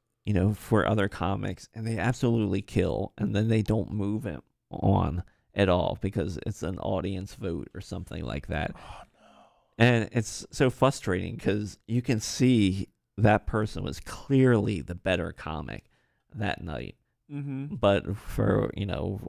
for other comics, and they absolutely kill, and then they don't move it on at all because it's an audience vote or something like that. Oh, no. And it's so frustrating because you can see that person was clearly the better comic that night. Mm-hmm. But for,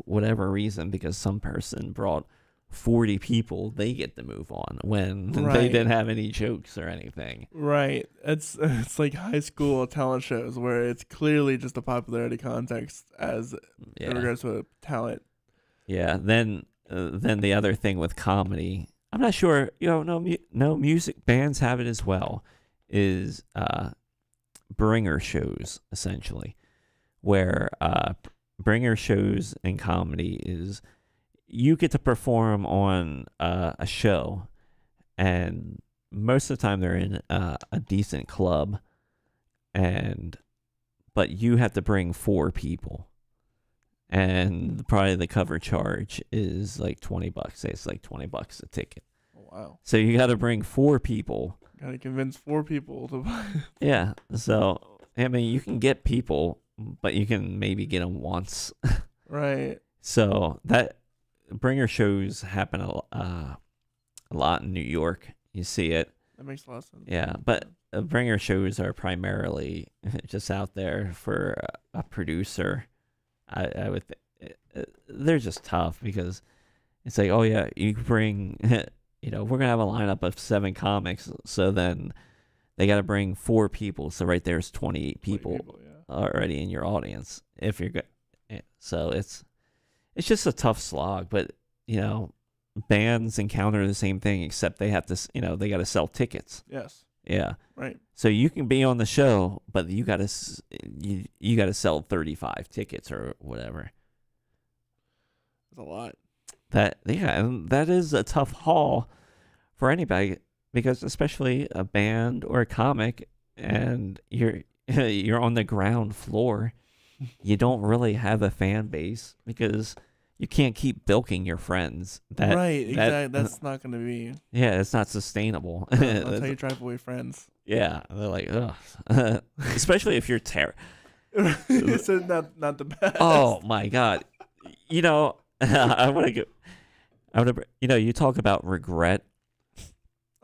whatever reason, because some person brought 40 people, they get to move on when they didn't have any jokes or anything. Right. It's like high school talent shows where it's clearly just a popularity context as in regards to a talent. Yeah. Then the other thing with comedy, I'm not sure, no music bands have it as well, is bringer shows, essentially, where bringer shows in comedy is you get to perform on a show, and most of the time they're in a decent club, but you have to bring 4 people, and probably the cover charge is like $20. Say it's like $20 a ticket. Oh, wow. So you got to bring 4 people. Got to convince 4 people to buy. Yeah. So, I mean, you can get people, but you can maybe get them once. Right. So that bringer shows happen a lot in New York. You see it. That makes a lot of sense. Yeah, but bringer shows are primarily just out there for a producer. I would they're just tough because it's like, oh yeah, you bring, we're gonna have a lineup of 7 comics, so then they got to bring 4 people. So right there's 28 people already in your audience if you're good. So it's just a tough slog, but bands encounter the same thing, except they have to, they got to sell tickets. Yes. Yeah. Right. So you can be on the show, but you got to you got to sell 35 tickets or whatever. That's a lot. And that is a tough haul for anybody, because especially a band or a comic, and you're on the ground floor. You don't really have a fan base because you can't keep bilking your friends. Right, exactly. That's not going to be... Yeah, it's not sustainable. That's how you drive away friends. Yeah, they're like, ugh. Especially if you're So not the best. Oh, my God. I want to go... you talk about regret.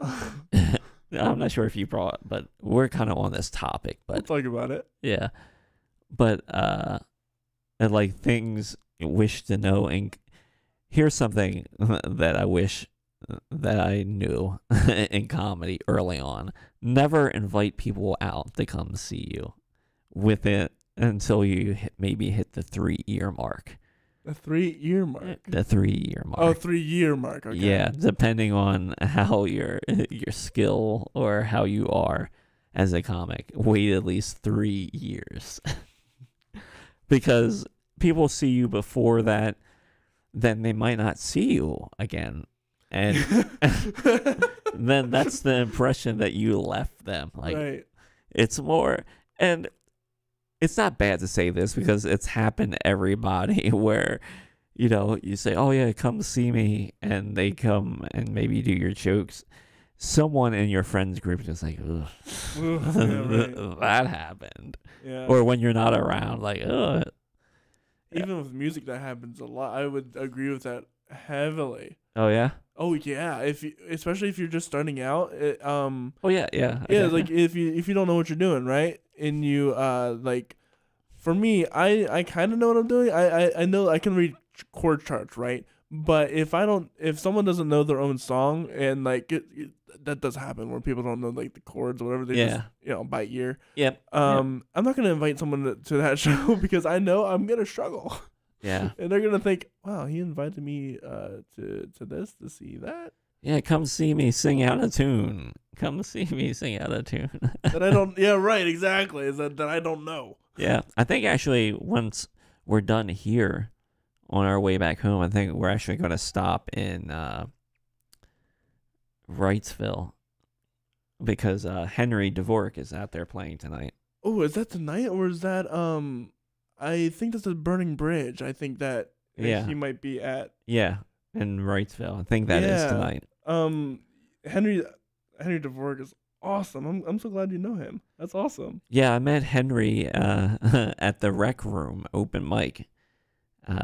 I'm not sure if you brought, but we're kind of on this topic. But we'll talk about it. Yeah. But, and like things you wish to know. And here's something that I wish that I knew in comedy early on. Never invite people out to come see you with it until you maybe hit the 3-year mark. The 3-year mark? The 3-year mark. Oh, 3-year mark. Okay. Yeah, depending on how your skill or how you are as a comic. Wait at least 3 years. Because people see you before that, then they might not see you again. And then that's the impression that you left them. Like, right. It's more, and it's not bad to say this because it's happened to everybody where, you say, oh yeah, come see me. And they come and maybe do your jokes. Someone in your friends group is just like, ugh, right. That happened. Yeah. Or when you're not around, like, ugh. Even with music, that happens a lot. I would agree with that heavily. Oh yeah. Oh yeah. Especially if you're just starting out. Oh yeah, yeah. Yeah, like if you don't know what you're doing, right? And you like, for me, I kind of know what I'm doing. I know I can read chord charts, right? But if someone doesn't know their own song, and like that does happen where people don't know like the chords or whatever, they just by ear. Yep. I'm not gonna invite someone to that show because I know I'm gonna struggle. Yeah. And they're gonna think, wow, he invited me to this to see that. Yeah, come see me sing out of tune. Come see me sing out of tune. That I don't. Yeah, right. Exactly. Is that I don't know. Yeah, I think actually once we're done here, on our way back home, I think we're actually going to stop in Wrightsville because Henry Dvorak is out there playing tonight. Oh, is that tonight or is that I think that's a Burning Bridge. I think that he might be at. Yeah, in Wrightsville. I think that is tonight. Henry Dvorak is awesome. I'm so glad you know him. That's awesome. Yeah, I met Henry at the Rec Room open mic.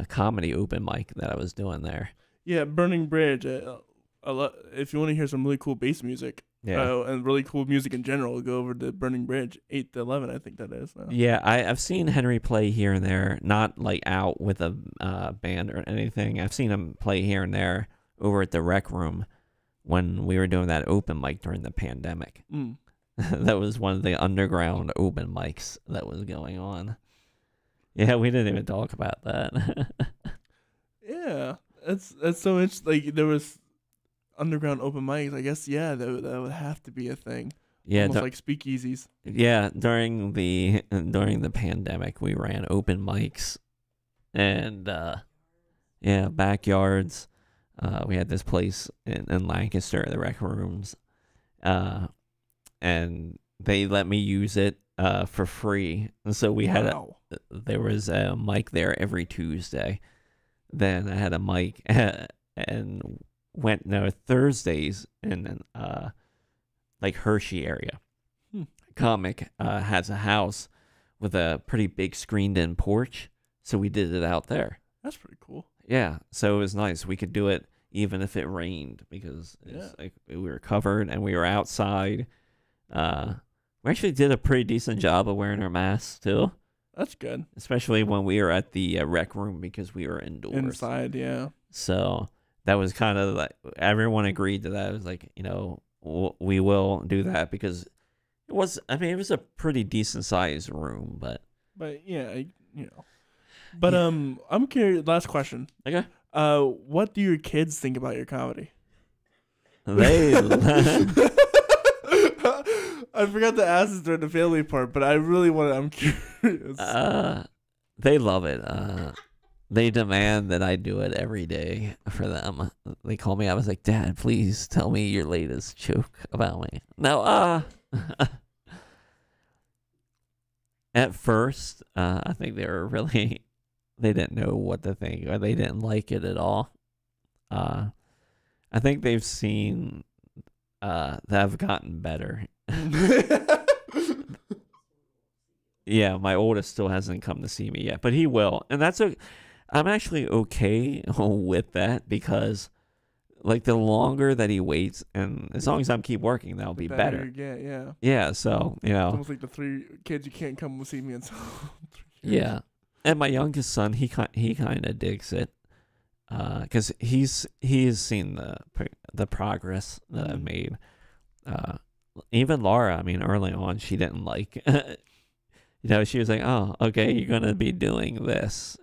Comedy open mic that I was doing there. Yeah, Burning Bridge. If you want to hear some really cool bass music, and really cool music in general, go over to Burning Bridge, 8 to 11. I think that is. Yeah, I've seen Henry play here and there, not like out with a band or anything. I've seen him play here and there over at the Rec Room when we were doing that open mic during the pandemic. That was one of the underground open mics that was going on. Yeah, we didn't even talk about that. Yeah, that's so interesting. Like there was underground open mics. I guess that would have to be a thing. Yeah, almost like speakeasies. Yeah, during the pandemic, we ran open mics, and backyards. We had this place in Lancaster, the Rec Rooms, and they let me use it for free. And so we had there was a mic there every Tuesday. Then I had a mic and went Thursdays in like Hershey area. Comic has a house with a pretty big screened in porch, so we did it out there. That's pretty cool. Yeah, so it was nice. We could do it even if it rained because it's like we were covered and we were outside. We actually did a pretty decent job of wearing our masks too. That's good. Especially when we were at the rec room because we were indoors. Inside, yeah. So that was kind of like everyone agreed to that. It was like, we will do that because it was a pretty decent sized room, but yeah, But I'm curious. Last question. Okay. What do your kids think about your comedy? They I forgot to ask this during the family part, but I really want to. I'm curious. They love it. They demand that I do it every day for them. They call me. I was like, Dad, please tell me your latest joke about me. No, at first, I think they were really, they didn't know what to think or they didn't like it at all. I think they've seen that I've gotten better. Yeah, my oldest still hasn't come to see me yet, but he will. And I'm actually okay with that because like the longer that he waits and as long as I keep working, that'll be better. Yeah. Yeah, so, It's almost like the 3 kids you can't come see me until 3 years. Yeah. And my youngest son, he kind of digs it. Cuz he's seen the progress that I've made. Even Laura, I mean, early on, she didn't like, she was like, oh, okay, you're going to be doing this,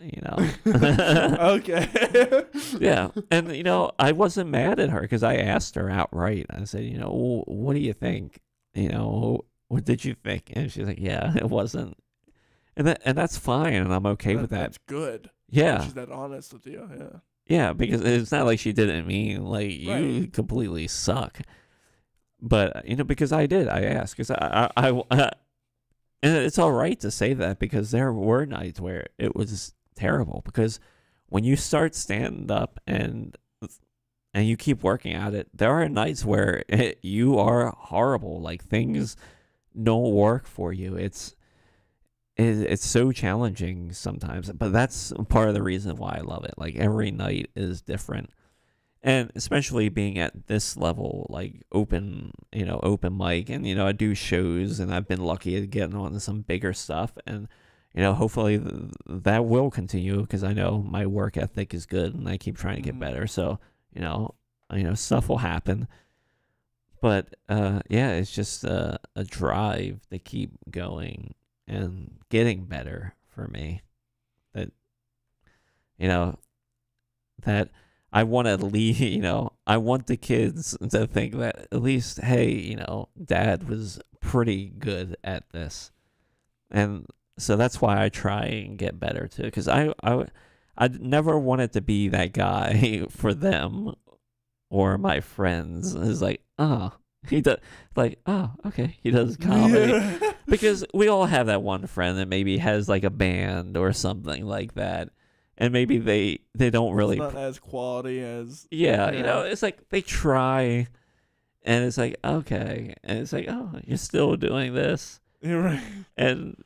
Okay. Yeah. And, I wasn't mad at her because I asked her outright. I said, what do you think? What did you think? And she's like, yeah, it wasn't. And that's fine. And I'm okay with that. That's good. Yeah. She's that honest with you. Yeah. Yeah, because it's not like she didn't mean like you completely suck. But, because I did. I asked because I and it's all right to say that because there were nights where it was terrible because when you start stand up and you keep working at it, there are nights where you are horrible. Like things don't work for you. It's so challenging sometimes, but that's part of the reason why I love it. Like every night is different. And especially being at this level, like open mic, and I do shows, and I've been lucky at getting on some bigger stuff, and hopefully that will continue because I know my work ethic is good, and I keep trying to get better. So stuff will happen, but it's just a drive to keep going and getting better for me. That that. I want to leave, I want the kids to think that at least, hey, Dad was pretty good at this. And so that's why I try and get better too. Because I never wanted to be that guy for them or my friends. It's like, he does, like, okay, he does comedy. Yeah. Because we all have that one friend that maybe has like a band or something like that. And maybe they don't really... It's not as quality as... Yeah, it's like they try, and it's like, okay. And it's like, oh, you're still doing this. You're right. And,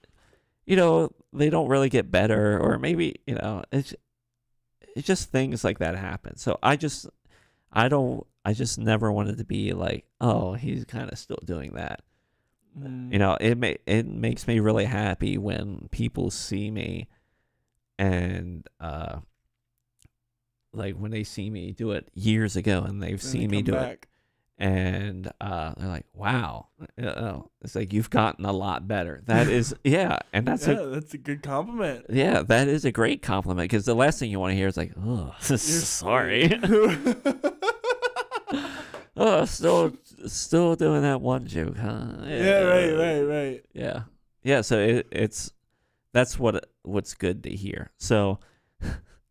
they don't really get better, or maybe, it's just things like that happen. So I just never wanted to be like, oh, he's kind of still doing that. It makes me really happy when people see me and like when they see me do it years ago and they've seen me do it and they're like, wow, it's like you've gotten a lot better. That is and that's a good compliment. Yeah, that is a great compliment because the last thing you want to hear is like, oh, sorry. Oh, still doing that one joke, huh? Yeah, right. Yeah. So that's what's good to hear. So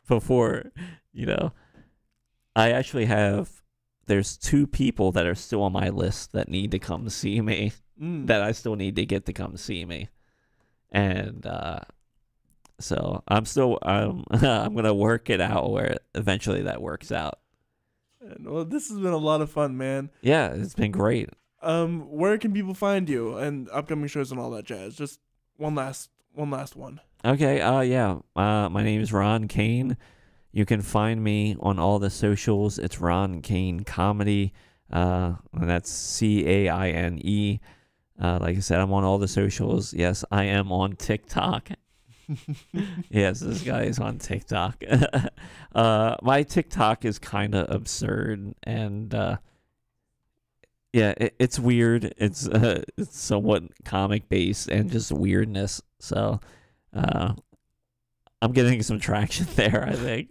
before, I actually there's 2 people that are still on my list that need to come see me, that I still need to get to come see me. And so I'm going to work it out where eventually that works out. Well, this has been a lot of fun, man. Yeah, it's been great. Where can people find you and upcoming shows and all that jazz? Just one last one. Okay. My name is Ron Caine. You can find me on all the socials. It's Ron Caine Comedy. And that's CAINE. Like I said, I'm on all the socials. Yes, I am on TikTok. Yes, this guy is on TikTok. My TikTok is kind of absurd, and yeah, it's weird. It's somewhat comic based and just weirdness. So I'm getting some traction there, I think.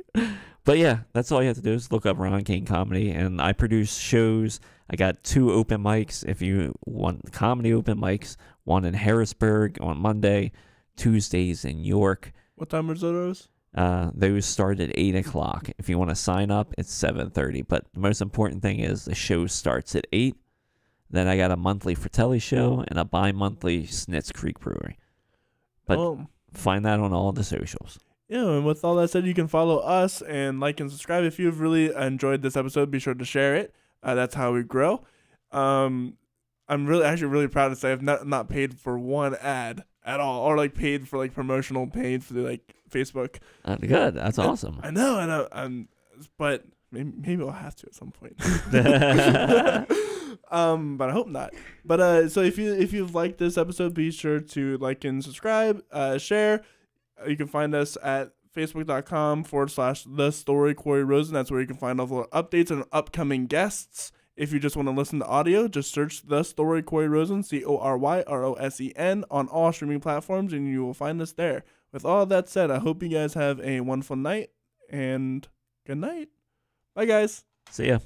But yeah, that's all you have to do is look up Ron Caine Comedy, and I produce shows. I got 2 open mics. If you want comedy open mics, one in Harrisburg on Monday, Tuesdays in York. What time are those? Those start at 8 o'clock. If you want to sign up, it's 7:30. But the most important thing is the show starts at 8. Then I got a monthly Fratelli show and a bi-monthly Snitz Creek Brewery. But find that on all the socials. Yeah, and with all that said, you can follow us and like and subscribe. If you've really enjoyed this episode, be sure to share it. That's how we grow. I'm really proud to say I've not paid for one ad at all, or like paid for like promotional paid for like Facebook. Good, that's awesome. I know, but maybe I'll have to at some point. But I hope not. But so if you've liked this episode, be sure to like and subscribe, share. You can find us at facebook.com/thestorycoreyrosen. That's where you can find all the updates and upcoming guests. If you just want to listen to audio, just search The Story Corey Rosen, CORYROSEN, on all streaming platforms, and you will find us there. With all that said, I hope you guys have a wonderful night, and good night. Bye, guys. See ya.